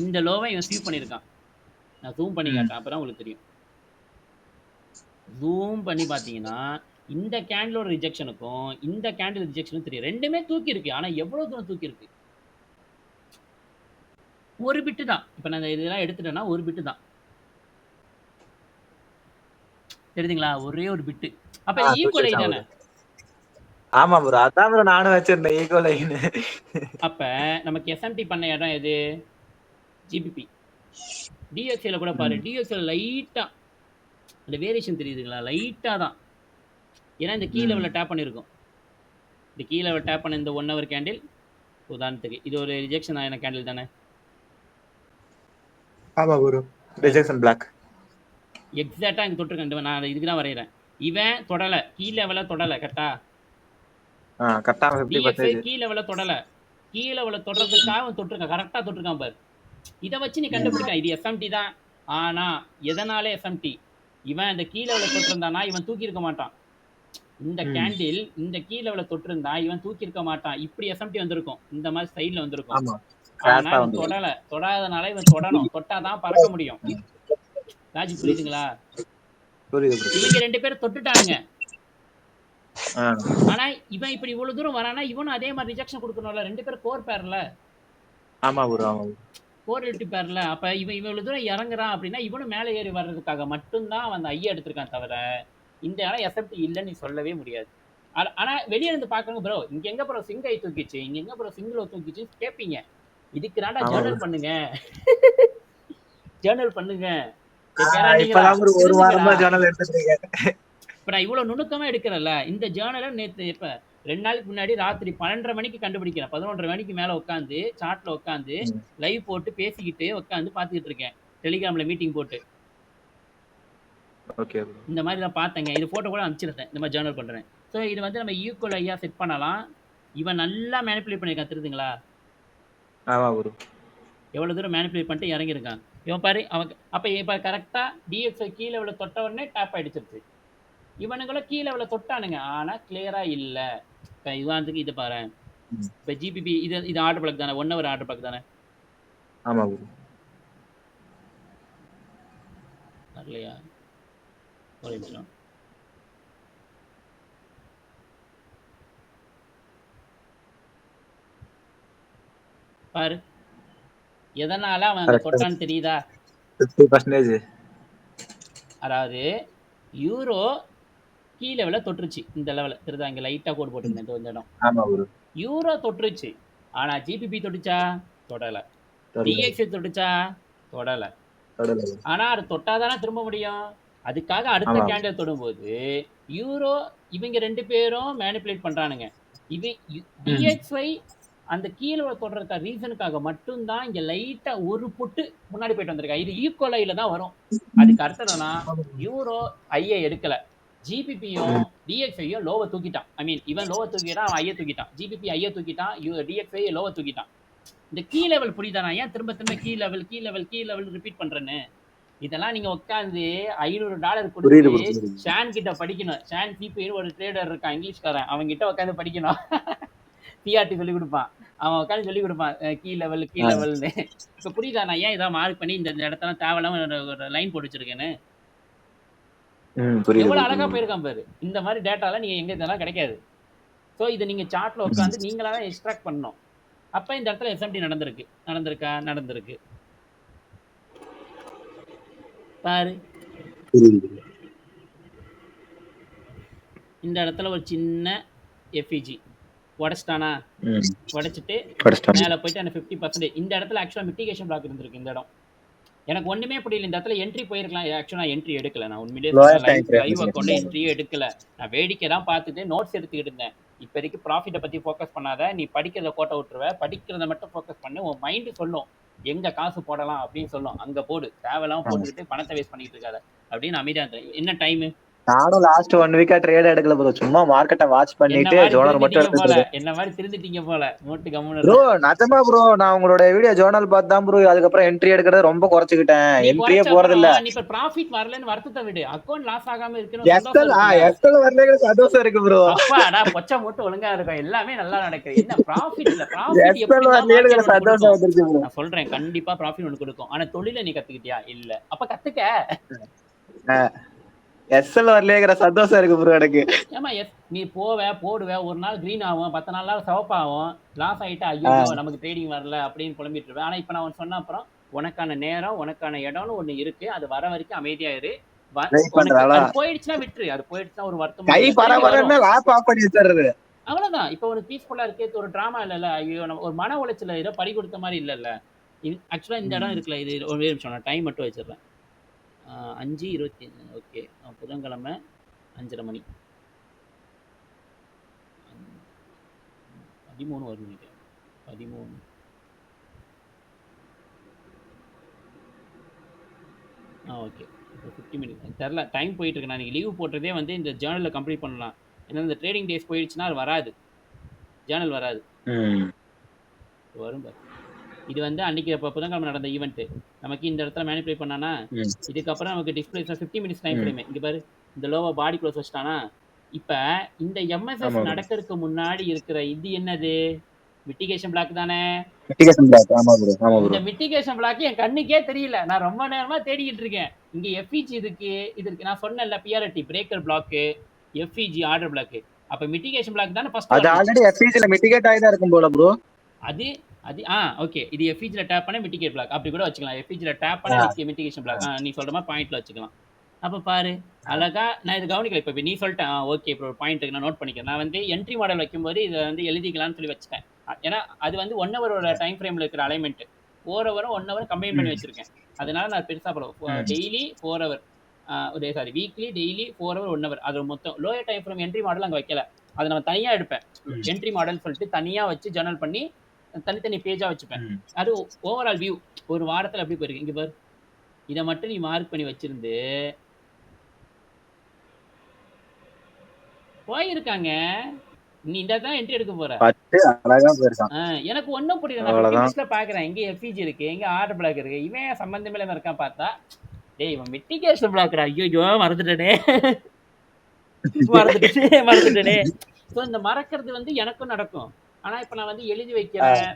இந்த லோவை இவன் ஸ்வீப் பண்ணியிருக்கான். நான் ஜூம் பண்ணி காட்டேன், அப்பதான் உங்களுக்கு தெரியும். ஜூம் பண்ணி பார்த்தீங்கன்னா இந்த கேண்டிலோட ரிஜெக்ஷனுக்கும் இந்த கேண்டில் ரிஜெக்ஷனும் தெரியும், ரெண்டுமே தூக்கி இருக்கு. ஆனா எவ்வளவு தூரம் தூக்கி இருக்கு, ஒரு பிட்டு தான். இப்ப நான் இதெல்லாம் எடுத்துட்டேன்னா ஒரு பிட்டு தான், தெரியுதுங்களா, ஒரே ஒரு பிட்டு. அப்ப ஈக்குவலை தானே. ஆமா ப்ரோ, அதான் ப்ரோ நானும் வச்சிருந்தேன் ஈக்குவலைன்னு. அப்ப நமக்கு எஸ்எம்டி பண்ண இடம் எது, ஜிபிபி. டிஎக்ஸ்ஏல கூட பாரு, டிஎக்ஸ்ஏல லைட்டா அந்த வேரியேஷன் தெரியுதுங்களா, லைட்டா தான். ஏன்னா இந்த கீ லெவலில் டேப் பண்ணியிருக்கோம், இந்த கீ லெவல் டேப் பண்ண இந்த 1 ஹவர் கேண்டில் உதாரணத்துக்கு இது ஒரு ரிஜெக்ஷன் ஆன கேண்டில் தானே. ஆமா ப்ரோ, ரிஜெக்ஷன் பிளாக் எக்ஸாக்டா இங்க தொட்டிருக்கேன், நான் இதுக்கு தான் வரைகிறேன். இவன் தொடலை, கீ லெவலை தொடலை, கரெக்டா. கீ லெவலை தொடலை, கீ லெவலை தொடறதுக்காக அவன் தொட்டிருக்கான், கரெக்டா தொட்டிருக்கான் பாரு. இதை வச்சு நீ கண்டுபிடிக்க இது எஸ்எம்டி தான். ஆனா எதனால எஸ்எம்டி, இவன் இந்த கீ லெவலை தொட்டிருந்தானா இவன் தூக்கி இருக்க மாட்டான். இந்த கேண்டில் இந்த கீ லெவலை தொட்டிருந்தா இவன் தூக்கி இருக்க மாட்டான், இப்படி எஸ்எம்டி வந்திருக்கும், இந்த மாதிரி சைட்ல வந்திருக்கும். ஆனா இவன் தொடலை, தொடாதனால இவன் தொடணும், தொட்டாதான் பறக்க முடியும். லாஜிக் புரியுதுங்களா? இவங்க 2 பேரும் தொட்டுட்டானுங்க, ஆனா இவன் இப்படி இவ்வளவு தூரம் வரானா இவனும் அதே மாதிரி ரிஜெக்ஷன் கொடுக்கணும்ல, 2 பேரும் கோர் பேர்ல. ஆமா ப்ரோ, ஆமா கோர் எட்டு பேர்ல. அப்ப இவன் இவ்வளவு தூரம் இறங்குறான் அப்படின்னா இவனும் மேலே ஏறி வர்றதுக்காக மட்டும்தான் அந்த ஐயா எடுத்திருக்கான், தவிர இந்த இடம் எஸ்எம்டி இல்லைன்னு நீ சொல்லவே முடியாது. ஆனா வெளியே இருந்து பாக்குறவங்க ப்ரோ இங்க எங்க ப்ரோ சிங் ஐ தூக்கிச்சு, இங்க எங்க ப்ரோ சிங்கிளோ தூக்கிச்சு கேட்பீங்க. இதுக்கு நான்டா ஜேர்னல் பண்ணுங்க, ஜேர்னல் பண்ணுங்க. இப்ப நான் இவ்வளவு நுணுக்கமா எடுக்கிறேன்ல, இந்த ஜேர்னலை நேற்று இப்ப 2 நாளைக்கு முன்னாடி ராத்திரி 12:30 மணிக்கு கண்டுபிடிக்கிறேன். 11:30 மணிக்கு மேல உட்காந்து சாட்ல உட்காந்து லைவ் போட்டு பேசிக்கிட்டு உட்காந்து பாத்துக்கிட்டு இருக்கேன், டெலிகிராம்ல மீட்டிங் போட்டு. Okay bro. இந்த மாதிரி நான் பார்த்தேங்க. இது ஃபோட்டோ கூட அனுப்பிச்சிருந்தேன். இந்த மாதிரி ஜர்னல் பண்றேன். ஸோ இது வந்து நம்ம ஈக்குவல் ஐயா செட் பண்ணலாம். இவன் நல்லா மேனிபுலேட் பண்ணியிருக்கான் தெரியுதுங்களா? ஆமா ப்ரோ. எவ்வளோ தூரம் மேனிபுலேட் பண்ணிட்டு இறங்கியிருக்கான். இவன் பாரு அவன் அப்ப இப்ப கரெக்ட்டா டிஎக்ஸ கீழ லெவல்ல தொட்ட உடனே டேப் ஆயிடுச்சிருச்சு. இவனுங்களும் கீழ லெவல்ல தொட்டானுங்க. ஆனா கிளியரா இல்ல. இப்ப உதாரணத்துக்கு இது பாரேன். ம். இப்ப ஜிபிபி இது ஆர்டர் பிளாக் தானே. 1 ஹவர் ஆர்டர் பிளாக் தானே. ஆமா ப்ரோ. வரலையா? ஒரு நிமிஷம். பாரு. எதனால அவன் அங்க தொட்டான்னு தெரியுதா? 50%. அதாவது யூரோ கீழ லெவல்ல தொட்டுருச்சு. இந்த லெவல்ல. தெரியுதா? இங்க லைட்டா கோடு போட்டிருந்தேன் இந்த இடம். ஆமா ப்ரோ. யூரோ தொட்டுருச்சு. ஆனா ஜிபிபி தொட்டுச்சா? தொடல. தொடல. டிஎக்ஸ் தொட்டுச்சா? தொடல. தொடல. ஆனா அது தொட்டா தானே திரும்ப முடியும். அதுக்காக அடுத்த ஆமா. கேண்டில் தொடும்போது யூரோ இவங்க 2 பேரும் மேனிபுலேட் பண்றானுங்க. இது டிஎக்ஸ்ஒய் அந்த கீழ தொடர்ற ரீசனுக்காக மட்டும் தான் இங்க லைட்டா ஒரு பொட்டு முன்னாடி போயிட்டு வந்திருக்கா. இது ஈக்குவல் ஐல தான் வரும். அதுக்கு அர்த்தம் என்னன்னா யூரோ ஐய எடுக்கல. ஜிபிபியும் டிஎக்ஸ்ஐயும் லோவ தூக்கிட்டான். ஐ மீன் இவன் லோவ தூக்கிட்டான், அவன் ஐய தூக்கிட்டான். ஜிபிபி ஐய தூக்கிட்டான், டிஎக்ஸ்ஐ லோவ தூக்கிட்டான். இந்த கீ லெவல் புரியுதா? நான் ஏன் திரும்ப திரும்ப கீ லெவல் ரிப்பீட் பண்றேன்னு. இதெல்லாம் நீங்க உட்காந்து $500 கொடுத்து ஷான் கிட்ட படிக்கணும். ஷான் சிபின்னு ஒரு ட்ரேடர் இருக்கான் இங்கிலீஷ்காரன். அவங்க கிட்ட உட்காந்து படிக்கணும். பிஆர்டி சொல்லி கொடுப்பான். அவன் உட்காந்து சொல்லி கொடுப்பான் கீ லெவல்னு. இப்ப புரியுதா நான் ஏன் இதான் மார்க் பண்ணி இந்த இடத்துல தேவையில்லாம ஒரு லைன் போட்டு வச்சிருக்கேன்னு. எவ்வளவு அழகா போயிருக்கான் பாரு. இந்த மாதிரி டேட்டாலாம் நீங்க எங்க இதெல்லாம் கிடைக்காது. சோ இதை நீங்க சார்ட்ல உட்காந்து நீங்களா தான் எக்ஸ்ட்ராக்ட் பண்ணணும். அப்ப இந்த இடத்துல எஸ்எம்டி நடந்திருக்கு. பாரு. இந்த இடத்துல ஒரு சின்ன எஃப்இஜி உடைச்சிட்டானா? உடைச்சிட்டு மேல போயிட்டு அந்த 50% இந்த இடத்துல ஆக்சுவலா மிட்டிகேஷன் பிளாக் இருந்திருக்கு இந்த இடம். எனக்கு ஒண்ணுமே புரியல. இந்த இடத்துல என்ட்ரி போயிருக்கலாம். ஆக்சுவலா என்ட்ரி எடுக்கல. நான் உண்மையிலேயே லைவ் அக்கௌண்ட் என்ட்ரியே எடுக்கல. நான் வேடிக்கை தான் பார்த்துட்டு நோட்ஸ் எடுத்துக்கிட்டு இருந்தேன். இப்போதைக்கு ப்ராஃபிட்டை பத்தி ஃபோக்கஸ் பண்ணாத. நீ படிக்கிறத கோட்டை விட்டுருவ. படிக்கிறத மட்டும் ஃபோக்கஸ் பண்ணு. உன் மைண்டு சொல்லும் எங்க காசு போடலாம் அப்படின்னு சொல்லும். அங்க போடு. தேவையில்லாம போட்டுக்கிட்டு பணத்தை வேஸ்ட் பண்ணிட்டு இருக்காத அப்படின்னு அமைதியா இருந்தேன். என்ன டைம்? நானும் லாஸ்ட் 1 வீக்கா ட்ரேட் எடுக்கல ப்ரோ. சும்மா மார்க்கெட்டை வாட்ச் பண்ணிட்டு ஜோனல் மட்டும் எடுத்துட்டேன். என்ன மாதிரி திருந்திட்டீங்க போல. மோட்டு கம்முனு ப்ரோ. நிஜமா ப்ரோ, நான் உங்களோட வீடியோ ஜோனல் பார்த்து தான் ப்ரோ அதுக்கப்புறம் என்ட்ரி எடுக்கிறத ரொம்ப குறைச்சிக்கிட்டேன். என்ட்ரியே போறது இல்ல. நீ இப்ப ப்ராஃபிட் வரலன்னு வருத்தத்தை விடு. அக்கவுண்ட் லாஸ் ஆகாம இருக்கணும். எஸ்எல் வரல சந்தோஷம் இருக்கு ப்ரோ. அப்பாடா பொச்ச மூட்டு ஒழுங்கா இருக்கும். எல்லாமே நல்லா நடக்குது. என்ன ப்ராஃபிட் இல்ல. ப்ராஃபிட் எஸ்எல் வரல சந்தோஷம் வந்துருச்சு ப்ரோ. நான் சொல்றேன் கண்டிப்பா ப்ராஃபிட் ஒன்னு கொடுக்கும். ஆனா தொழிலை நீ கத்துக்கிட்டியா? இல்ல. அப்ப கத்துக்க. எஸ்எல் வரலையேங்கிற சந்தோஷம் இருக்கு ப்ரோ எனக்கு. ஏமா நீ போடுவ ஒரு நாள் கிரீன் ஆகும், 10 நாள் சிவப்பாகும், லாஸ் ஆயிட்டா ஐயோ நமக்கு ட்ரேடிங் வரல அப்படின்னு புலம்பிட்டு இருப்பேன். ஆனா இப்ப நான் சொன்ன அப்புறம் உனக்கான நேரம் உனக்கான இடம்னு ஒண்ணு இருக்கு. அது வர வரைக்கும் அமைதியா இரு. போயிடுச்சுன்னா விட்டுரு. அது போயிடுச்சுன்னா ஒரு வருத்தம். அவ்வளவுதான். இப்ப ஒரு பீஸ்ஃபுல்லா இருக்கே, ஒரு டிராமா இல்ல. ஐயோ ஒரு மன உளைச்சல ஏதோ பறி கொடுத்த மாதிரி இல்ல. ஆக்சுவலா இந்த இடம் இருக்குல்ல, இது ஒரு நிமிஷம் நான் டைம் மட்டும் வச்சிடுறேன். 5:25 ஓகே. புதன்கிழமை 5:30 மணி 13 வரும் நினைக்கிறேன். 13 ஓகே. 50 மினிட்ஸ் தெரில. டைம் போயிட்டு இருக்கு. நான் லீவ் போட்டதே வந்து இந்த ஜேர்னலில் கம்ப்ளீட் பண்ணலாம். ஏன்னா இந்த ட்ரேடிங் டேஸ் போயிடுச்சுன்னா அது வராது. ஜேர்னல் வராது. வரும் பாரு. இது வந்து அன்னைக்கு புதன்கிழமை நடந்த ஈவெண்ட். நமக்கு இந்த இடத்துல மேனிபுலேட் பண்ணானா, இதுக்கப்புறம் நமக்கு டிஸ்பிளே 50 மினிட்ஸ் டைம் ஃப்ரேம். இங்க பாரு, இந்த லோவா பாடி க்ளோஸ் வச்சிட்டானா. இப்ப இந்த எம்எஸ்எஸ் நடக்கிறதுக்கு முன்னாடி இருக்கிற இது என்னது? மிட்டிகேஷன் பிளாக் தானே. இந்த மிட்டிகேஷன் பிளாக் என் கண்ணுக்கே தெரியல. நான் ரொம்ப நேரமா தேடிக்கிட்டு இருக்கேன். இங்க எஃப்இஜி இதுக்கு நான் சொன்னேன்ல, பிஆர்டி breaker block, FVG order block. அப்ப மிட்டிகேஷன் பிளாக் தானே ஃபர்ஸ்ட். அது ஆல்ரெடி எஃப்இஜில மிட்டிகேட் ஆயி தான் இருக்கும் போல ப்ரோ. அது ஓகே. இது எஃப்இஜில டேப் பண்ண மிட்டிகேட் பிளாக் அப்படி கூட வச்சுக்கலாம். எஃப்இஜில டேப் பண்ண மிட்டிகேஷன் பிளாக். நீ சொல்ற மாதிரி பாயிண்ட்ல வச்சுக்கலாம். அப்ப பாரு அழகா. நான் இது கவனிக்கல. இப்ப நீ சொல்லிட்டேன். ஓகே ப்ரோ, பாயிண்ட் நான் நோட் பண்ணிக்கிறேன். நான் வந்து என்ட்ரி மாடல் வைக்கும்போது இதை வந்து எழுதிக்கலாம்னு சொல்லி வச்சுட்டேன். ஏன்னா அது வந்து 1 ஹவரோட டைம் ஃப்ரேம்ல இருக்கிற அலைன்மெண்ட். 4 ஹவரும் 1 ஹவர் கம்பைன் பண்ணி வச்சிருக்கேன். அதனால நான் பெருசா போடுவேன். Daily 4 hour weekly daily 4 hour 1 hour. அது மொத்தம் lower time frame entry model அங்கே வைக்கல. அதை நம்ம தனியா எடுப்பேன். என்ட்ரி மாடல் சொல்லிட்டு தனியா வச்சு ஜர்னல் பண்ணி தனித்தனி பேஜா வச்சுப்பேன். அது ஓவரால் வியூ ஒரு வாரத்துல எப்படி போயிருக்கு. இங்க பாரு, இதை மட்டும் நீ மார்க் பண்ணி வச்சிருந்து போயிருக்காங்க. நீ இந்த தான் என்ட்ரி எடுக்க போற. பட்டு அழகா போயிருக்கான். எனக்கு ஒண்ணும் புரியல. நான் 50 அவ்வளவுதான். லிஸ்ட்ல பாக்குறேன். எங்க எஃப்இஜி இருக்கு, எங்க ஆர்டர் பிளாக் இருக்கு. இவன் சம்பந்தமே இல்லாம இருக்கான் பார்த்தா, டேய் இவன் மிட்டிகேஷன் பிளாக்டா. ஐயோ மறந்துட்டேனே. மறந்துட்டேனே. ஸோ இந்த மறக்கிறது வந்து எனக்கும் நடக்கும். ஆனா இப்ப நான் வந்து எழுதி வைக்கிறேன்.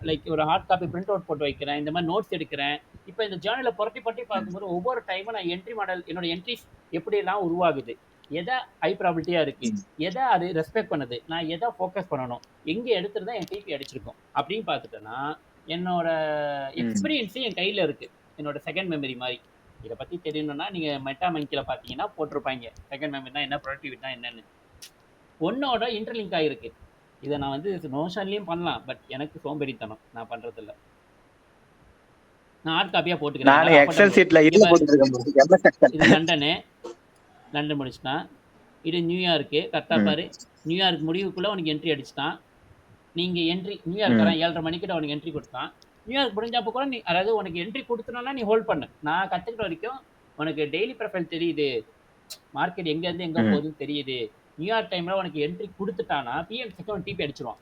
லைக் ஒரு ஹார்ட் காப்பி பிரிண்ட் அவுட் போட்டு வைக்கிறேன். இந்த மாதிரி நோட்ஸ் எடுக்கிறேன். இப்போ இந்த ஜேர்னலை புரட்டி புரட்டி பார்க்கும்போது ஒவ்வொரு டைமும் நான் என்ட்ரி மாடல் என்னோட என்ட்ரிஸ் எப்படியெல்லாம் உருவாகுது, எதை ஹை ப்ராபிலிட்டியா இருக்கு, எதை அது ரெஸ்பெக்ட் பண்ணுது, நான் எதை ஃபோக்கஸ் பண்ணணும், எங்கே எடுத்துருந்தா என் டிபி அடிச்சிருக்கும் அப்படின்னு பார்த்துட்டேன்னா என்னோட எக்ஸ்பீரியன்ஸு என் கையில் இருக்கு. என்னோட செகண்ட் மெமரி மாதிரி. இதை பற்றி தெரியணும்னா நீங்கள் மெட்டா மங்கியில் பார்த்தீங்கன்னா போட்டிருப்பாங்க செகண்ட் மெமரினா என்ன, ப்ரொடக்டிவிட்டினா என்னன்னு. ஒன்னோட இன்டர்லிங்க் ஆகிருக்கு. இதை நான் வந்து நோஷன்லேயும் பண்ணலாம், பட் எனக்கு சோம்பேறித்தனம், நான் பண்ணுறதில்ல. நான் ஹார்ட் காப்பியாக போட்டுக்கிறேன். எக்ஸல் சீட்ல இது போட்டுருக்கேன். இது லண்டனு, லண்டன் முடிச்சுட்டான். இது நியூயார்க்கு, கரெக்டாக பாரு. நியூயார்க் முடிவுக்குள்ளே உனக்கு என்ட்ரி அடிச்சிட்டான். நீங்கள் என்ட்ரி நியூயார்க் வரேன் 7:30 மணிக்கிட்ட உனக்கு என்ட்ரி கொடுத்தான். நியூயார்க் முடிஞ்சப்போ கூட நீ, அதாவது உனக்கு என்ட்ரி கொடுத்துனோன்னா நீ ஹோல்ட் பண்ணு. நான் கற்றுக்கிட்ட வரைக்கும் உனக்கு டெய்லி ப்ரொஃபைல் தெரியுது, மார்க்கெட் எங்கேருந்து எங்கே போகுதுன்னு தெரியுது. நியூயார்க் டைமில் உனக்கு என்ட்ரி கொடுத்துட்டானா பிஎம்சிக்கு அவன் டிபி அடிச்சிருவான்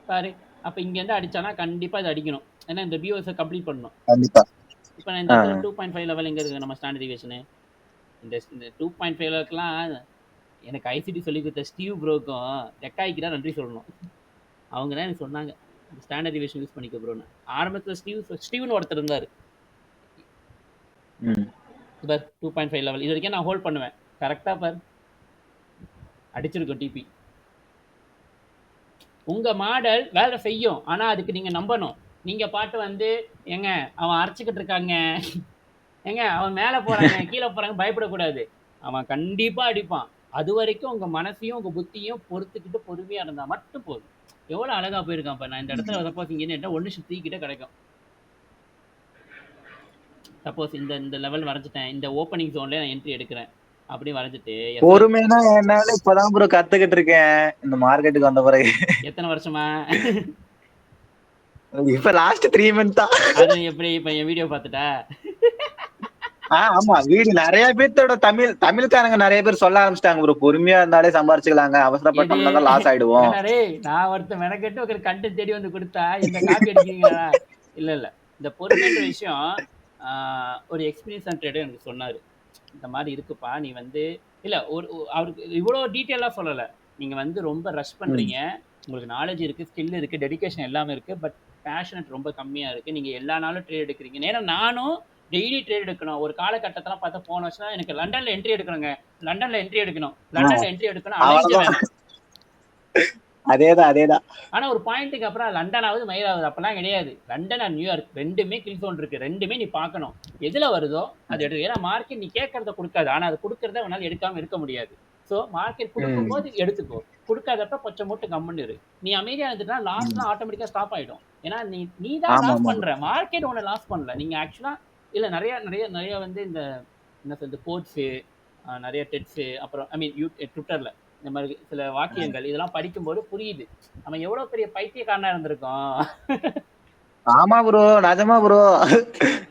பாரு. அப்போ இங்கேருந்து அடித்தானா கண்டிப்பாக இது அடிக்கணும். ஏன்னா இந்த பிஓஎஸை கம்ப்ளீட் பண்ணணும். இப்போ நான் இந்த இடத்துல 2.5 லெவல் எங்கே இருக்குது நம்ம ஸ்டாண்டர்ட் டிவியேஷனு. இந்த 2.5 லெவலுக்குலாம் எனக்கு ஐசிடி சொல்லி கொடுத்த ஸ்டீவ் ப்ரோக்கும் டெக்காய்க்கு தான் நன்றி சொல்லணும். அவங்க தான் எனக்கு சொன்னாங்க ஸ்டாண்டர்ட் டிவியேஷன் யூஸ் பண்ணிக்க ப்ரோன்னு. ஆரம்பத்தில் ஸ்டீவ்னு ஒருத்தர் இருந்தார். பார் 2.5 லெவல் இது வரைக்கும் நான் ஹோல்ட் பண்ணுவேன். கரெக்டாக பார் அடிச்சிருக்கோம் டிபி. உங்கள் மாடல் வேலை செய்யும், ஆனால் அதுக்கு நீங்கள் நம்பணும். நீங்கள் பாட்டு வந்து ஏங்க அவன் அரைச்சிக்கிட்டு இருக்காங்க, ஏங்க அவன் மேலே போகிறாங்க கீழே போகிறாங்க பயப்படக்கூடாது. அவன் கண்டிப்பாக அடிப்பான். அது வரைக்கும் உங்கள் மனசையும் உங்கள் புத்தியும் பொறுத்துக்கிட்டு பொறுமையாக இருந்தால் மட்டும் போதும். எவ்வளோ அழகாக போயிருக்கான். இப்போ நான் இந்த இடத்துல சப்போஸ் இங்கே ஒன்று சுற்றிக்கிட்டே கிடைக்கும். சப்போஸ் இந்த லெவல் வரைஞ்சிட்டேன், இந்த ஓப்பனிங் ஜோன்ல நான் என்ட்ரி எடுக்கிறேன் அப்படி வரைஞ்சிட்டு. பொறுமையா என்னால இப்பதான் ப்ரோ கத்துக்கிட்டு இருக்கேன் இந்த மார்க்கெட்டுக்கு வந்த பிறகு. எத்தனை வருஷமா? இப்ப லாஸ்ட் 3 months தான். அது எப்படி இப்ப என் வீடியோ பார்த்துட்டா? ஆமா வீடியோ நிறைய பேர்த்தோட தமிழ்காரங்க நிறைய பேர் சொல்ல ஆரம்பிச்சிட்டாங்க ப்ரோ, பொறுமையா இருந்தாலே சம்பாரிச்சுக்கலாங்க, அவசரப்பட்டோம்னா லாஸ் ஆயிடுவோம். நான் ஒருத்தன் மெனக்கெட்டு ஒரு கண்டென்ட் தேடி வந்து கொடுத்தா இந்த காப்பி அடிக்கிறீங்களா? இல்ல இந்த பொறுமைன்ற விஷயம் ஒரு எக்ஸ்பீரியன்ஸ் ட்ரேடர் எனக்கு சொன்னாரு. இந்த மாதிரி இருக்குப்பா, நீ வந்து இல்ல ஒரு அவருக்கு இவ்வளோ டீட்டெயிலாக சொல்லலை. நீங்க வந்து ரொம்ப ரஷ் பண்றீங்க, உங்களுக்கு நாலேஜ் இருக்கு, ஸ்கில் இருக்கு, டெடிகேஷன் எல்லாமே இருக்கு, பட் பேஷனட் ரொம்ப கம்மியா இருக்கு. நீங்க எல்லா நாளும் ட்ரேட் எடுக்கிறீங்க. ஏன்னா நானும் டெய்லி ட்ரேட் எடுக்கணும். ஒரு காலகட்டத்தெல்லாம் பார்த்தா போன வருஷம் எனக்கு லண்டன்ல என்ட்ரி எடுக்கணுங்க, லண்டன்ல என்ட்ரி எடுக்கணும், லண்டன்ல என்ட்ரி எடுக்கணும். அதேதான். ஆனா ஒரு பாயிண்ட்டுக்கு அப்புறம் லண்டன் ஆகுது மயில் ஆகுது அப்பெல்லாம் கிடையாது. லண்டன் அண்ட் நியூயார்க் ரெண்டுமே கில் ஜோன் இருக்கு, ரெண்டுமே நீ பார்க்கணும். எதுல வருதோ அது எடுத்து. ஏன்னா மார்க்கெட் நீ கேட்கறத கொடுக்காது, ஆனா அது கொடுக்கறத உன்னால எடுக்காம இருக்க முடியாது. ஸோ மார்க்கெட் கொடுக்கும் போது எடுத்துக்கோ, கொடுக்காதப்ப கொஞ்சம் மூட்டை கம்முன்னு இரு. நீ அமைதியா இருந்துட்டா லாஸ்ட்லாம் ஆட்டோமேட்டிக்கா ஸ்டாப் ஆயிடும். ஏன்னா நீ தான் லாஸ் பண்ற, மார்க்கெட் உன்னை லாஸ் பண்ணல. நீங்க ஆக்சுவலா இல்ல நிறைய நிறைய நிறைய வந்து இந்த என்ன சொல்றது கோட்ஸு, நிறைய டெட்ஸு, அப்புறம் ஐ மீன் ட்விட்டர்ல இந்த மாதிரி சில வாக்கியங்கள் இதெல்லாம் படிக்கும்போது புரியுது நம்ம எவ்வளவு பெரிய பைத்தியக்காரனா இருந்திருக்கோம். ஆமா ப்ரோ, நிஜமா ப்ரோ.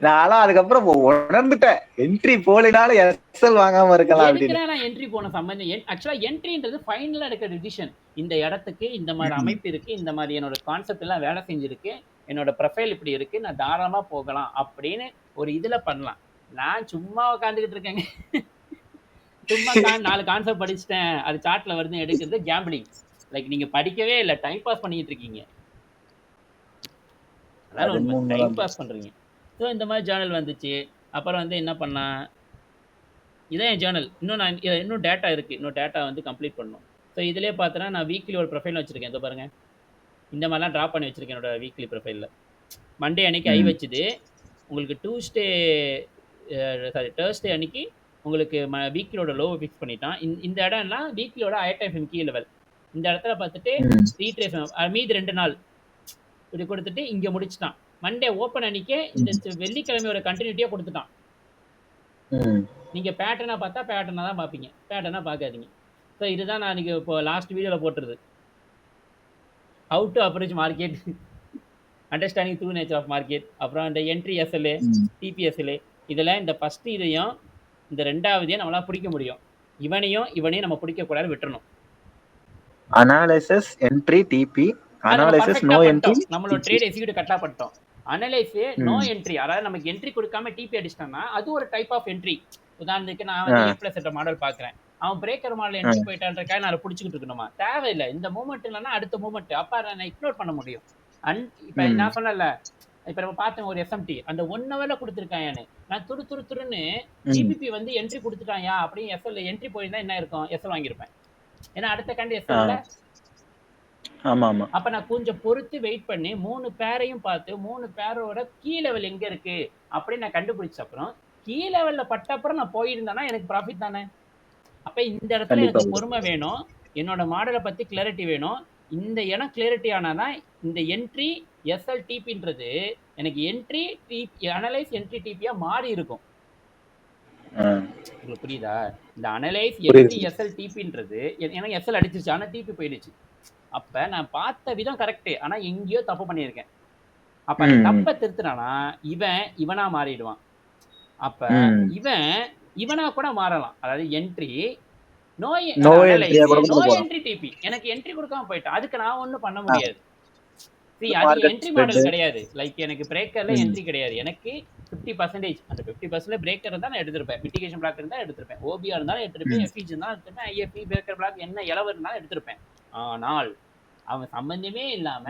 நான் அதுக்கப்புறம் உணர்ந்துட்டேன், என்ட்ரி போலினாலும் எஸ்எல் வாங்காம இருக்கலாம் அப்படின்னு. நான் என்ட்ரி போன சம்பந்தம் ஆக்சுவலா என்ட்ரின்றது ஃபைனலா எடுக்கிற டிசிஷன். இந்த இடத்துக்கு இந்த மாதிரி அமைப்பு இருக்கு, இந்த மாதிரி என்னோட கான்செப்ட் எல்லாம் வேலை செஞ்சிருக்கு, என்னோட ப்ரொஃபைல் இப்படி இருக்கு, நான் தாராளமா போகலாம் அப்படின்னு ஒரு இதுல பண்ணலாம். நான் சும்மா உட்காந்துக்கிட்டு இருக்கேங்க. சும்மா 4 கான்செப்ட் படிச்சுட்டேன், அது சார்ட்ல வருது எடுக்கிறது கேம்பிளிங். லைக் நீங்க படிக்கவே இல்லை, டைம் பாஸ் பண்ணிட்டு இருக்கீங்க. அதான் டைம் பாஸ் பண்றீங்க. ஸோ இந்த மாதிரி ஜேர்னல் வந்துச்சு. அப்புறம் வந்து என்ன பண்ணா, இதான் என் ஜேர்னல். இன்னும் டேட்டா இருக்கு, இன்னும் டேட்டா வந்து கம்ப்ளீட் பண்ணணும். ஸோ இதுலேயே பார்த்தோன்னா நான் வீக்லி ஒரு ப்ரொஃபைல் வச்சிருக்கேன். இதோ பாருங்க, இந்த மாதிரிலாம் ட்ராப் பண்ணி வச்சிருக்கேன் என்னோட வீக்லி ப்ரொஃபைலில். மண்டே அன்னைக்கு ஐ வச்சுது, உங்களுக்கு தேர்ஸ்டே அன்னைக்கு உங்களுக்கு வீக்லியோட லோவை ஃபிக்ஸ் பண்ணிட்டான். இந்த இடம்லாம் வீக்லியோட ஐடைஎஃப்எம் கீ லெவல். இந்த இடத்துல பார்த்துட்டு ரீட்ரேஸ் மீது 2 நாள் இப்படி கொடுத்துட்டு இங்கே முடிச்சுட்டான். மண்டே ஓப்பன் அன்னைக்கே இந்த வெள்ளிக்கிழமையோட கண்டினியூட்டியாக கொடுத்துட்டான். நீங்கள் பேட்டர்னாக பார்த்தா பேட்டர்னாக தான் பார்ப்பீங்க, பேட்டர்னாக பார்க்காதீங்க. ஸோ இதுதான் நான் இன்றைக்கி இப்போ லாஸ்ட் வீடியோவில் போட்டுருது. How to approach market, understanding true nature of market, அப்புறம் இந்த என்ட்ரி எஸ்எல்ஏ, டிபிஎஸ்எல்ஏ, இதில் இந்த ஃபஸ்ட்டு இதையும் இந்த ரெண்டாவதையும் நம்மளால பிடிக்க முடியும். இவனையும் நம்ம பிடிக்க கூடாது, விட்டுறணும். அனாலிசிஸ் என்ட்ரி டிபி, அது நம்ம அனாலிசிஸ் பர்ஃபெக்டா நோ என்ட்ரி பண்ணிட்டோம். நம்மளோட ட்ரேட் எக்ஸிக்யூட் கரெக்டா பண்ணிட்டோம். அனலைஸ் நோ என்ட்ரி, அதாவது நமக்கு என்ட்ரி கொடுக்காம டிபி அடிச்சிட்டோம்னா அது ஒரு டைப் ஆஃப் என்ட்ரி. உதாரணத்துக்கு நான் வந்து ஏ பிளஸ் மாடல் பாக்குறேன், அவன் பிரேக்கர் மாடல் என்ட்ரி போயிட்டான்றக்காக நான் அதை பிடிச்சிக்கிட்டு இருக்கணுமா? தேவையில்லை. இந்த மூமெண்ட் இல்லைன்னா அடுத்த மூமெண்ட், அப்ப அதை நான் இக்னோர் பண்ண முடியும். இப்ப நான் சொன்னல, இப்ப நம்ம பார்த்தோம் ஒரு எஸ்எம்டி அந்த 1 ஹவர்ல கொடுத்துருக்காயான்னு, நான் துருன்னு ஜிபிபி வந்து என்ட்ரி கொடுத்துட்டாயா அப்படின்னு எஸ்எல் என்ட்ரி போயிருந்தா என்ன இருக்கும், எஸ்எல் வாங்கியிருப்பேன். ஏன்னா அடுத்த கண்டு எஸ்எல். ஆமா ஆமா. அப்ப நான் கொஞ்சம் பொறுத்து வெயிட் பண்ணி 3 பேரையும் பார்த்து 3 பேரோட கீ லெவல் எங்க இருக்கு அப்படின்னு நான் கண்டுபிடிச்ச அப்புறம் கீ லெவல்ல பட்ட அப்புறம் நான் போயிருந்தேன்னா எனக்கு ப்ராஃபிட் தானே. அப்ப இந்த இடத்துல எனக்கு பொறுமை வேணும், என்னோட மாடலை பத்தி கிளாரிட்டி வேணும். இந்த இடம் கிளாரிட்டி ஆனாதான் இந்த என்ட்ரி எஸ்எல் டிபின்றது எனக்கு என்ட்ரி டிபி அனலைஸ் என்ட்ரி டிபியா மாறி இருக்கும். உங்களுக்கு புரியுதா? இந்த அனலைஸ் என்ட்ரி எஸ்எல் டிபின்றது எனக்கு எஸ்எல் அடிச்சிருச்சு ஆனா டிபி போயிடுச்சு. அப்ப நான் பார்த்த விதம் கரெக்ட், ஆனா எங்கேயோ தப்பு பண்ணியிருக்கேன். அப்ப அந்த தப்பை திருத்தினானா இவனா மாறிடுவான். அப்ப இவனா கூட மாறலாம். அதாவது என்ட்ரி நோ என்ட்ரி டிபி எனக்கு என்ட்ரி கொடுக்காம போயிட்டான், அதுக்கு நான் ஒண்ணும் பண்ண முடியாது. அது என்ட்ரி மாடல் கிடையாது. லைக் எனக்கு பிரேக்கர்ல என்ட்ரி கிடையாது, எனக்கு 50%. அந்த 50% பிரேக்கர் இருந்தா நான் எடுத்திருப்பேன், மிட்டிகேஷன் பிளாக் இருந்தா எடுத்திருப்பேன், ஓபிஆர் இருந்தாலும் எடுத்திருப்பேன், எஃப்இஜி இருந்தாலும் எடுத்திருப்பேன், ஐஎஃப்இ பிரேக்கர் பிளாக் என்ன இலவ இருந்தாலும் எடுத்திருப்பேன். ஆனால் அவன் சம்பந்தமே இல்லாம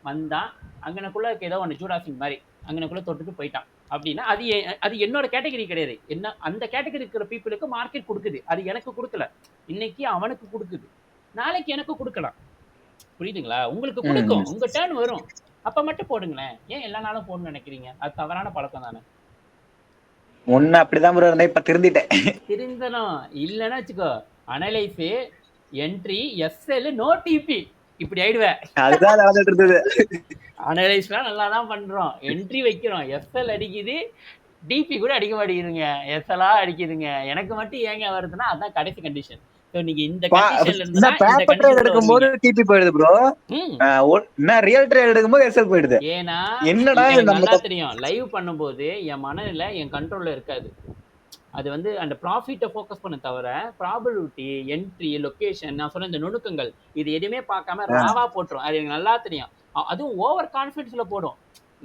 வந்தான், அங்கனக்குள்ள ஏதோ ஒன்று ஜூடாசிங் மாதிரி அங்கனக்குள்ள தொட்டுட்டு போயிட்டான் அப்படின்னா அது என்னோட கேட்டகரி கிடையாது. என்ன அந்த கேட்டகரி இருக்கிற பீப்புளுக்கு மார்க்கெட் கொடுக்குது, அது எனக்கு கொடுக்கல. இன்னைக்கு அவனுக்கு கொடுக்குது, நாளைக்கு எனக்கு கொடுக்கலாம். புரியுதுங்களா? உங்களுக்கு கொடுக்கும், உங்க டர்ன் வரும், அப்ப மட்டும் போடுங்களேன். ஏன் எல்லா நாளும் போடணும்னு நினைக்கிறீங்க? அது தவறான பழக்கம் தானே. ஒன்னு அப்படிதான் ப்ரோ இருந்தேன், இப்ப திருந்திட்டேன். திருந்தணும் இல்லைன்னா வச்சுக்கோ, analyse entry SL no TP இப்படி ஆயிடுவேன். அதுதான் நடந்துட்டு இருந்தது. அனலைஸ்லாம் நல்லா தான் பண்றோம், என்ட்ரி வைக்கிறோம், எஸ்எல் அடிக்குது, டிபி கூட அடிக்க மாட்டேங்குதுங்க, எஸ்எல்லா அடிக்குதுங்க. எனக்கு மட்டும் ஏங்க வருதுன்னா அதான் கடைசி கண்டிஷன். நீங்க இந்த கண்டிஷன்ல இருந்தா பேப்பர் ட்ரேட் எடுக்கும்போது டிபி போயிடுது ப்ரோ, நான் ரியல் ட்ரேட் எடுக்கும்போது எஸ்எல் போயிடுது. ஏன்னா என்னடா நல்லா தெரியும், லைவ் பண்ணும்போது என் மனநிலை என் கண்ட்ரோல்ல இருக்காது. அது வந்து அந்த ப்ராஃபிட்டை ஃபோக்கஸ் பண்ண தவிர ப்ராபபிலிட்டி, என்ட்ரி, லொகேஷன், நான் சொன்ன இந்த நுணுக்கங்கள் இது எதுவுமே பார்க்காம ராவா போட்டுரும். அது எனக்கு நல்லா தெரியும். அதுவும் ஓவர் கான்ஃபிடன்ஸ்ல போடும்,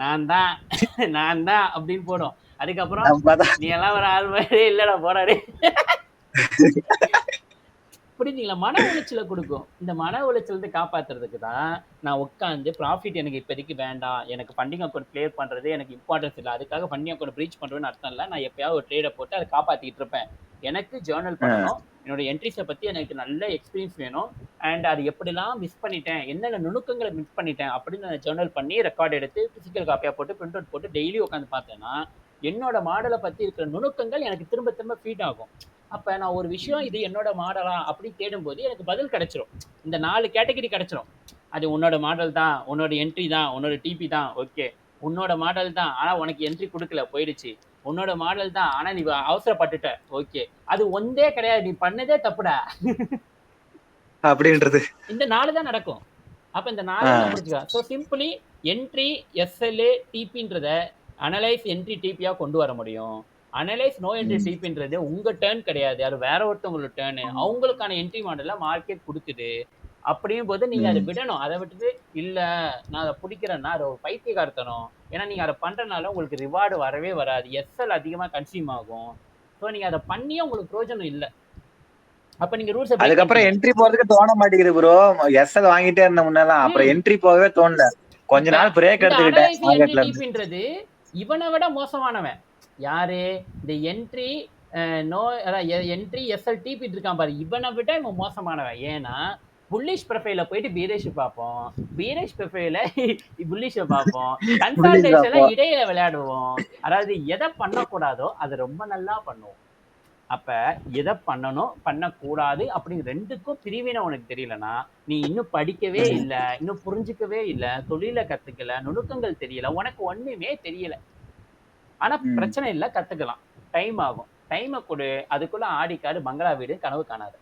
நான் தான் அப்படின்னு போடும். அதுக்கப்புறம் நீ எல்லாம் ஒரு ஆள் மாதிரி இல்லடா போடாடே. புரியுதுங்களா? மன உளைச்சலை கொடுக்கும். இந்த மன உளைச்சல் காப்பாத்துறதுக்கு தான் நான் உட்காந்து ப்ராஃபிட் எனக்கு இப்போதைக்கு வேண்டாம், எனக்கு ஃபண்டிங் அக்கௌண்ட் கிளியர் பண்றது எனக்கு இம்பார்ட்டன்ஸ் இல்லை, அதுக்காக ஃபண்டிங் அக்கௌண்ட் ப்ரீச் பண்றதுன்னு அர்த்தம் இல்லை. நான் எப்பயாவது ஒரு ட்ரேடை போட்டு அதை காப்பாத்திட்டு இருப்பேன். எனக்கு ஜேர்னல் பண்ணணும், என்னோட என்ட்ரிஸை பத்தி எனக்கு நல்ல எக்ஸ்பீரியன்ஸ் வேணும், அண்ட் அது எப்படிலாம் மிஸ் பண்ணிட்டேன், என்னென்ன நுணுக்கங்களை மிஸ் பண்ணிட்டேன் அப்படின்னு நான் ஜேர்னல் பண்ணி ரெக்கார்ட் எடுத்து பிசிக்கல் காப்பியா போட்டு பிரிண்ட் அவுட் போட்டு டெய்லி உட்காந்து பார்த்தேன்னா என்னோட மாடலை பத்தி இருக்கிற நுணுக்கங்கள் எனக்கு திரும்ப திரும்ப ஃபீட் ஆகும். அப்ப நான் ஒரு விஷயம் இது என்னோட மாடலா அப்படி தேடும்போது எனக்கு பதில் கிடைச்சிரும். இந்த 4 கேட்டகரி கிடைச்சிரும். அது உன்னோட மாடல் தான், உன்னோட என்ட்ரி தான், உன்னோட டிபி தான், ஓகே. உன்னோட மாடல் தான் ஆனா உனக்கு என்ட்ரி கொடுக்கல, போயிடுச்சு. உன்னோட மாடல் தான் ஆனா நீ அவசரப்பட்டுட்ட, ஓகே. அது ஒன்றே கிடையாது, நீ பண்ணதே தப்புடா அப்படின்றது. இந்த 4 தான் நடக்கும். அப்ப இந்த 4 புரிஞ்சுக்க. ஸோ சிம்பிளி என்ட்ரி எஸ்எல் டிபின்றத அனலைஸ் என்ட்ரி டிபியா கொண்டு வர முடியும். அனலைஸ் நோ என்ட்ரி டிபின்றது உங்க டர்ன் கிடையாது, அது வேற ஒருத்தவங்களோட டர்ன், அவங்களுக்கான என்ட்ரி மாடல்ல மார்க்கெட் கொடுக்குது. அப்படியும் போது நீங்க அதை விடணும். அதை விட்டுட்டு இல்ல நான் அதை பிடிக்கிறேன்னா அது ஒரு பைத்தியக்காரத்தனம். ஏன்னா நீங்க அதை பண்றதுனால உங்களுக்கு ரிவார்டு வரவே வராது, எஸ்எல் அதிகமா கன்சியூம் ஆகும். ஸோ நீங்க அதை பண்ணியே உங்களுக்கு பிரயோஜனம் இல்லை. அப்ப நீங்க ரூல்ஸ் அதுக்கப்புறம் என்ட்ரி போறதுக்கு தோண மாட்டேங்குது ப்ரோ. எஸ்எல் வாங்கிட்டே இருந்த முன்னலாம், அப்புறம் என்ட்ரி போகவே தோணல. கொஞ்ச நாள் பிரேக் எடுத்துக்கிட்டேன். இவனை விட மோசமானவன் யாரு? இந்த என்ட்ரி என்ட்ரி எஸ்எல் டிபி இருக்கான் பாரு, இவனை விட இவன் மோசமானவன். ஏன்னா புல்லிஷ் ப்ரொஃபைல போயிட்டு பீரேஷ் பார்ப்போம், பீரேஷ் ப்ரொஃபைல புல்லிஷ பார்ப்போம், கன்சல்டேஷன்ல இடையில விளையாடுவோம். அதாவது எதை பண்ணக்கூடாதோ அதை ரொம்ப நல்லா பண்ணுவோம். அப்ப எதை பண்ணணும் பண்ணக்கூடாது அப்படின்னு ரெண்டுக்கும் பிரிவினை உனக்கு தெரியலனா நீ இன்னும் படிக்கவே இல்லை, இன்னும் புரிஞ்சுக்கவே இல்லை, தொழில கத்துக்கல, நுணுக்கங்கள் தெரியல, உனக்கு ஒண்ணுமே தெரியல. ஆனா பிரச்சனை இல்லை, கத்துக்கலாம். டைம் ஆகும், டைமை கொடு. அதுக்குள்ள ஆடிக்காடு பங்களா வீடு கனவு காணாத.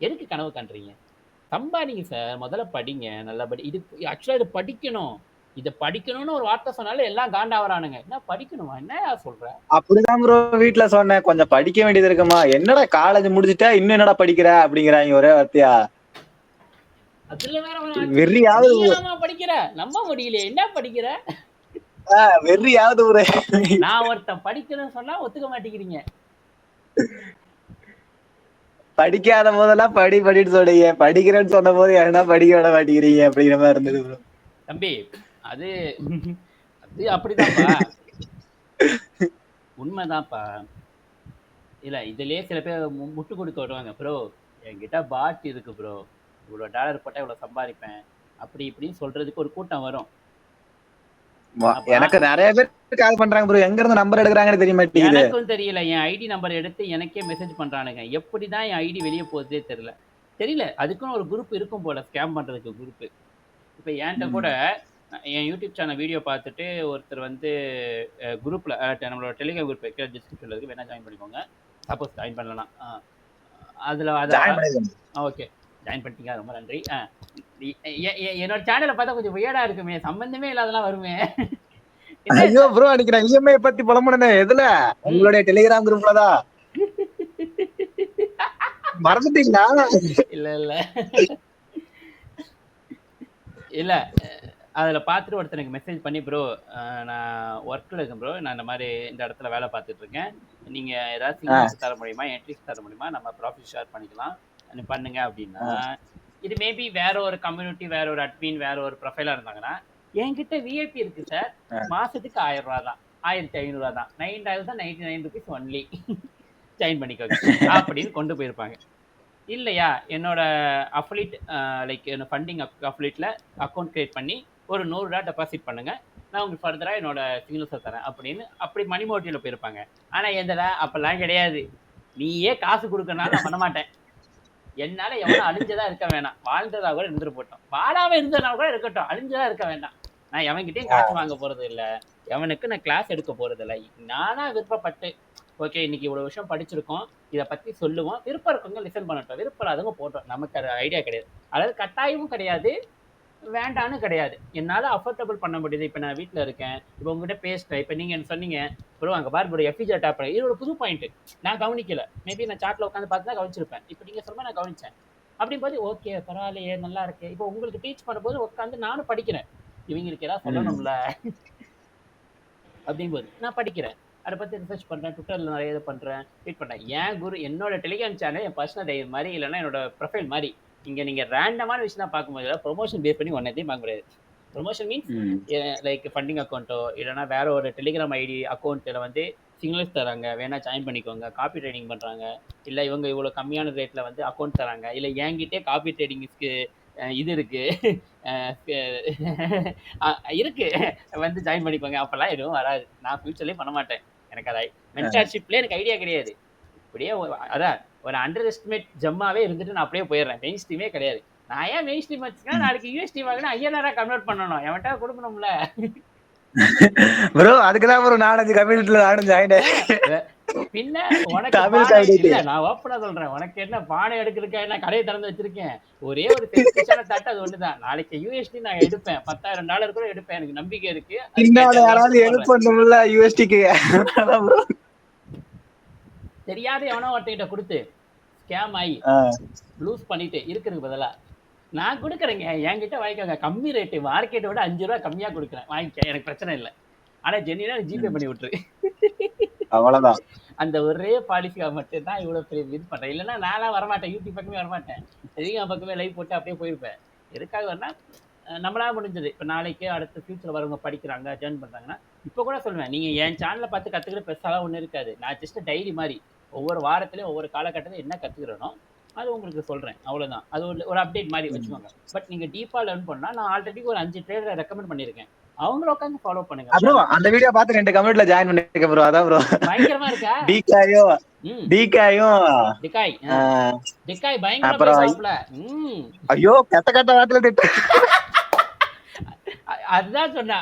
எதுக்கு கனவு காண்றீங்க? சம்பாதிங்க சார், முதல்ல படிங்க நல்லபடி. இது ஆக்சுவலா இது படிக்கணும். இத படிக்கணும்னு ஒரு வார்த்தை சொன்னாலும் எல்லாம் காண்டாவறானுங்க. என்ன படிக்கணுமா? என்னய்யா சொல்ற? அப்படிதான் ப்ரோ வீட்டுல சொன்னேன். கொஞ்சம் படிக்க வேண்டியது இருக்குமா. என்னடா காலேஜ் முடிச்சுட்டா இன்னும் என்னடா படிக்கிற அப்படிங்கிறாங்க ஒரே வார்த்தையா. அதுல வேற அவன் நீ வெறியாவது என்னமா படிக்கிற? நம்ப முடியலையே. என்ன படிக்கிற? வெறியாவது ஒரு நான் ஒருத்தன் படிக்கணும்னு சொன்னா ஒத்துக்க மாட்டேங்கிறீங்க. படிக்காத போதெல்லாம் படின்னு சொல்றீங்க. படிக்கிறேன்னு சொன்ன போது ஏன்னா படிக்க விட மாட்டேங்கிறீங்க அப்படிங்கிற மாதிரி இருந்தது ப்ரோ. தம்பி அது அது அப்படிதான்ப்பா. உண்மைதான்ப்பா. இல்ல இதுலயே சில பேர் முட்டு கொடுக்க வருவாங்க. ப்ரோ என்கிட்ட பாட் இருக்கு ப்ரோ. இவ்வளவு டாலர் போட்டா இவ்வளவு சம்பாதிப்பேன். அப்படி இப்படின்னு சொல்றதுக்கு ஒரு கூட்டம் வரும். எனக்கு நிறைய பேர் கால் பண்றாங்க ப்ரோ. எங்க இருந்து நம்பர் எடுக்கிறாங்கன்னு தெரிய மாட்டேங்குது. எனக்கும் தெரியல. என் ஐடி நம்பர் எடுத்து எனக்கே மெசேஜ் பண்றானுங்க. எப்படிதான் என் ஐடி வெளியே போகுதே தெரியல. அதுக்குன்னு ஒரு குரூப் இருக்கும் போல, ஸ்கேம் பண்றதுக்கு குரூப். இப்ப என்கிட்ட கூட என் யூடியூப் சேனல் வீடியோ பார்த்துட்டு ஒருத்தர் வந்து குரூப்ல நம்மளோட டெலிகிராம் குரூப் வைக்கிற டிஸ்கிரிப்ஷன்ல இருக்கு, வேணா ஜாயின் பண்ணிக்கோங்க. சப்போஸ் ஜாயின் பண்ணலாம். அதுல ஓகே ஜாயின் பண்ணிட்டீங்க, ரொம்ப நன்றி. என்னோட சேனலை பார்த்தா கொஞ்சம் வியர்டா இருக்குமே, சம்பந்தமே இல்லாதெல்லாம் வருமே. ஐயோ ப்ரோ அன்னைக்கு நான் இஎம்ஐ பத்தி புலம்புனே. எதுல? உங்களுடைய டெலிகிராம் குரூப்ல தான். மறந்துட்டீங்களா? இல்ல அதுல பார்த்துட்டு ஒருத்தருக்கு மெசேஜ் பண்ணி, ப்ரோ நான் ஒர்க்ல இருக்கேன் ப்ரோ, நான் இந்த மாதிரி இந்த இடத்துல வேலை பார்த்துட்டு இருக்கேன், நீங்க ஏதாவது சிக்னல்ஸ் தர முடியுமா, என்ட்ரிஸ் தர முடியுமா, நம்ம ப்ராஃபிட் ஷேர் பண்ணிக்கலாம் பண்ணுங்க அப்படின்னா, இது மேபி வேற ஒரு கம்யூனிட்டி, வேற ஒரு அட்மின், வேற ஒரு ப்ரொஃபைலா இருந்தாங்கன்னா, என்கிட்ட விஐபி இருக்கு சார், மாசத்துக்கு 1000 ரூபா தான், 1500 ரூபா தான், 9,099 rupees ஒன்லி, ஜாயின் பண்ணிக்கோங்க அப்படின்னு கொண்டு போயிருப்பாங்க. இல்லையா, என்னோட அஃபிலியேட் லைக் என்ன ஃபண்டிங் அஃபிலியேட்ல அக்கௌண்ட் கிரியேட் பண்ணி ஒரு 100 ரூபா டெபாசிட் பண்ணுங்க, நான் உங்களுக்கு ஃபர்தரா என்னோட சிக்னல்ஸை தரேன் அப்படின்னு அப்படி மணி மோட்டிவ்ல போயிருப்பாங்க. ஆனா எந்தடா அப்பெல்லாம் கிடையாது. நீயே காசு கொடுக்கறனால நான் பண்ண மாட்டேன். என்னால எவனும் அழிஞ்சதா இருக்க வேணாம், வாழ்ந்ததா கூட இருந்துட்டு போட்டோம், வாழாம இருந்ததுனால கூட இருக்கட்டும், அழிஞ்சதா இருக்க வேண்டாம். நான் எவன்கிட்டயும் காசு வாங்க போறது இல்லை, எவனுக்கு நான் கிளாஸ் எடுக்க போறது இல்லை. நானா விருப்பப்பட்டு ஓகே இன்னைக்கு இவ்வளவு விஷயம் படிச்சிருக்கோம், இதை பத்தி சொல்லுவோம், விருப்பம் இருக்கவங்க லிசன் பண்ணட்டும், விருப்பம் இல்லாதவங்க போட்டோம், நமக்கு அது ஐடியா கிடையாது. அதாவது கட்டாயமும் கிடையாது, வேண்டான்னு கிடையாது. என்னால அஃபோர்டபுள் பண்ண முடியுது. இப்ப நான் வீட்டுல இருக்கேன், இப்ப உங்ககிட்ட பேசுறேன், இப்ப நீங்க என்ன சொன்னீங்க ப்ரோ அங்க பார் ப்ரோ எஃபிஜே டாப், இது ஒரு புது பாயிண்ட், நான் கவனிக்கல, மேபி நான் சாட்ல உட்காந்து பார்த்து தான் கவனிச்சிருப்பேன், இப்ப நீங்க சொல்ல நான் கவனிச்சேன். அப்படின் போது ஓகே பரவாயில்லையே, நல்லா இருக்கு. இப்போ உங்களுக்கு டீச் பண்ணும்போது உட்காந்து நானும் படிக்கிறேன், இவங்களுக்கு ஏதாவது சொல்லணும்ல அப்படிங்கும்போது நான் படிக்கிறேன், அதை பத்தி ரிசர்ச் பண்றேன், ட்விட்டர்ல நிறைய இது பண்றேன், ட்வீட் பண்றேன். ஏன் குரு என்னோட டெலிகிராம் சேனல் என் பர்சனல் டைரி மாதிரி, இல்லைன்னா என்னோட ப்ரொஃபைல் மாதிரி. இங்க நீங்க ரேண்டமான விஷயம் தான் பார்க்கும்போது ப்ரொமோஷன் பேஸ் பண்ணி ஒன்னத்தையும் பார்க்க முடியாது. ப்ரொமோஷன் மீன்ஸ் லைக் ஃபண்டிங் அக்கௌண்ட்டோ இல்லைன்னா வேற ஒரு டெலிகிராம் ஐடி அக்கௌண்ட்டில் வந்து சிக்னல்ஸ் தராங்க, வேணா ஜாயின் பண்ணிக்கோங்க, காப்பி ட்ரேடிங் பண்றாங்க, இல்லை இவங்க இவ்வளோ கம்மியான ரேட்ல வந்து அக்கௌண்ட் தராங்க, இல்லை என்கிட்டே காப்பி ட்ரேடிங்ஸ்க்கு இது இருக்கு இருக்கு வந்து ஜாயின் பண்ணிக்கோங்க, அப்பெல்லாம் எதுவும் வராது. நான் ஃபியூச்சர்லேயும் பண்ண மாட்டேன். எனக்கு அதை மென்டார்ஷிப்ல எனக்கு ஐடியா கிடையாது. இப்படியே அதான் ஒரு அண்டர் எஸ்டிமேட் ஜம்மாவே இருந்துட்டு நான் அப்படியே போயிடுறேன். மெயின் ஸ்ட்ரீமே கிடையாது. நான் ஏன் மெயின் ஸ்ட்ரீம் வச்சுன்னா நாளைக்கு யூஎஸ்டி வாங்கினா ஐஎன்ஆரா கன்வெர்ட் பண்ணணும், எவன்ட்டா கொடுக்கணும்ல. ப்ரோ அதுக்குதான் ஒரு 4-5 கம்யூனிட்டில நானும் ஜாயின் ஆயிட்டேன். பின்ன உனக்கு இல்ல, நான் ஓப்பனா சொல்றேன், உனக்கு என்ன பானை எடுக்கிறதுக்கா என்ன கடையை திறந்து வச்சிருக்கேன், ஒரே ஒரு செல்ஃபிஷான தட்டு, அது ஒண்ணுதான். நாளைக்கு யூஎஸ்டி நான் எடுப்பேன், $10,000 கூட எடுப்பேன், எனக்கு நம்பிக்கை இருக்கு. யாராவது ஹெல்ப் பண்ணும்ல யூஎஸ்டிக்கு, தெரியாத எவனோ ஒருத்தங்கிட்ட கொடுத்து ஸ்கேம் ஆகி லூஸ் பண்ணிட்டு இருக்கிறதுக்கு பதிலா நான் கொடுக்குறேங்க, என்கிட்ட வாங்கிக்கோங்க, கம்மி ரேட்டு, மார்க்கெட்டை விட 5 ரூபா கம்மியா கொடுக்குறேன், வாங்கிக்க, எனக்கு பிரச்சனை இல்லை, ஆனா ஜென்னினா ஜிபே பண்ணி விட்டுரு. அவ்வளவுதான். அந்த ஒரே பாலிசியா மட்டும் தான் இவ்வளவு பெரிய இது பண்றேன். இல்லைன்னா நான்லாம் வரமாட்டேன், யூடியூப் பக்கமே வரமாட்டேன், டெலிகிராம் பக்கமே லைவ் போட்டு அப்படியே போயிருப்பேன். எதுக்காக வரனா நம்மளா முடிஞ்சது. இப்போ நாளைக்கு அடுத்த ஃபியூச்சர் வரவங்க படிக்கிறாங்க, ஜாயின் பண்றாங்கன்னா இப்போ கூட சொல்லுவேன், நீங்க என் சேனலை பார்த்து கத்துக்கிற பெருசாலாம் ஒன்றும் இருக்காது. நான் ஜஸ்ட் டைரி மாதிரி ஒவ்வொரு வாரத்திலையும் ஒவ்வொரு காலகட்டத்தில் என்ன கத்துக்கிறனோ அது உங்களுக்கு சொல்றேன், அவ்வளவுதான். அது ஒரு அப்டேட் மாதிரி வச்சுக்கோங்க. பட் நீங்க டீப்பா லேர்ன் பண்ணா நான் ஆல்ரெடி ஒரு 5 ட்ரேடரை ரெக்கமெண்ட் பண்ணிருக்கேன், அவங்கள உட்காந்து ஃபாலோ பண்ணுங்க. ப்ரோ அந்த வீடியோ பார்த்து 2 கம்யூனிட்டில ஜாயின் பண்ணிருக்கேன் ப்ரோ. அதான் ப்ரோ பயங்கரமா இருக்கா. டிகாய் பயங்கரமா பேசுறாப்ல. ஐயோ கெட்ட வார்த்தையில திட்டு. அதுதான் சொன்னா,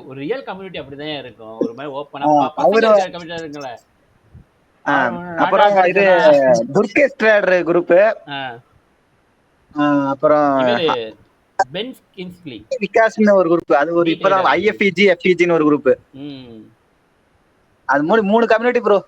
ஒரு ரியல் கம்யூனிட்டி அப்படிதான் இருக்கும், ஒரு மாதிரி ஓப்பனா கம்யூனிட்டி இருக்குல்ல. அப்புறம் இது துர்கேஷ் ட்ரேடர் குரூப், அப்புறம் பென் கிங்ஸ்லி விகாஸ்னு ஒரு குரூப், அது ஒரு பி இப்பதான் ட்ரேடர். ஐஎஃப்இஜி எஃப்இஜின்னு ஒரு குரூப். ம் அது மூணு கம்யூனிட்டி ப்ரோ,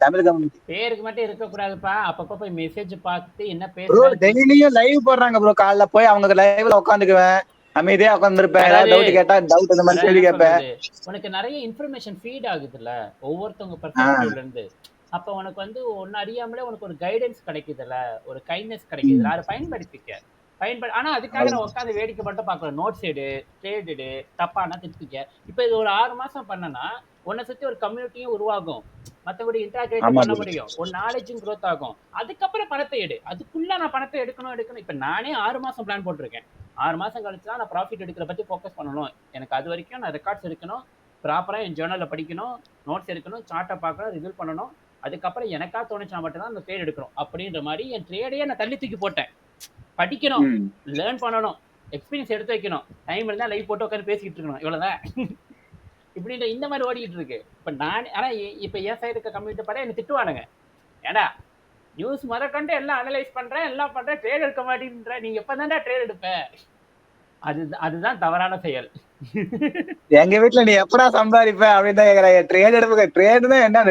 தமிழ் கம்யூனிட்டி. பேருக்கு மட்டும் இருக்கக்கூடாதுப்பா. அப்பப்போ போய் மெசேஜ் பார்த்து என்ன ப்ரோ பேசுறான்னு டெய்லியும் லைவ் போடுறாங்க ப்ரோ. காலைல போய் அவங்க லைவ்ல உட்காந்துக்குவேன், அமைதியா உட்காந்துருப்பேன். ஏதாவது அதாவது டவுட் கேட்டா டவுட் இந்த மாதிரி அதாவது கேள்வி என்ன கேட்பேன். சொல்றது, உனக்கு நிறைய இன்ஃபர்மேஷன் ஃபீட் ஆகுதுல்ல ஒவ்வொருத்தவங்க பெர்ஸ்பெக்டிவ்ல இருந்து. அப்ப உனக்கு வந்து ஒன்னு அறியாமலே உனக்கு ஒரு கைடன்ஸ் கிடைக்குதுல்ல, ஒரு கைண்ட்னஸ் கிடைக்குதுல்ல, அதை பயன்படுத்திக்க. ஆனா அதுக்காக நான் உட்காந்து வேடிக்கை மட்டும் பார்க்கல. நோட்ஸ் எடு, ட்ரேட் எடு, தப்பானா திருத்திக்க. இப்ப இது ஒரு 6 மாசம் பண்ணனா உன்னை சுத்தி ஒரு கம்யூனிட்டியும் உருவாகும், மற்றபடி இன்டராக்டிவ் ஆமா பண்ண ப்ரோ. முடியும், ஒரு நாலேஜும் க்ரோத் ஆகும். அதுக்கப்புறம் பணத்தை எடு. அதுக்குள்ள நான் பணத்தை எடுக்கணும். இப்ப நானே 6 மாசம் பிளான் போட்டிருக்கேன். 6 மாசம் கழிச்சு தான் நான் ப்ராஃபிட் எடுக்கிற பத்தி ஃபோக்கஸ் பண்ணணும். எனக்கு அது வரைக்கும் நான் ரெக்கார்ட்ஸ் எடுக்கணும், ப்ராப்பரா என் ஜேர்னல்ல படிக்கணும், நோட்ஸ் எடுக்கணும், சார்ட்டை பார்க்கணும், ரிவ்யூ பண்ணணும். அதுக்கப்புறம் எனக்கா தோணுச்சுனா மட்டும்தான் அந்த ட்ரேட் எடுக்கணும். அப்படின்ற மாதிரி என் ட்ரேடையே நான் தள்ளி தூக்கி போட்டேன். படிக்கணும், லேர்ன் பண்ணணும், எக்ஸ்பீரியன்ஸ் எடுத்து வைக்கணும், டைம் இருந்தா லைவ் போட்டு உட்காந்து பேசிக்கிட்டு இருக்கணும், இவ்வளவுதான். இப்படின்ற இந்த மாதிரி ஓடிக்கிட்டு இருக்கு. இப்ப நான் ஆனா இப்ப என் சைடு இருக்க கம்யூனிட்டி பாரு என்ன திட்டுவானுங்க. ஏடா நியூஸ் முதற்கொண்டு எல்லாம் அனலைஸ் பண்றேன், எல்லாம் பண்றேன், ட்ரேட் எடுக்க மாட்டேன்ற, நீங்க எப்பதான்டா ட்ரேட் எடுப்ப? அதுதான் தவறான செயல். எங்க வீட்டுல நீ எப்படா சம்பாதிப்ப அப்படின்னு தான் கேக்குறாங்க. ட்ரேட் எடுப்புங்க, ட்ரேடுன்னா என்ன,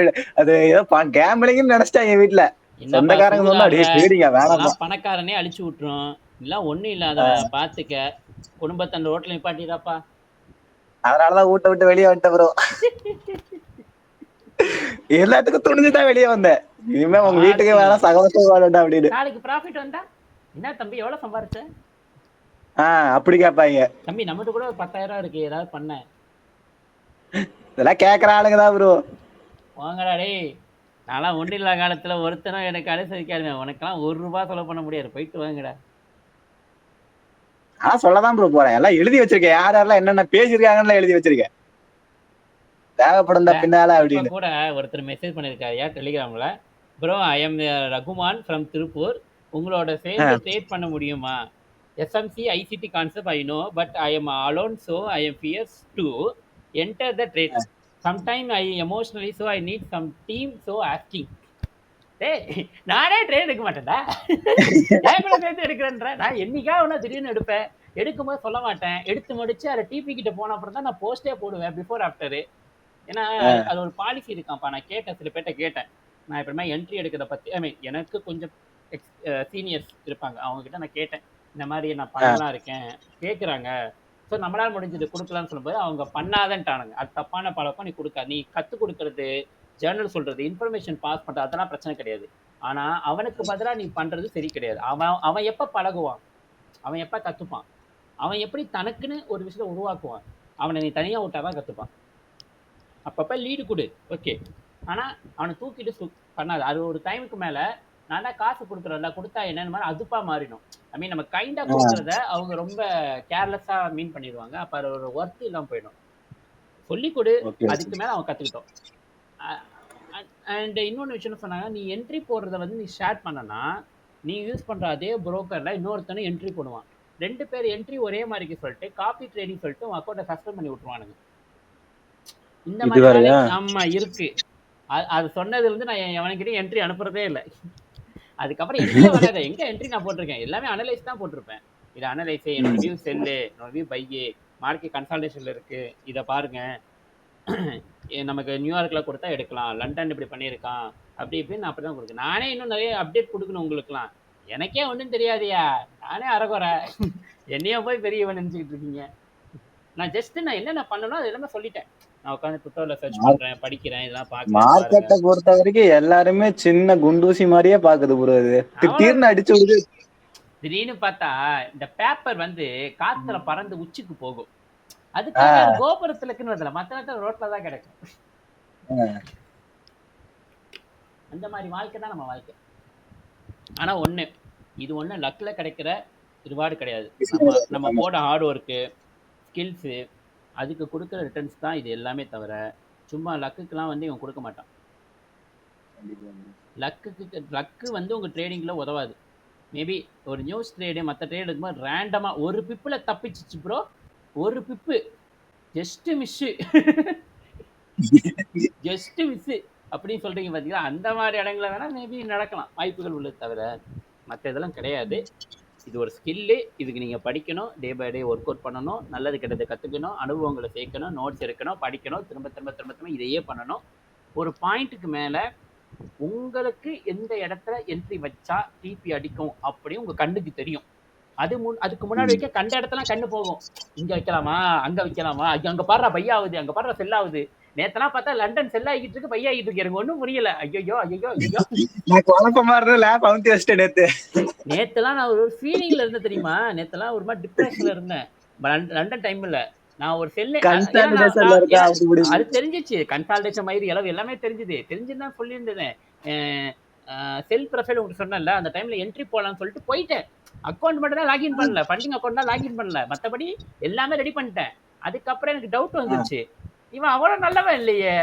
அது ஏதோ கேம்பிளிங்னு நினைச்சிட்டாங்க எங்க வீட்டுல. சொந்தக்காரங்க சொன்னா அப்படியே ட்ரேடிங்கா வேணாமா. பணக்காரனே அழிச்சு விட்டுரும். இதெல்லாம் ஒண்ணும் இல்லாத பாத்துக்க, குடும்பத்தை அந்த ரோட்ல நிப்பாட்டிடாப்பா. அதனாலதான் வீட்டை விட்டு வெளியே வந்துட்டேன் ப்ரோ. எல்லாத்துக்கும் துணிஞ்சுதான் வெளியே வந்தேன். இனிமே உங்க வீட்டுக்கு வேணாம், சகோதரம் வாழண்டா அப்படின்னு. நாளைக்கு ப்ராஃபிட் வந்தா என்ன தம்பி எவ்வளவு சம்பாரிச்ச? அப்படி கேட்பாங்க. தம்பி நம்மகிட்ட கூட ஒரு 10,000 இருக்கு, ஏதாவது பண்ண. இதெல்லாம் கேட்கற ஆளுங்கதான் ப்ரோ. வாங்கடா டேய், நான்லாம் ஒன்றில்லா காலத்துல ஒருத்தனும் எனக்கு அனுசரிக்காருங்க. உனக்கெல்லாம் ₹1 செலவு பண்ண முடியாது, போயிட்டு வாங்கடா. சொல்லதான் ப்ரோ போறேன், எல்லாம் எழுதி வச்சிருக்கேன், யார் யாரெல்லாம் என்னென்ன பேசிருக்காங்கன்னு எழுதி வச்சிருக்கேன், தேவைப்படும் பின்னால அப்படின்னு. கூட ஒருத்தர் மெசேஜ் பண்ணிருக்காரு டெலிகிராம்ல, bro I am Rahman from Tiruppur, உங்களோட சேர்ந்து ட்ரேட் பண்ண முடியுமா? SMC ICT concept I know, but I am alone, so I am fears to enter the trade. Sometime I emotionally, so I need some team, so asking. நானே trade எடுக்க மாட்டேன்டா, ஏன் கூட சேர்த்து எடுக்கிறேன்ற. நான் என்னைக்கா ஒன்னா திடீர்னு எடுப்பேன், எடுக்கும்போது சொல்ல மாட்டேன், எடுத்து முடிச்சு அதை டிபி கிட்ட போன அப்புறம் தான் நான் போஸ்டே போடுவேன், பிஃபோர் ஆஃப்டரு. ஏன்னா அது ஒரு பாலிசி இருக்கான்ப்பா. நான் கேட்டேன், சில பேர்ட்ட கேட்டேன், நான் எப்பவுமே என்ட்ரி எடுக்கிறத பத்தி, ஐ மீன் எனக்கு கொஞ்சம் சீனியர்ஸ் இருப்பாங்க, அவங்க கிட்ட நான் கேட்டேன், இந்த மாதிரி நான் பண்ணலாம் இருக்கேன், கேட்குறாங்க. ஸோ நம்மளால முடிஞ்சது கொடுக்கலாம்னு சொல்லும்போது அவங்க பண்ணாதன்ட்டானுங்க. அது தப்பான பழக்கம், நீ கொடுக்க, நீ கற்றுக் கொடுக்கறது, ஜேர்னல் சொல்றது, இன்ஃபர்மேஷன் பாஸ் பண்றது, அதெல்லாம் பிரச்சனை கிடையாது. ஆனா அவனுக்கு பதிலாக நீ பண்றது சரி கிடையாது. அவன் எப்ப பழகுவான், அவன் எப்ப கத்துப்பான், அவன் எப்படி தனக்குன்னு ஒரு விஷயத்தை உருவாக்குவான், அவனை நீ தனியா விட்டாதான் கத்துப்பான். அப்பப்ப லீடு கொடு, ஓகே, ஆனா அவனை தூக்கிட்டு பண்ணாது. அது ஒரு டைமுக்கு மேல நான் தான் காசு கொடுக்குறேன்ல, கொடுத்தா என்னன்னு மாதிரி அதுப்பா மாறிடும். ஐ மீன் நம்ம கைண்டா கொடுக்குறத அவங்க ரொம்ப கேர்லெஸ்ஸா மீன் பண்ணிடுவாங்க. அப்ப அது ஒரு ஒர்த் இல்லாம போயிடும். சொல்லி கொடு, அதுக்கு மேல அவன் கத்துக்கிட்டோம். அண்ட் இன்னொன்று விஷயம் சொன்னாங்க, நீ என்ட்ரி போடுறத வந்து நீ ஷேர் பண்ணனா, நீ யூஸ் பண்ற அதே புரோக்கர்ல இன்னொருத்தனை என்ட்ரி போடுவான். 2 பேர் என்ட்ரி ஒரே மாதிரி சொல்லிட்டு காப்பி ட்ரேடிங் சொல்லிட்டு உன் அக்கௌண்ட்டை சஸ்பெண்ட் பண்ணி விட்டுருவானுங்க. இந்த மாதிரி ஆமா இருக்கு. அது சொன்னதுல இருந்து நான் எவனுக்கிட்ட என்ட்ரி அனுப்புறதே இல்லை. அதுக்கப்புறம் என்ட்ரியே வராது. எங்க என்ட்ரி நான் போட்டிருக்கேன், எல்லாமே அனலைஸ் தான் போட்டிருப்பேன். இது அனலைஸ், என்னோட வியூ செல்லு, என்னோட வியூ பையே, மார்க்கெட் கன்சால்டேஷன்ல இருக்கு, இதை பாருங்க, நமக்கு நியூயார்க்ல கொடுத்தா எடுக்கலாம், லண்டன் இப்படி பண்ணியிருக்கான், அப்படி இப்படின்னு நான் அப்படிதான் கொடுக்கேன். நானே இன்னும் நிறைய அப்டேட் கொடுக்கணும் உங்களுக்குலாம். எனக்கே ஒன்றும் தெரியாதியா, நானே அறகுறை, என்னையும் போய் பெரியவன் நினைச்சுக்கிட்டு இருக்கீங்க. நான் ஜஸ்ட் நான் என்னென்ன பண்ணணும் அது எல்லாமே சொல்லிட்டேன். நான் உட்காந்து ட்விட்டர்ல சர்ச் பண்றேன், படிக்கிறேன், இதெல்லாம் பார்க்கறேன். மார்க்கெட்டை பொறுத்த வரைக்கும் எல்லாருமே சின்ன குண்டூசி மாதிரியே பாக்குது ப்ரோ. இது திடீர்னு அடிச்சு விடுது. திடீர்னு பார்த்தா இந்த பேப்பர் வந்து காத்துல பறந்து உச்சிக்கு போகும், அதுக்காக கோபுரத்துல இருக்குன்னு வரல, மற்ற நேரத்தில் ரோட்ல தான் கிடைக்கும். அந்த மாதிரி வாழ்க்கை தான் நம்ம வாழ்க்கை. ஆனா ஒண்ணு, இது ஒண்ணு லக்ல கிடைக்கிற ரிவார்டு கிடையாது. நம்ம போட ஹார்ட் ஒர்க்கு, ஸ்கில்ஸு, அதுக்கு கொடுக்குற ரிட்டர்ன்ஸ் தான் இது எல்லாமே தவிர, சும்மா லக்குக்கெல்லாம் வந்து இவன் கொடுக்க மாட்டான். லக்கு வந்து உங்க ட்ரேடிங்ல உதவாது. மேபி ஒரு நியூஸ் ட்ரேடு, மற்ற ட்ரேடு இருக்கும்போது ரேண்டமா ஒரு பிப்புல தப்பிச்சிச்சு ப்ரோ, ஒரு பிப்பு ஜஸ்ட் மிஸ்ஸு, ஜஸ்ட் மிஸ்ஸு அப்படின்னு சொல்றீங்க பார்த்தீங்களா, அந்த மாதிரி இடங்கள வேணா மேபி நடக்கலாம், வாய்ப்புகள் உள்ளது தவிர மற்ற இதெல்லாம் கிடையாது. இது ஒரு ஸ்கில்லு. இதுக்கு நீங்க படிக்கணும். Day by day work out பண்ணணும். நல்லது கெட்டதை கத்துக்கணும். அனுபவங்கள சேர்க்கணும். நோட்ஸ் எடுக்கணும். படிக்கணும். திரும்ப திரும்ப திரும்ப திரும்ப இதையே பண்ணணும். ஒரு பாயிண்ட்டுக்கு மேல உங்களுக்கு எந்த இடத்துல என்ட்ரி வச்சா டிபி அடிக்கும் அப்படி உங்க கண்ணுக்கு தெரியும். அதுக்கு முன்னாடி வைக்க கண்ட இடத்துல கண்ணு போகும். இங்க வைக்கலாமா, அங்க வைக்கலாமா, அங்க பாடுறா பையா ஆகுது, அங்க பாடுறா செல் ஆகுது. நேத்தெல்லாம் பார்த்தா லண்டன் செல் ஆகிட்டு இருக்கு, பையா ஆகிட்டு இருக்கு. எனக்கு ஒண்ணும் புரியல. ஐயோ ஐயோ ஐயோ. நான் குழப்பமா இருந்தது லேப் அவுத்தி வச்சிட்டேன் நேத்து. நேத்தெல்லாம் நான் ஒரு ஃபீலிங்ல இருந்தேன் தெரியுமா. நேத்தெல்லாம் ஒரு மாதிரி டிப்ரெஷன்ல இருந்தேன். லண்டன் டைம்ல நான் ஒரு செல்லு கன்சாலிடேஷன்ல இருக்கா அப்படி இப்படின்னு. அது தெரிஞ்சிச்சு. கன்சால்டேஷன் மாதிரி அளவு எல்லாமே தெரிஞ்சுது. தெரிஞ்சுதான் சொல்லியிருந்தேன். செல் ப்ரொஃபைல் உங்களுக்கு சொன்னேன்ல, அந்த டைம்ல என்ட்ரி போடலாம்னு சொல்லிட்டு போயிட்டேன். அக்கௌண்ட் மட்டும் தான் லாகின் பண்ணல, ஃபண்டிங் அக்கௌண்ட் தான் லாகின் பண்ணல, மற்றபடி எல்லாமே ரெடி பண்ணிட்டேன். அதுக்கப்புறம் எனக்கு டவுட் வந்துச்சு, இவன் அவ்வளவு நல்லவன் இல்லையே,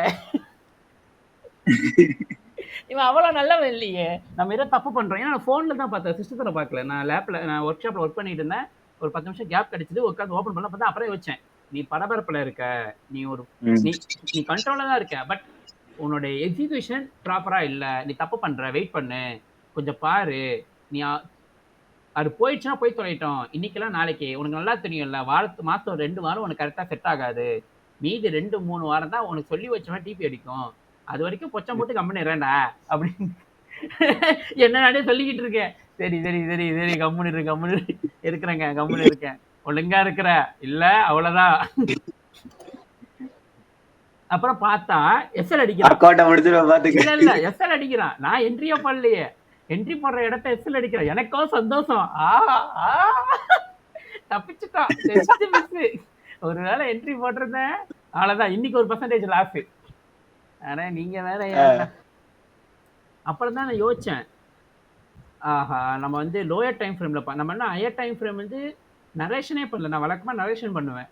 இவன் அவ்வளவு நல்லவன் இல்லையே, நம்ம ஏதோ தப்பு பண்றோம். ஏன்னா நான் போன்ல தான் பார்த்தேன், சிஸ்டத்துல பார்க்கல. நான் லேப்ல, நான் ஒர்க் ஷாப்ல ஒர்க் பண்ணிட்டு இருந்தேன். ஒரு 10 நிமிஷம் கேப் கிடைச்சது, உட்காந்து ஓபன் பண்ணல பார்த்தா அப்புறம் வச்சேன், நீ பரபரப்புல இருக்க, நீ ஒரு நீ கண்ட்ரோல்ல தான் இருக்க, பட் உன்னோட எக்ஸிகியூஷன் ப்ராப்பரா இல்ல, நீ தப்பு பண்ற, வெயிட் பண்ணு, கொஞ்சம் பாரு, நீ அது போயிடுச்சுன்னா போய் தொலைட்டோம், இன்னைக்கெல்லாம் நாளைக்கு உனக்கு நல்லா தெரியும்ல, மாசம் 2 வாரம் உனக்கு கரெக்டா செட் ஆகாது, மீதி 2-3 வாரம் தான் உனக்கு சொல்லி வச்சவன் டிபி அடிக்கும், அது வரைக்கும் பொச்சம் போட்டு கம்முன்னு இருடா அப்படின்னு என்ன நானே சொல்லிக்கிட்டு இருக்கேன். சரி சரி சரி சரி கம்முன்னு இருக்கிறேங்க, கம்முன்னு இருக்கேன், ஒழுங்கா இருக்கிற இல்ல அவ்வளவுதான். அப்புறம் பார்த்தா எஸ்எல் அடிக்கிறான். இல்ல எஸ்எல் அடிக்கிறான். நான் என்ட்ரியா பண்ணலையே, என்ட்ரி போடுற இடத்த எஸ்எல் அடிக்கிறேன். எனக்கும் சந்தோஷம், தப்பிச்சுட்டான். ஒருவேளை என்ட்ரி போட்டிருந்தேன் அவ்வளவுதான், இன்னைக்கு ஒரு பர்சன்டேஜ் லாஸ். ஆனா நீங்க வேற. அப்புறம் தான் நான் யோசிச்சேன், ஆஹா நம்ம வந்து லோயர் டைம் ஃப்ரேம்ல நம்ம என்ன ஹையர் டைம் ஃப்ரேம் வந்து நரேஷனே பண்ணல. நான் வழக்கமா நரேஷன் பண்ணுவேன்,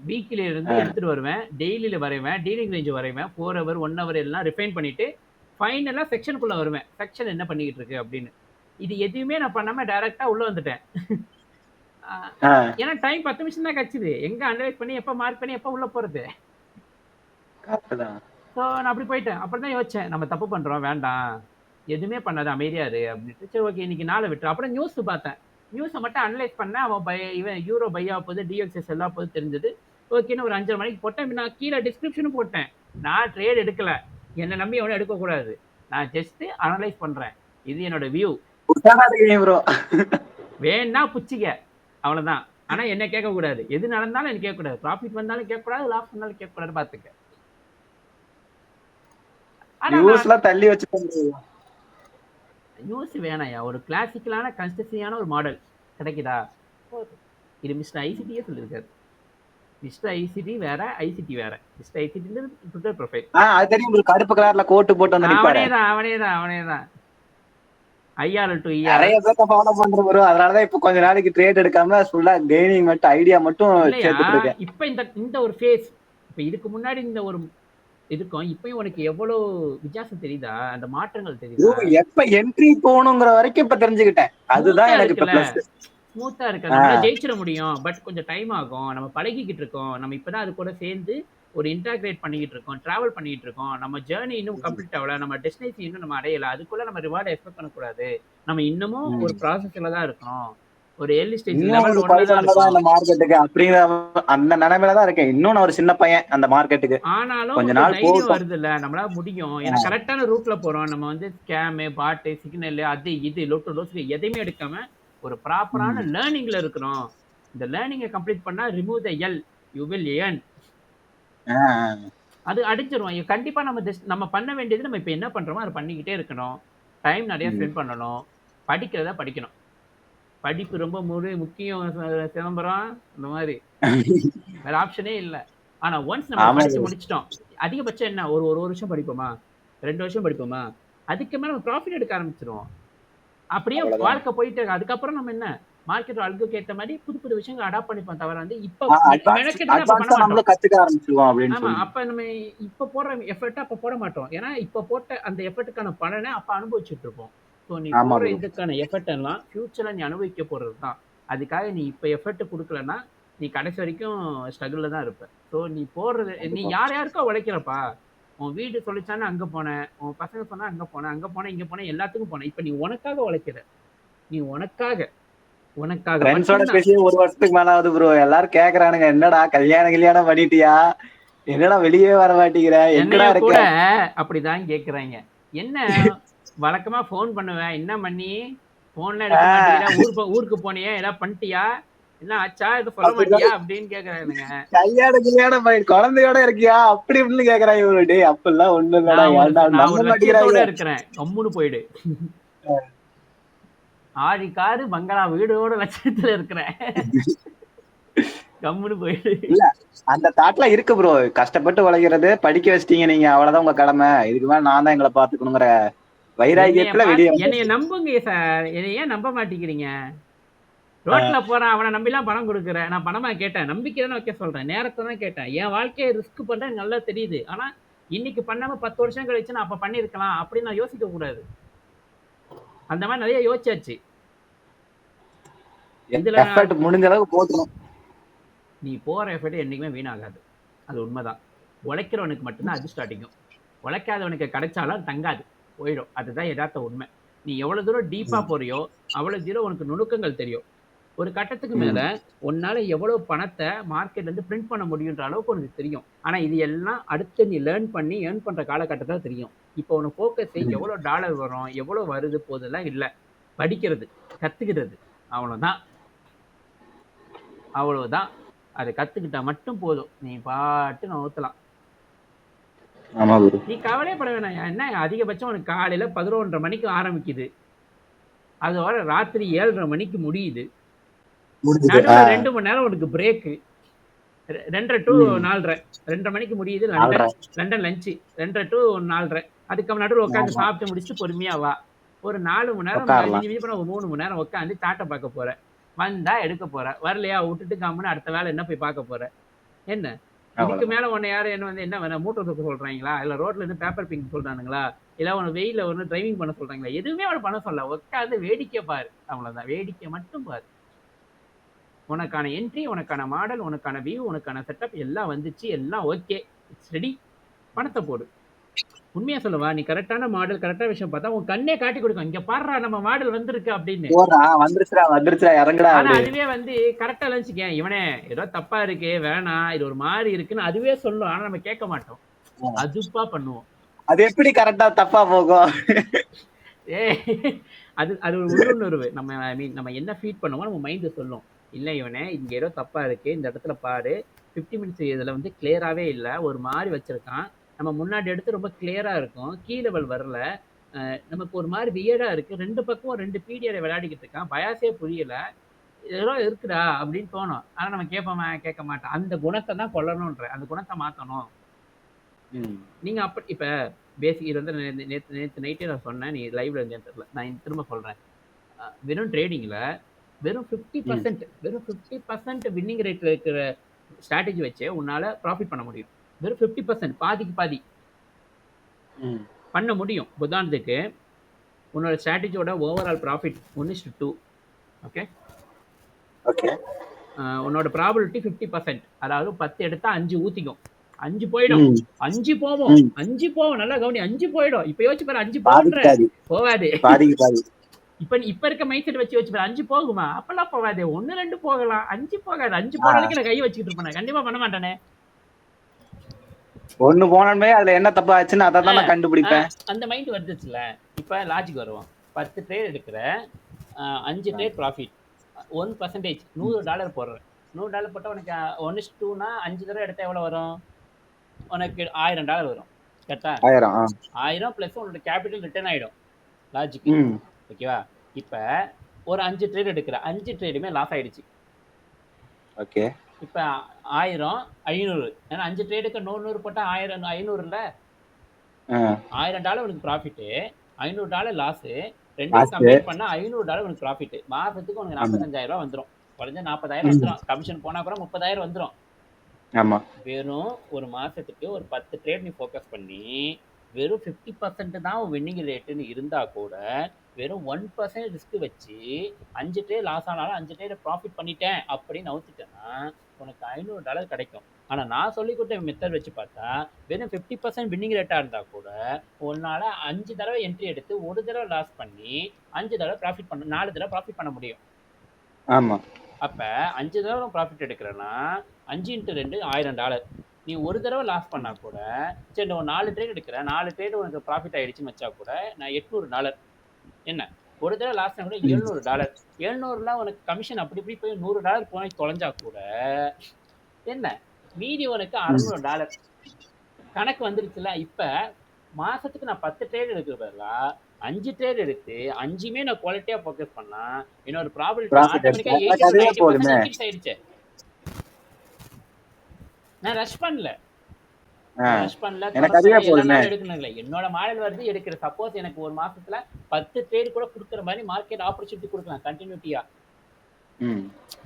வீக்ல இருந்து எடுத்துட்டு வருவேன், டெய்லியில வரைவேன், டீலிங் ரேஞ்ச் வரைவேன், 4 hour 1 hour எல்லாம் ரிஃபைன் பண்ணிட்டு ஃபைனலா செக்ஷனுக்குள்ள வருவேன், செக்ஷன் என்ன பண்ணிக்கிட்டு இருக்கு அப்படின்னு. இது எதுவுமே நான் பண்ணாம டைரக்டா உள்ள வந்துட்டேன். ஏன்னா டைம் 10 நிமிஷம் தான் கழிச்சுது, எங்க அனலைஸ் பண்ணி எப்ப மார்க் பண்ணி எப்ப உள்ள போறது. ஸோ நான் அப்படி போயிட்டேன். அப்புறம் தான் யோசிச்சேன், நம்ம தப்பு பண்றோம், வேண்டாம், எதுவுமே பண்ணாது, அமைதியா இரு அப்படின்ட்டு. சரி ஓகே இன்னைக்கு நாளை விட்டு. அப்புறம் நியூஸ் பார்த்தேன், நியூஸை மட்டும் அனலைஸ் பண்ணேன். அவன் இவன் யூரோ பையா போகுது, டிஎக்ஸ்எஸ் எல்லாம் போது தெரிஞ்சது. ஓகேன்னு ஒரு 5:30 மணிக்கு போட்டேன். நான் கீழே டிஸ்கிரிப்ஷனும் போட்டேன், நான் ட்ரேட் எடுக்கல, என்னை நம்பி எவனும் எடுக்கக்கூடாது, நான் ஜஸ்ட் அனலைஸ் பண்றேன், இது என்னோட வியூ, வேணா புச்சிக்க அவ்வளவுதான். ஆனா என்ன கேட்க கூடாது, எது நடந்தாலும் எனக்கு கேட்க கூடாது, ப்ராஃபிட் வந்தாலும் கேட்க கூடாது, லாஸ் வந்தாலும் கேட்க கூடாது, பாத்துக்க. தள்ளி வச்சு நியூஸ் வேணாயா, ஒரு கிளாசிக்கலான கன்சிஸ்டன்சியான ஒரு மாடல் கிடைக்குதா. இது மிஸ்டர் ஐசிடியே சொல்லியிருக்காரு. மிஸ்டர் ஐசிடி வேற, ஐசிடி வேற. மிஸ்டர் ஐசிடி ட்விட்டர் ப்ரொஃபைல், அது தெரியும் உங்களுக்கு, கருப்பு கலர்ல கோட் போட்டு வந்து நிப்பாரு. அவனேதான் ஐஆர் டு ஐஆர் நிறைய பேர் ஃபாலோ பண்ற ப்ரோ. அதனால தான் இப்போ கொஞ்ச நாளைக்கு ட்ரேட் எடுக்காம ஃபுல்லா கெய்னிங் மட்டும் ஐடியா மட்டும் சேர்த்துட்டு இருக்கேன். இப்போ இந்த ஒரு ஃபேஸ், இப்போ இதுக்கு முன்னாடி இந்த ஒரு இதுக்கும் இப்பயும் உனக்கு எவ்வளவு வித்தியாசம் தெரியுதா, அந்த மாற்றங்கள் தெரியுதா. எப்ப என்ட்ரி போகணுங்கிற வரைக்கும் இப்ப தெரிஞ்சுக்கிட்டேன், அதுதான் எனக்கு இப்ப பிளஸ். ஸ்மூத்தா இருக்கு, நம்மளால ஜெயிச்சிட முடியும், பட் கொஞ்சம் டைம் ஆகும், நம்ம பழகிக்கிட்டு இருக்கோம், நம்ம இப்பதான் அது கூட சேர்ந்து ஒரு இன்டகிரேட் பண்ணிக்கிட்டு இருக்கோம், டிராவல் பண்ணிட்டு இருக்கோம், நம்ம ஜேர்னி இன்னும் கம்ப்ளீட் ஆகல, நம்ம டெஸ்டினேஷன் இன்னும் நம்ம அடையல, அதுக்குள்ள நம்ம ரிவார்ட் எக்ஸ்பெக்ட் பண்ணக்கூடாது, நம்ம இன்னமும் ஒரு ப்ராசஸ்ல தான் இருக்கணும், ஒரு ஏர்லி ஸ்டேஜ் லெவல் 1ல தான் இருக்கோம் அந்த மார்க்கெட்டுக்கு அப்படிங்கிற அந்த நிலைமையில தான் இருக்கேன். இன்னும் நான் ஒரு சின்ன பையன் அந்த மார்க்கெட்டுக்கு. ஆனாலும் கொஞ்ச நாள் தைரியம் வருது இல்ல, நம்மளால முடியும், ஏன்னா கரெக்டான ரூட்ல போறோம். நம்ம வந்து ஸ்கேம், பாட்டு, சிக்னல், அது இது லொட்டு லோஸ் எதையுமே எடுக்காம ஒரு ப்ராப்பரான லேர்னிங்ல இருக்கிறோம். இந்த லேர்னிங்கை கம்ப்ளீட் பண்ணா remove the L, you will earn. அது அடிச்சிரும் கண்டிப்பா. நம்ம பண்ண வேண்டியது, நம்ம இப்ப என்ன பண்றோமோ அதை பண்ணிக்கிட்டே இருக்கணும், டைம் நிறைய ஸ்பெண்ட் பண்ணணும், படிக்கிறத படிக்கணும், படிப்பு ரொம்ப முக்கியம் சிதம்பரம், இந்த மாதிரி வேற ஆப்ஷனே இல்லை. ஆனா ஒன்ஸ் நம்ம படிச்சு முடிச்சிட்டோம், அதிகபட்சம் என்ன, ஒரு வருஷம் படிப்போமா, 2 வருஷம் படிப்போமா, அதுக்கு மேல நம்ம ப்ராஃபிட் எடுக்க ஆரம்பிச்சிருவோம், அப்படியே வாழ்க்கை போயிட்டு இருக்கு. அதுக்கப்புறம் நம்ம என்ன மார்க்கெட் அல்குக்கு ஏற்ற மாதிரி புது புது விஷயங்கள் அடாப்ட் பண்ணிப்போம், தவிர வந்து இப்ப கத்துக்க ஆரம்பிச்சிருவோம் அப்படின்னு. ஆமா, அப்ப நம்ம இப்ப போடுற எஃபர்ட் அப்ப போட மாட்டோம், ஏன்னா இப்ப போட்ட அந்த எஃபர்ட்டுக்கான பலனை அப்ப அனுபவிச்சுட்டு இருப்போம். ஸோ நீ போடுற இதுக்கான எஃபர்ட் எல்லாம் ஃபியூச்சர்ல நீ அனுபவிக்க போறது தான். அதுக்காக நீ இப்ப எஃபர்ட் கொடுக்கலன்னா நீ கடைசி வரைக்கும் ஸ்ட்ரகிள்ல தான் இருப்ப. ஸோ நீ போடுறது, நீ யாருக்கோ உழைக்கிறப்பா, உன் வீடு சொல்லிச்சானே அங்க போனேன், உன் பசங்க சொன்னா அங்க போனேன், இங்க போனேன், எல்லாத்துக்கும் போனேன். இப்ப நீ உனக்காக உழைக்கிற, நீ உனக்காக உனக்காக ஃப்ரெண்ட்ஸோட மட்டும்தான். பேசி 1 வருஷத்துக்கு மேல ஆகுது ப்ரோ. எல்லாரும் கேக்குறானுங்க, என்னடா கல்யாணம் பண்ணிட்டியா, என்னடா வெளியே வர மாட்டேங்கிற, என்னைய எங்கடா இருக்க? கூட அப்படிதான் கேக்குறாங்க. என்ன வழக்கமா ஃபோன் பண்ணுவேன், என்ன பண்ணி ஃபோன்லாம் எடுக்க மாட்டேங்கிற, ஊருக்கு போனியா, ஏதாவது பண்ணிட்டியா, என்ன ஆச்சா, எதுவும் சொல்ல அப்படிதான் மாட்டியா அப்படின்னு கேக்குறானுங்க. கல்யாணம் பண்ணி குழந்தையோட இருக்கியா அப்படி இப்படின்னு கேக்குறாங்க ப்ரோ. டேய் அப்படிலாம் ஒண்ணும் இல்லடா, ஏன்டா நான் நம்ப ஒரு லட்சியத்தோட மாட்டேங்கிறாங்க. இருக்கிறேன், கம்முன்னு போயிடு. ஆடி காரு பங்களா வீடோட லட்சியத்துல இருக்கிறேன், கம்முன்னு போயிடு. இல்ல அந்த தாட்லாம் இருக்கு ப்ரோ. கஷ்டப்பட்டு உழைக்கிறது, படிக்க வச்சிட்டீங்க நீங்க, அவ்வளவுதான் உங்க கடமை. இதுக்கு மேல நான் தான் எங்களை பாத்துக்கணுங்கிற வைராகியத்துல வெளியே என்னைய வந்தாச்சு. நம்புங்க சார், என்னைய ஏன் நம்ப மாட்டேங்கிறீங்க? ரோட்ல போறான், அவனை நம்பிலாம் பணம் கொடுக்குறேன். நான் பணமா கேட்டேன்? நம்பிக்கை தானே வைக்க சொல்றேன், நேரத்தை தான் கேட்டேன். என் வாழ்க்கையை ரிஸ்க் பண்றேன் நல்லா தெரியுது. ஆனா இன்னைக்கு பண்ணாம 10 வருஷம் கழிச்சு நான் அப்ப பண்ணிருக்கலாம் அப்படின்னு நான் யோசிக்க கூடாது. அந்த மாதிரி நிறைய யோசிச்சாச்சு. இதுல எஃபர்ட் முடிஞ்ச அளவுக்கு போட்டணும். நீ போற எஃபர்ட் என்னைக்குமே வீணாகாது, அது உண்மைதான். உழைக்கிறவனுக்கு மட்டும்தான் அதிர்ஷ்டம் அடிக்கும். உழைக்காதவனுக்கு கிடைச்சாலும் தங்காது, போயிடும். அதுதான் யதார்த்த உண்மை. நீ எவ்வளவு தூரம் டீப்பா போறியோ அவ்வளவு தூரம் உனக்கு நுணுக்கங்கள் தெரியும். ஒரு கட்டத்துக்கு மேல உன்னால எவ்வளவு பணத்தை மார்க்கெட்ல இருந்து பிரிண்ட் பண்ண முடியுன்ற அளவுக்கு உனக்கு தெரியும். ஆனா இது எல்லாம் அடுத்து நீ லேர்ன் பண்ணி ஏர்ன் பண்ற காலகட்டத்துல தெரியும். இப்போ உனக்கு ஃபோக்கஸ் எவ்வளவு டாலர் வரும், எவ்வளவு வருது போதெல்லாம் இல்ல, படிக்கிறது, கத்துக்கிறது, அவ்வளவுதான். அவ்வளவுதான். அதை கத்துக்கிட்டா மட்டும் போதும், நீ பாட்டு நவுத்தலாம். நீ கவலைப்பட வேணாம். என்ன அதிகபட்சம் உனக்கு காலையில 11:30 மணிக்கு ஆரம்பிக்குது, அதோட ராத்திரி 7:30 மணிக்கு முடியுது. நடுவுல 2 மணி நேரம் உனக்கு பிரேக்கு, 2:30 to 4:30. 2:30 மணிக்கு முடியுது லண்டன் லஞ்சு, 2:30 to 4:30. அதுக்கு நடுவில் உட்காந்து சாப்பிட்டு முடிச்சுட்டு பொறுமையா வா. ஒரு 4 மணி நேரம் 3 மணி நேரம் உட்காந்து சாட்டை பார்க்க போற. வந்தா எடுக்க போற, வரலையா விட்டுட்டு கம்முன்னு அடுத்த வேலை என்ன போய் பார்க்க போற. என்ன இதுக்கு மேல உன்னை யாரும் என்ன வந்து என்ன வேணா மூட்டை தூக்க சொல்றாங்களா, இல்ல ரோட்ல இருந்து பேப்பர் பிங்க் சொல்றானுங்களா, இல்ல உன வெயில ஒன்று டிரைவிங் பண்ண சொல்றாங்களா? எதுவுமே அவனை பண்ண சொல்ல, உட்காந்து வேடிக்கை பாரு, அவ்வளவுதான். வேடிக்கை மட்டும் பாரு. உனக்கான என்ட்ரி, உனக்கான மாடல், உனக்கான வியூ, உனக்கான செட்டப் எல்லாம் வந்துச்சு, எல்லாம் ஓகே, இட்ஸ் ரெடி, பணத்தை போடு. உண்மையா சொல்லவா, நீ கரெக்டான மாடல் கரெக்டான விஷயம் பார்த்தா உன் கண்ணே காட்டி கொடுக்கும், இங்க பாடுறா நம்ம மாடல் வந்திருக்கு அப்படின்னு. ஆனா அதுவே வந்து கரெக்டா லஞ்சுக்க இவனே ஏதோ தப்பா இருக்கு வேணாம், இது ஒரு மாதிரி இருக்குன்னு அதுவே சொல்லும். ஆனா நம்ம கேட்க மாட்டோம், அதுப்பா பண்ணுவோம். அது எப்படி கரெக்டா தப்பா போகும்? அது அது ஒரு உள்ளுணர்வு. நம்ம ஐ மீன் நம்ம என்ன ஃபீட் பண்ணுவோம் நம்ம மைண்ட் சொல்லும், இல்லை இவனே இங்க ஏதோ தப்பா இருக்கு, இந்த இடத்துல பாரு. 50 மினிட்ஸ் இதுல வந்து கிளியராகவே இல்லை, ஒரு மாதிரி வச்சிருக்கான். நம்ம முன்னாடி எடுத்து ரொம்ப கிளியரா இருக்கும், கீ லெவல் வரல, நமக்கு ஒரு மாதிரி வியர்டா இருக்கு, 2 பக்கம் 2 பீடியரை விளையாடிக்கிட்டு இருக்கான், பயாசே புரியல, ஏதோ இருக்குடா அப்படின்னு தோணும். ஆனா நம்ம கேட்போமா? கேட்க மாட்டோம். அந்த குணத்தை தான் கொல்லணும்ன்ற, அந்த குணத்தை மாத்தணும். நீங்க அப்ப இப்ப பேசிக் இது வந்து நேற்று நைட்டே நான் சொன்னேன், நீ லைவ்ல இருந்தேன்னு தெரியல, நான் திரும்ப சொல்றேன். வெறும் ட்ரேடிங்ல வெறும் 50% வின்னிங் ரேட்ல இருக்கிற ஸ்ட்ராட்டஜி வச்சே உன்னால ப்ராஃபிட் பண்ண முடியும். வெறும் 50%, பாதிக்கு பாதி பண்ண முடியும். உதாரணத்துக்கு உன்னோட ஸ்ட்ராட்டஜியோட ஓவரால் ப்ராஃபிட் 1:2. ஓகே, உன்னோட ப்ராபபிலிட்டி 50%, அதாவது 10 எடுத்தா 5 ஊத்திக்கும், 5 போயிடும், 5 போவோம், 5 போவோம், நல்லா கவனி, 5 போயிடும். இப்ப யோசிச்சு பாரு, 5 போன்ற போவாது. இப்ப இருக்க மைண்ட் செட் வச்சு பாரு, 5 போகுமா? அப்பெல்லாம் போவாது, 1-2 போகலாம், 5 போகாது. 5 போறதுக்கு நான் கை வச்சுக்கிட்டு இருப்பேன், கண்டிப்பா பண்ண மாட்டானே. 1 போனமே அதுல என்ன தப்பா ஆச்சுன்னு அதை தான் நான் கண்டுபிடிப்பேன். அந்த மைண்ட் வந்துச்சுல. இப்ப லாஜிக் வருவோம். 10 ட்ரேட் எடுக்கிற, 5 ட்ரேட் ப்ராஃபிட், 1%, $100 போடுறேன். $100 போட்டா உனக்கு 1:2னா 5 தடவை எடுத்தா எவ்வளவு வரும்? உனக்கு $1000 வரும். கரெக்டா? 1000 பிளஸ் உன்னோட கேபிட்டல் ரிட்டர்ன் ஆயிடும். லாஜிக் ஓகேவா? இப்ப ஒரு 5 ட்ரேட் எடுக்கிற, 5 ட்ரேடுமே லாஸ் ஆயிடுச்சு. ஓகே, இப்ப 1000 500, ஏன்னா 5 ட்ரேடுக்கு 100 போட்டா 1000 500 இல்ல, $1000 உனக்கு ப்ராஃபிட், $500 லாஸ். ரெண்டையும் கம்பேர் பண்ணா $500 உனக்கு ப்ராஃபிட். மாசத்துக்கு உனக்கு 45,000 வந்துடும், குறைஞ்ச 40,000 வந்துடும். கமிஷன் போனா கூட 30,000 வந்துடும். வெறும் ஒரு மாசத்துக்கு ஒரு 10 ட்ரேட் நீ ஃபோக்கஸ் பண்ணி வெறும் 50% தான் வின்னிங் ரேட்டுன்னு இருந்தா கூட வெறும் 1% ரிஸ்க் வச்சு 5 ட்ரேட் லாஸ் ஆனாலும் 5 ட்ரேட் ப்ராஃபிட் பண்ணிட்டேன் அப்படின்னு நவுத்திட்டேன்னா உனக்கு $500 கிடைக்கும். ஆனா நான் சொல்லி கொடுத்த மெத்தட் வச்சு பார்த்தா வெறும் 50% வின்னிங் ரேட்டா இருந்தா கூட உன்னால 5 தடவை என்ட்ரி எடுத்து 1 தடவை லாஸ் பண்ணி 5 தடவை ப்ராஃபிட் பண்ண 4 தடவை ப்ராஃபிட் பண்ண முடியும். ஆமா. அப்ப 5 தடவை ப்ராஃபிட் எடுக்கிறேன்னா 5 இன்ட்டு 2 $1000. நீ ஒரு தடவை லாஸ் பண்ணா கூட சரி நான் 4 ட்ரேட் எடுக்கிறேன், 4 ட்ரேட் உனக்கு ப்ராஃபிட் ஆயிடுச்சுன்னு வச்சா கூட நான் $800. என்ன ஒரு தடவை லாஸ் கூட $700. 700லாம் உனக்கு கமிஷன் அப்படி இப்படி போய் $100 போய் தொலைஞ்சா கூட என்ன மீதி உனக்கு $600. கணக்கு வந்துருச்சுல. இப்ப மாசத்துக்கு நான் 10 ட்ரேட் எடுக்கிற பதிலா 5 ட்ரேட் எடுத்து 5மே நான் குவாலிட்டியா ஃபோக்கஸ் பண்ணா என்னோட ப்ராபபிலிட்டி ப்ராஃபிட் ஆட்டோமேட்டிக்கா எடுத்தா 80 to அதுவே 90% போதுமே. இன்க்ரீஸ் ஆயிடுச்சு. நான் ரஷ் பண்ணல. ரஷ் பண்ணல. எனக்கு அதுவே தொடர்ச்சியா எல்லா போதுமே. நாளும் எடுக்கணும் இல்லை. என்னோட மாடல் வருது எடுக்கிற. சப்போஸ் எனக்கு ஒரு மாசத்துல 10 ட்ரேட் கூட கொடுக்குற மாதிரி மார்க்கெட் ஆப்பர்ச்சுனிட்டி கொடுக்கலாம் கண்டினியூட்டியா.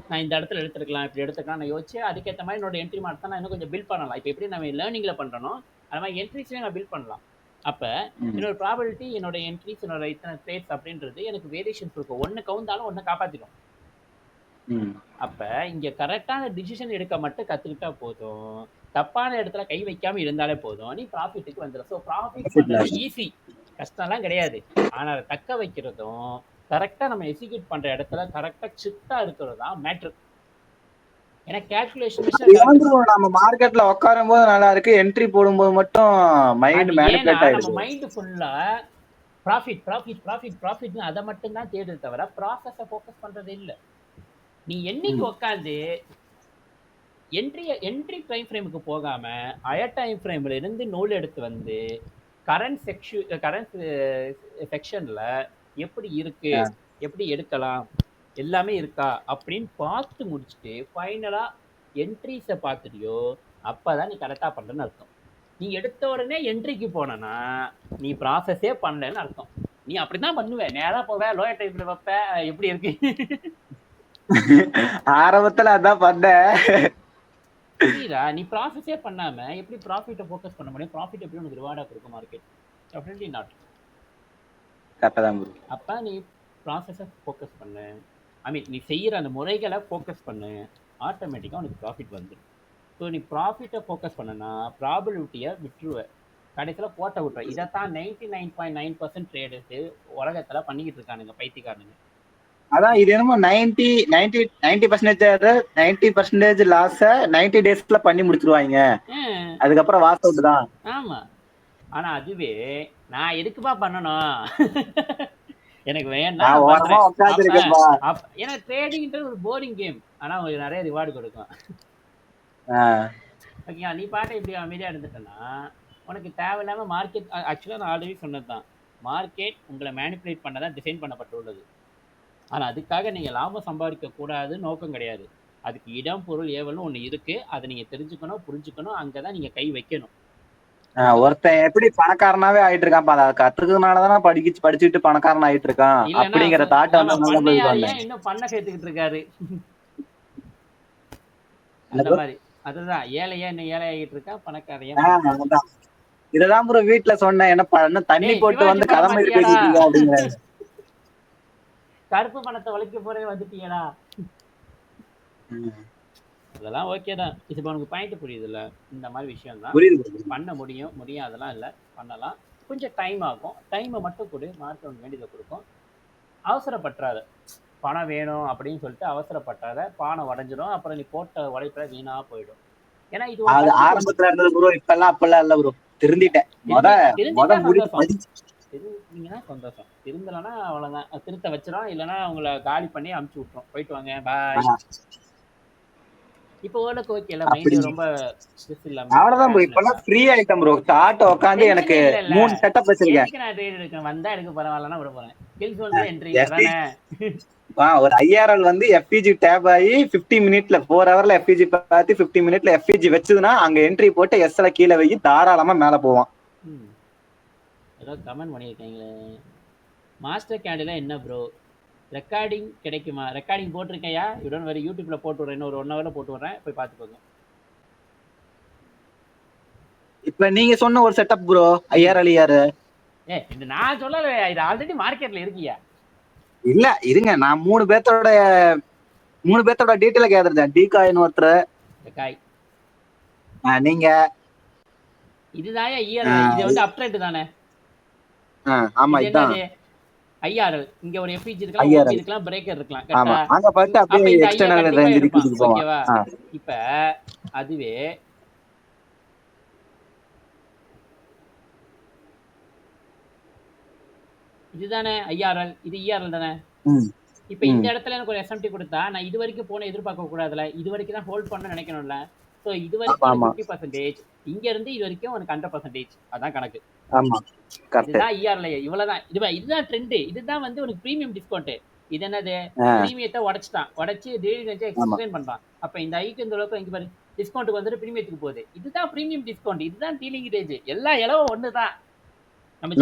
நான் இந்த இடத்துல எடுத்துருக்கலாம், இப்படி எடுத்துக்கலாம் நான் யோசிச்சு அதுக்கேற்ற மாதிரி என்னோட என்ட்ரி மார்க் நான் இன்னும் கொஞ்சம் பில்ட் பண்ணலாம். இப்போ எப்படி நம்ம லேர்னிங்ல பண்றனோ அது மாதிரி என்ட்ரிஸ்லேயும் நான் பில்ட் பண்ணலாம். அப்ப என்னோட ப்ராபபிலிட்டி என்னோட என்ட்ரிஸ் என்னோட இத்தனை ட்ரேட்ஸ் அப்படின்றது எனக்கு வேரியேஷன்ஸ் இருக்கும். ஒன்று கவுந்தாலும் ஒன்று காப்பாற்றிடும். அப்ப இங்க கரெக்டான டிசிஷன் எடுக்க மட்டும் கத்துக்கிட்டா போதும். தப்பான இடத்துல கை வைக்காம இருந்தாலே போதும், நீ ப்ராஃபிட்டுக்கு வந்துடும். ஸோ ப்ராஃபிட் பண்றது ஈஸி, கஷ்டம்லாம் கிடையாது. ஆனா அதை தக்க வைக்கிறதும் கரெக்டா நம்ம எக்ஸிக்யூட் பண்ற இடத்துல கரெக்டா சிட்டா இருக்கிறது தான் மேட்ரு. ஏன்னா கால்குலேஷன் நம்ம மார்க்கெட்ல உட்காரும் போது நல்லா இருக்கு, என்ட்ரி போடும்போது மட்டும் மைண்ட் மேனிபுலேட் ஆயிடுது. நம்ம மைண்ட் ஃபுல்லா ப்ராஃபிட் ப்ராஃபிட் ப்ராஃபிட் ப்ராஃபிட்னு அதை மட்டும் தான் தேடுது தவிர ப்ராசஸை ஃபோக்கஸ் பண்றது இல்லை. நீ என்னைக்கு உட்காந்து என்ட்ரி டைம் ஃப்ரேமுக்கு போகாம ஹையர் டைம் ஃப்ரேம்ல இருந்து நூல் எடுத்து வந்து கரண்ட் செக்ஷன்ல எப்படி இருக்கு, எப்படி எடுக்கலாம், எல்லாமே இருக்கா அப்படின்னு பார்த்து முடிச்சுட்டு ஃபைனலா என்ட்ரிஸை பார்த்துட்டியோ அப்பதான் நீ கரெக்டா பண்றன்னு அர்த்தம். நீ எடுத்த உடனே என்ட்ரிக்கு போனா நீ ப்ராசஸே பண்ணலன்னு அர்த்தம். நீ அப்படிதான் பண்ணுவ, நேரா போவ, லோயர் டைப்ல வைப்ப, எப்படி இருக்கு ஆரம்பத்துல அதான் பண்ண. புரியுதா? நீ ப்ராசஸே பண்ணாம எப்படி ப்ராஃபிட்டை ஃபோக்கஸ் பண்ண முடியும்? ப்ராஃபிட் எப்படி உனக்கு ரிவார்டா கொடுக்கும் மார்க்கெட்? Definitely not. அப்ப நீ ப்ராசஸை ஃபோக்கஸ் பண்ணு, ஐ மீன் நீ செய்யற அந்த முறைகளை ஃபோக்கஸ் பண்ணு, ஆட்டோமேட்டிக்கா உனக்கு ப்ராஃபிட் வந்துடும். ஸோ நீ ப்ராஃபிட்டை ஃபோக்கஸ் பண்ணனா ப்ராபபிலிட்டியை விட்டுருவ, கடைசியில் போட்ட விட்டுற. இதைத்தான் 99.9% ட்ரேடர்ஸ் உலகத்துல பண்ணிக்கிட்டு இருக்கானுங்க, பைத்தியக்காரனுங்க. அதான் இது என்னமோ 90% லாஸ 90 டேஸ்ல பண்ணி முடிச்சிருவாங்க, அதுக்கப்புறம் வாஸ் அவுட் தான். ஆமா, ஆனா அதுவே நான் எதுக்குப்பா பண்ணணும், எனக்கு வேண்டாம். ஏன்னா ட்ரேடிங்ன்றது ஒரு போரிங் கேம், ஆனா உங்களுக்கு நிறைய ரிவார்டு கொடுக்கும். ஓகேங்களா? நீ பாட்டை இப்படி அமைதியா இருந்துட்டேன்னா உனக்கு தேவையில்லாம மார்க்கெட், ஆக்சுவலா நான் ஆல்ரெடி சொன்னதுதான், மார்க்கெட் உங்களை மேனிப்புலேட் பண்ணதான் டிசைன் பண்ணப்பட்டுள்ளது. ஆனா அதுக்காக நீங்க லாபம் சம்பாதிக்க கூடாது நோக்கம் கிடையாது. அதுக்கு இடம் பொருள் ஏவல்னு ஒண்ணு இருக்கு, அதை நீங்க தெரிஞ்சுக்கணும், புரிஞ்சுக்கணும், அங்கதான் நீங்க கை வைக்கணும். ஒருத்தன் எப்படி பணக்காரனாவே ஆயிட்டு இருக்கான், அதை கத்துக்கிறதுனாலதான் படிச்சுட்டு பணக்காரன் ஆயிட்டு இருக்கான் அப்படிங்கிற தாட் இன்னும் பண்ண சேர்த்துக்கிட்டு இருக்காரு. அந்த மாதிரி அதுதான் ஏழையா இன்னும் ஏழை ஆகிட்டு இருக்கா, பணக்காரையா. இததான் ப்ரோ வீட்டுல சொன்னேன், என்ன பண்ண தண்ணி போட்டு வந்து கடமை அப்படிங்கிற கருப்பு பணத்தை உழைக்க போறே வந்துட்டீங்களா? அதெல்லாம் ஓகே தான். இது உனக்கு பாயிண்ட் புரியுதுல்ல? இந்த மாதிரி விஷயம் தான் பண்ண முடியும், அதெல்லாம் இல்லை, பண்ணலாம். கொஞ்சம் டைம் ஆகும், டைமை மட்டும் கொடு, மார்க்கெட் உனக்கு வேண்டியதை கொடுக்கும். அவசரப்பட்டுறாத, பணம் வேணும் அப்படின்னு சொல்லிட்டு அவசரப்பட்டாத, பானம் உடஞ்சிடும், அப்புறம் நீ போட்ட உழைப்புல வீணா போயிடும். ஏன்னா இது ஆரம்பத்துல இருந்தது ப்ரோ, இப்பெல்லாம் அப்பெல்லாம் இல்ல ப்ரோ, திருந்திட்டேன். திருந்தீங்கன்னா சந்தோஷம், திருந்தலைன்னா அவ்வளவுதான், திருத்த வச்சிடும், இல்லைன்னா அவங்கள காலி பண்ணி அமுச்சு விட்டுரும், போயிட்டு வாங்க பாய். இப்போ ஓரளவுக்கு ஓகே இல்ல, மைண்ட் ரொம்ப ஸ்ட்ரெஸ் இல்லாம அவ்வளவுதான் ப்ரோ. இப்பெல்லாம் ஃப்ரீ ஆயிட்டேன் ப்ரோ. ஸ்டார்ட் உட்கார்ந்து எனக்கு 3 செட்டப் வச்சிருக்கேன். நான் ட்ரேட் எடுக்க வந்தா எனக்கு பரவாயில்லனா விட போறேன். ஸ்கில்ஸ் வந்து என்ட்ரி தானே. ஒரு IRL வந்து FPG டேப் ஆகி 50 மினிட்ல 4 ஹவர்ல FPG பார்த்து 50 மினிட்ல FPG வச்சதுன்னா அங்க என்ட்ரி போட்டு SL கீழே வை, தாராளமா மேல போவான். ஏதோ கமெண்ட் பண்ணியிருக்கீங்களே, மாஸ்டர் கேண்டில என்ன ப்ரோ ரெக்கார்டிங் கிடைக்குமா? ரெக்கார்டிங் போட்டிருக்கையா? இடன் வரை யூடியூப்ல போட்டு விடுறேன், இன்னும் ஒரு 1 ஹவர்ல போட்டு விடுறேன், போய் பார்த்துக்கோங்க. இப்ப நீங்க சொன்ன ஒரு செட்டப் ப்ரோ, IRL யாரு? இது நான் சொல்லல, இது ஆல்ரெடி மார்க்கெட்ல இருக்கியா? இல்ல இருங்க, நான் 3 பேத்தோட டீடைல கேக்குறேன். டிகாயின் ஒருத்தர், நீங்க இதுதான் இது வந்து அப்ட்ரேட் தானே? ஆமா இதான். ஐஆர்எல் இங்க ஒரு எஃப்இஜி இருக்கலாம், ஓபி ஐஆர்எல். இருக்கலாம், பிரேக்கர் இருக்கலாம். ஆமா, கரெக்டா? அங்க பார்த்து அப்ப அப்படியே இந்த ஐயா எக்ஸ்டர்னல் கண்டிப்பா ரேஞ்ச் எடுப்பான். தூக்கிட்டு போவான். ஓகேவா? இப்ப அதுவே இதுதானே ஐஆர்எல், இது இஆர்எல் தானே. இப்ப இந்த இடத்துல எனக்கு ஒரு எஸ்எம்டி கொடுத்தா நான் இது வரைக்கும் போன எதிர்பார்க்க கூடாதுல, இது வரைக்கும் தான் ஹோல்ட் பண்ண நினைக்கணும்ல. சோ இது வரைக்கும் எனக்கு 50%, இங்க இருந்து இது வரைக்கும் உனக்கு 100%. அதான் கணக்கு. இதுதான் இஆர்எல். இவ்வளவுதான். இதுதான் ட்ரெண்ட். இதுதான் வந்து உனக்கு பிரீமியம் டிஸ்கவுண்ட். இது என்னது, பிரீமியத்தை உடைச்சு டெய்லி எக்ஸ்பிளைன் பண்றான். அப்ப இந்த ஐக்கு இந்த அளவுக்கு இங்க பாரு டிஸ்கவுண்ட்டுக்கு வந்துட்டு பிரீமியத்துக்கு போகுது. இதுதான் பிரீமியம் டிஸ்கவுண்ட். இதுதான் டீலிங் ரேஞ்ச். எல்லா இலவும் ஒண்ணுதான்.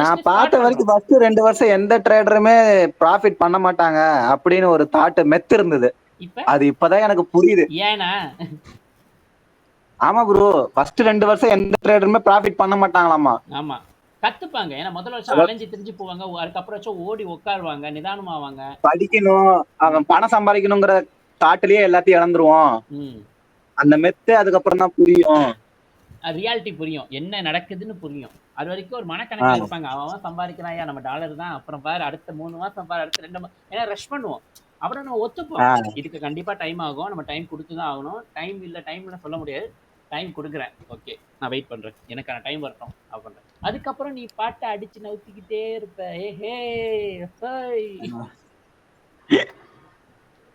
நான் பார்த்த வரைக்கும் ஃபர்ஸ்ட் 2 வருஷம் எந்த ட்ரேடருமே ப்ராஃபிட் பண்ண மாட்டாங்க அப்படின்னு ஒரு தாட் மெத்து இருந்தது. அது இப்பதான் எனக்கு புரியுது. ஏனா ஆமா ப்ரோ, ஃபர்ஸ்ட் 2 வருஷம் எந்த ட்ரேடருமே ப்ராஃபிட் பண்ண மாட்டாங்களாமா. ஆமா, கத்துப்பாங்க. ஏன்னா முதல் வருஷம் அலைஞ்சு திரிஞ்சு போவாங்க, அதுக்கப்புறம் ஓடி உட்காருவாங்க, நிதானமாவாங்க, படிக்கணும், அவன் பணம் சம்பாதிக்கணுங்கிற தாட்லயே எல்லாத்தையும் இழந்துருவான். அந்த மெத்து அதுக்கப்புறம் தான் புரியும், ரியாலிட்டி புரியும், என்ன நடக்குதுன்னு புரியும். அது வரைக்கும் ஒரு மனக்கணக்கில் இருப்பாங்க. அவன் சம்பாதிக்கிறான், நம்ம டாலர் தான், அப்புறம் பாரு அடுத்த 3 மாசம் பாரு, அடுத்த 2 மாசம், ஏன்னா ரஷ் பண்ணுவோம். அப்புறம் நம்ம ஒத்துப்போம், இதுக்கு கண்டிப்பா டைம் ஆகும், நம்ம டைம் கொடுத்துதான் ஆகணும். டைம் டைம்ல சொல்ல முடியாது, டைம் கொடுக்குறேன், ஓகே நான் வெயிட் பண்றேன், எனக்கான டைம் வரட்டும் அப்படின்ற. அதுக்கப்புறம் நீ பாட்டை அடிச்சு நவுத்திக்கிட்டே இருப்ப.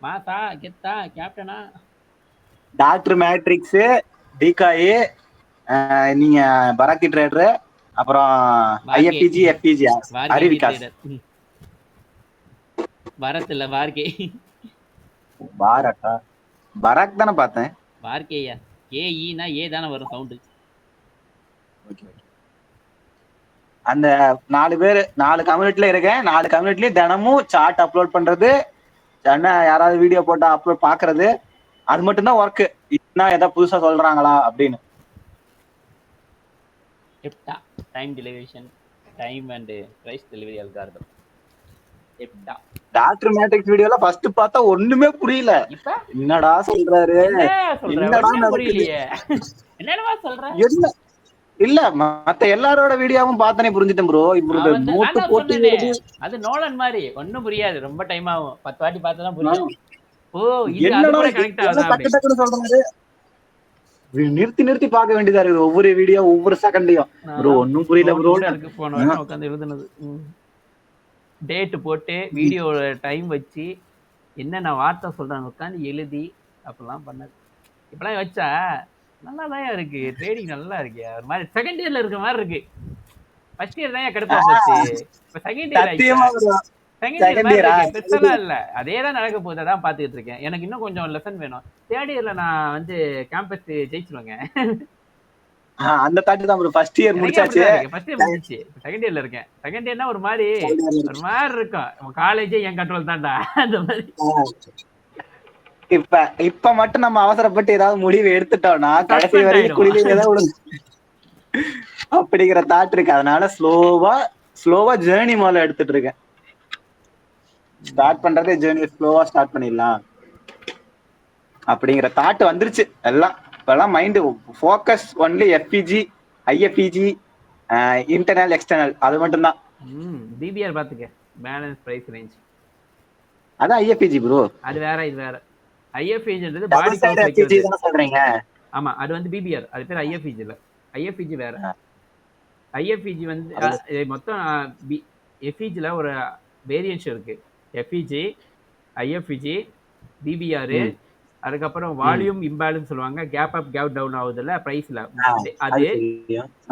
மாதா கெத்தா கேப்டனா டாக்டர் மேட்ரிக்ஸ் டிகாய், நீங்க பராக்கி ட்ரேடர், அப்புறம் ஐஎஃப்பிஜி எஃப்பிஜி அறிவிகாஸ் பரத் இல்ல வார்கே. பாரக்கா பராக் தானே பார்த்தேன். வார்கேயா, ஏஇனா ஏ தானே வரும் சவுண்ட். அந்த 4 பேர் 4 கம்யூனிட்டில இருக்கேன். 4 கம்யூனிட்டிலயும் தினமும் சார்ட் அப்லோட் பண்றது, யாராவது வீடியோ போட்டா அப்லோட் பாக்குறது, அது மட்டும் தான் ஒர்க். இன்னும் ஏதாவது புதுசா சொல்றாங்களா அப்படின்னு. எப்டா time deliveration, time and price delivery algorithm. எப்டா டாக்டர் மேட்ரிக்ஸ் வீடியோல ஃபர்ஸ்ட் பார்த்தா ஒண்ணுமே புரியல. என்னடா சொல்றாரு, என்னடா புரியலையே, என்னடா சொல்ற என்ன இல்ல மத்த எல்லாரோட வீடியோவும் பார்த்தனே புரிஞ்சிட்டேன் ப்ரோ. இப்போ நோட் போட்டு அது நோலன் மாதிரி ஒண்ணும் புரியாது, ரொம்ப டைம் ஆகும். 10 வாட்டி பார்த்தா தான் புரியும். ஓ இது அது கூட கனெக்ட் ஆகுதா டக்கு டக்குன்னு சொல்றாரு, நிறுத்தி நிறுத்தி பார்க்க வேண்டியதா இருக்குது ஒவ்வொரு வீடியோ ஒவ்வொரு செகண்டையும். ப்ரோ ஒண்ணும் புரியல ப்ரோ. அதுக்கு போன வாரம் உட்கார்ந்து எழுதுனது, டேட் போட்டு வீடியோல டைம் வச்சு என்னென்ன வார்த்தை சொல்றாங்க உட்காந்து எழுதி அப்படிலாம் பண்ணது. இப்பெல்லாம் வச்சா நல்லா தான் இருக்கு, ட்ரேடிங் நல்லா இருக்கு. ஒரு மாதிரி செகண்ட் இயர்ல இருக்க மாதிரி இருக்கு. ஃபர்ஸ்ட் இயர் தான் கடுப்பா போச்சு, இப்ப செகண்ட் இயர் செகண்ட் இயர் பெருசெல்லாம் இல்ல, அதே தான் நடக்க போகுது. அதான் பாத்துக்கிட்டு இருக்கேன். எனக்கு இன்னும் கொஞ்சம் லெசன் வேணும். தேர்ட் இயர்ல நான் வந்து கேம்பஸ் ஜெயிச்சிருவேங்க. அந்த தாட்டு தான் ப்ரோ. ஃபர்ஸ்ட் இயர் முடிச்சாச்சு, ஃபர்ஸ்ட் இயர் முடிஞ்சிச்சு, செகண்ட் இயர்ல இருக்கேன். செகண்ட் இயர்னா ஒரு மாதிரி இருக்கும், காலேஜே என் கண்ட்ரோல் தான்டா அந்த மாதிரி. இப்ப மட்டும் நம்ம அவசரப்பட்டு ஏதாவது முடிவு எடுத்துட்டோம்னா கடைசி வரைக்கும் குளியில தான் விடுங்க அப்படிங்கிற தாட் இருக்கு. அதனால ஸ்லோவா ஜேர்னி முதல்ல எடுத்துட்டு இருக்கேன். ஸ்டார்ட் பண்றதே ஜேர்னி ஸ்லோவா ஸ்டார்ட் பண்ணிடலாம் அப்படிங்கிற தாட் வந்துருச்சு. எல்லாம் இப்பெல்லாம் mind focus only FVG, IFVG, internal external, அது மட்டும் தான். பிபிஆர் பாத்துக்க, பேலன்ஸ் பிரைஸ் ரேஞ்ச், அதான் ஐஎஃப்பிஜி ப்ரோ. அது வேற, இது வேற. ஐஎஃப்பிஜின்றது பாடி கவுண்ட் வைக்கிறது சொல்றீங்க. ஆமா, அது வந்து பிபிஆர், அது பேர் ஐஎஃப்பிஜி இல்ல. ஐஎஃப்பிஜி வேற. ஐஎஃப்பிஜி வந்து மொத்தம் எஃப்பிஜில ஒரு வேரியன்ஸ் இருக்கு. எஃப்பிஜி, ஐஎஃப்பிஜி, பிபிஆர், அதுக்கப்புறம் வால்யூம் இம்பேலன்ஸ் சொல்லுவாங்க, கேப் அப் கேப் டவுன் ஆகுதுல பிரைஸ்ல, அது.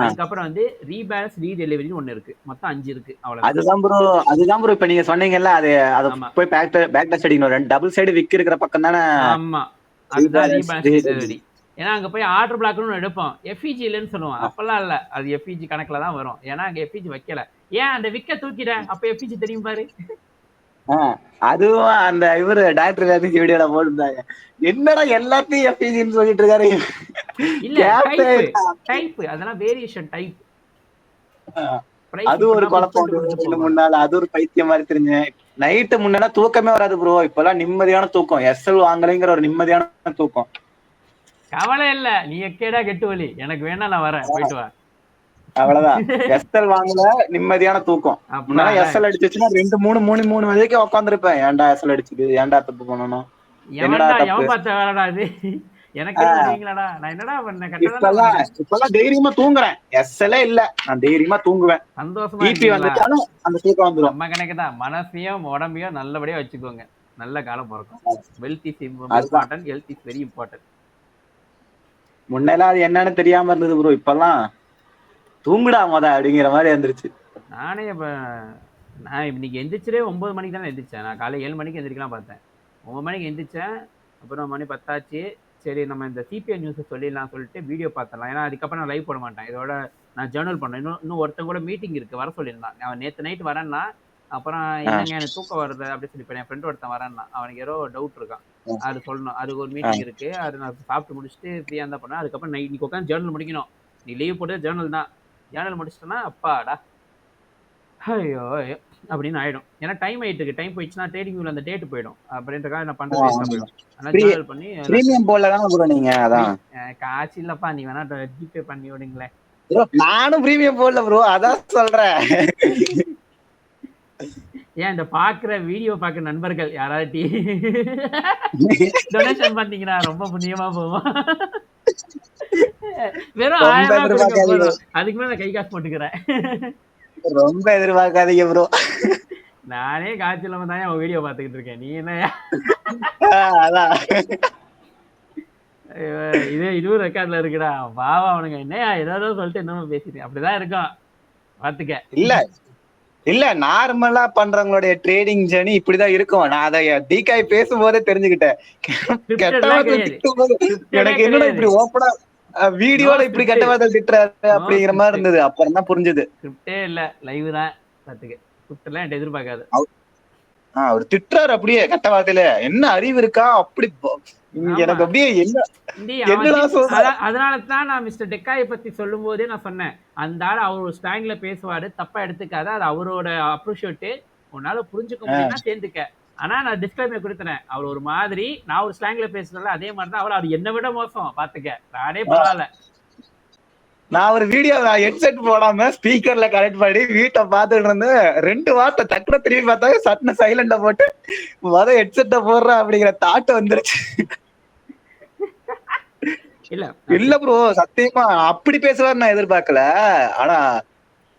அதுக்கப்புறம் வந்து ரீபேலன்ஸ் ரீடெலிவரி ஒண்ணு இருக்கு. மொத்தம் 5 இருக்கு. அவ்வளவு. அதுதான் ப்ரோ இப்ப நீங்க சொன்னீங்கல்ல, அது போய் பேக் டெஸ்ட் அடிக்கணும். டபுள் சைடு விக் இருக்கிற பக்கம் தானே. ஆமா, அதுதான் ரீபேலன்ஸ் ரீடெலிவரி. ஏன்னா அங்க போய் ஆர்டர் பிளாக்னு எடுப்போம், எஃப்இஜி இல்லைன்னு சொல்லுவோம். அப்பெல்லாம் இல்ல, அது எஃப்இஜி கணக்குல தான் வரும். ஏன்னா அங்க எஃப்இஜி வைக்கல. ஏன் அந்த விக்க தூக்கிட, அப்ப எஃப்இஜி தெரியும் பாரு. அதுவும் அந்த இவரு டாக்டர் வீடியோல போட்டுருந்தாங்க, என்னடா எல்லாத்தையும் எஃப்இஜின்னு சொல்லிட்டு இருக்காரு. இல்ல டைப், அதெல்லாம் வேரியேஷன் டைப். அது ஒரு குழப்பம். முன்னால அது ஒரு பைத்தியம் மாதிரி தெரிஞ்சேன். நைட்டு முன்னா தூக்கமே வராது ப்ரோ. இப்பெல்லாம் நிம்மதியான தூக்கம், எஸ்எல் வாங்கலைங்கிற ஒரு நிம்மதியான தூக்கம். கவலை இல்ல, நீ எக்கேடா கெட்டு வலி, எனக்கு வேணா நான் வரேன், போயிட்டு வா. அவ்வளவுதான். எஸ்எல் வாங்கல, நிம்மதியான தூக்கம். முன்னால அப்பாடா. எஸ்எல் அடிச்சுச்சுன்னா 2 3 வரைக்கும் உட்காந்துருப்பேன். ஏன்டா எஸ்எல் அடிச்சுது, ஏன்டா தப்பு பண்ணணும், என்னடா எவன்டா தப்பு. எவன் பார்த்த வேலைடா இது? எனக்குன்னு வருவீங்களாடா? நான் என்னடா பண்ணேன்? கரெக்டா தானே இப்பெல்லாம் பண்ணேன். இப்பெல்லாம் தைரியமா தூங்குறேன். எஸ்எல்லே இல்ல, நான் தைரியமா தூங்குவேன். சந்தோஷமா பிபி இருக்கீங்களா? வந்துட்டாலும் அந்த தூக்கம் வந்துடும். நம்ம கணக்கு தான். மனசையும் உடம்பையும் நல்லபடியா வச்சுக்கோங்க. நல்ல காலம் பிறக்கும். வெல்த் இஸ் அதுதான். Important, health is very important. முன்னெல்லாம் அது என்னன்னு தெரியாம இருந்தது ப்ரோ. இப்பெல்லாம் தூங்குடா அப்படிங்கிற மாதிரி இருந்துருச்சு. நானே இப்ப நான் இன்னைக்கு எந்திரிச்சதே 9 மணிக்கு தானே எந்திரிச்சேன். நான் காலை 7 மணிக்கு எந்திரிக்கலாம் பார்த்தேன். 9 மணிக்கு எந்திரிச்சேன். அப்புறம் மணி 10 ஆச்சு. சரி நம்ம இந்த சிபிஎன் நியூஸை சொல்லிடலாம் சொல்லிட்டு வீடியோ பார்த்தலாம். ஏன்னா அதுக்கப்புறம் நான் லைவ் போட மாட்டேன். இதோட நான் ஜேர்னல் பண்ணேன். இன்னும் ஒருத்தன் கூட மீட்டிங் இருக்கு, வர சொல்லியிருந்தான். அவன் நேற்று நைட் வரேன்னா, அப்புறம் இல்லைங்க எனக்கு தூக்கம் வருது அப்படின்னு சொல்லி என் ஃப்ரெண்ட் ஒருத்தன் வரேன்னா, அவனுக்கு ஏதோ டவுட் இருக்கான். அது சொல்லணும். அதுக்கு ஒரு மீட்டிங் இருக்கு. அது நான் சாப்பிட்டு முடிச்சுட்டு ஃப்ரீயாக இருந்தால் பண்ணேன். அதுக்கப்புறம் இன்னைக்கு உட்காந்து ஜேர்னல் முடிக்கணும். நீ லீவ் போட்டு ஜேர்னல் தான். ஜேர்னல் முடிச்சிட்டேன்னா அப்பாடா ஐயோ அப்படின்னு ஆயிடும். ஏன்னா டைம் ஆயிட்டு இருக்கு. டைம் போயிடுச்சுன்னா ட்ரேடிங் வியூல அந்த டேட் போயிடும். அப்படின்றக்காக நான் பண்றது வேஸ்டா போயிடும். அதனால ஜேர்னல் பண்ணி பிரீமியம் போல தான் ப்ரோ நீங்க. அதான் காசு இல்லப்பா, நீ வேணா ஜிபே பண்ணி விடுங்களேன். நானும் பிரீமியம் போடல ப்ரோ, அதான் சொல்றேன். ஏன் இந்த பாக்குற வீடியோ பாக்குற நண்பர்கள் யாராட்டி டொனேஷன் பண்ணீங்கன்னா ரொம்ப புண்ணியமா போவோம். வெறும் 1000 ரூபாய் கொடுக்க போதும். அதுக்கு மேல நான் கை காசு போட்டுக்கிறேன். ரொம்ப எதிர்பார்க்காதீங்க ப்ரோ. நானே காய்ச்சல் தான் அவன் வீடியோ பாத்துக்கிட்டு இருக்கேன். நீ என்ன அதான் இதுவும் ரெக்கார்ட்ல இருக்குடா. பாவா அவனுங்க என்னையா ஏதாவது சொல்லிட்டு என்னமோ பேசிட்டு அப்படிதான் இருக்கும். பாத்துக்க. இல்ல நார்மலா பண்றவங்களுடைய ட்ரேடிங் ஜர்னி இப்படிதான் இருக்கும். நான் அதை டீகாய் பேசும்போதே தெரிஞ்சுக்கிட்டேன். எனக்கு என்னடா இப்படி ஓப்பனா வீடியோல இப்படி கெட்ட வார்த்தை திட்டுறாரு அப்படிங்கிற மாதிரி இருந்தது. அப்புறம் தான் புரிஞ்சது. ஸ்கிரிப்டே இல்ல, லைவ் தான். பாத்துக்க. ஸ்கிரிப்ட் எல்லாம் எதிர்பார்க்காது. அவர் திட்டுறாரு அப்படியே கெட்ட வார்த்தையில. என்ன அறிவு இருக்கா அப்படி எனக்கு அப்படியே அதனாலதான் நான் மிஸ்டர் டெக்காயை பத்தி சொல்லும் போதே நான் சொன்னேன், அந்த ஆள் அவர் ஒரு ஸ்லாங்ல பேசுவாரு, தப்பா எடுத்துக்காத, அது அவரோட அப்ரிஷியேட், உன்னால புரிஞ்சுக்க முடியும்னா சேர்ந்துக்க. ஆனா நான் டிஸ்கிளைமர் கொடுத்தேன், அவர் ஒரு மாதிரி, நான் ஒரு ஸ்லாங்ல பேசுறேன்ல அதே மாதிரிதான் அவர். அது என்னை விட மோசம் பாத்துக்க. நானே பரவாயில்ல. நான் ஒரு வீடியோ ஹெட்செட் போடாம ஸ்பீக்கர்ல கனெக்ட் பண்ணி வீட்டை பாத்துட்டு இருந்து 2 வார்த்தை டக்குனு திரும்பி பார்த்தா சட்ன சைலண்ட போட்டு ஹெட்செட்டை போடுற அப்படிங்கிற தாட் வந்துருச்சு. இல்ல ப்ரோ சத்தியமா அப்படி பேசுவாரு நான் எதிர்பார்க்கல.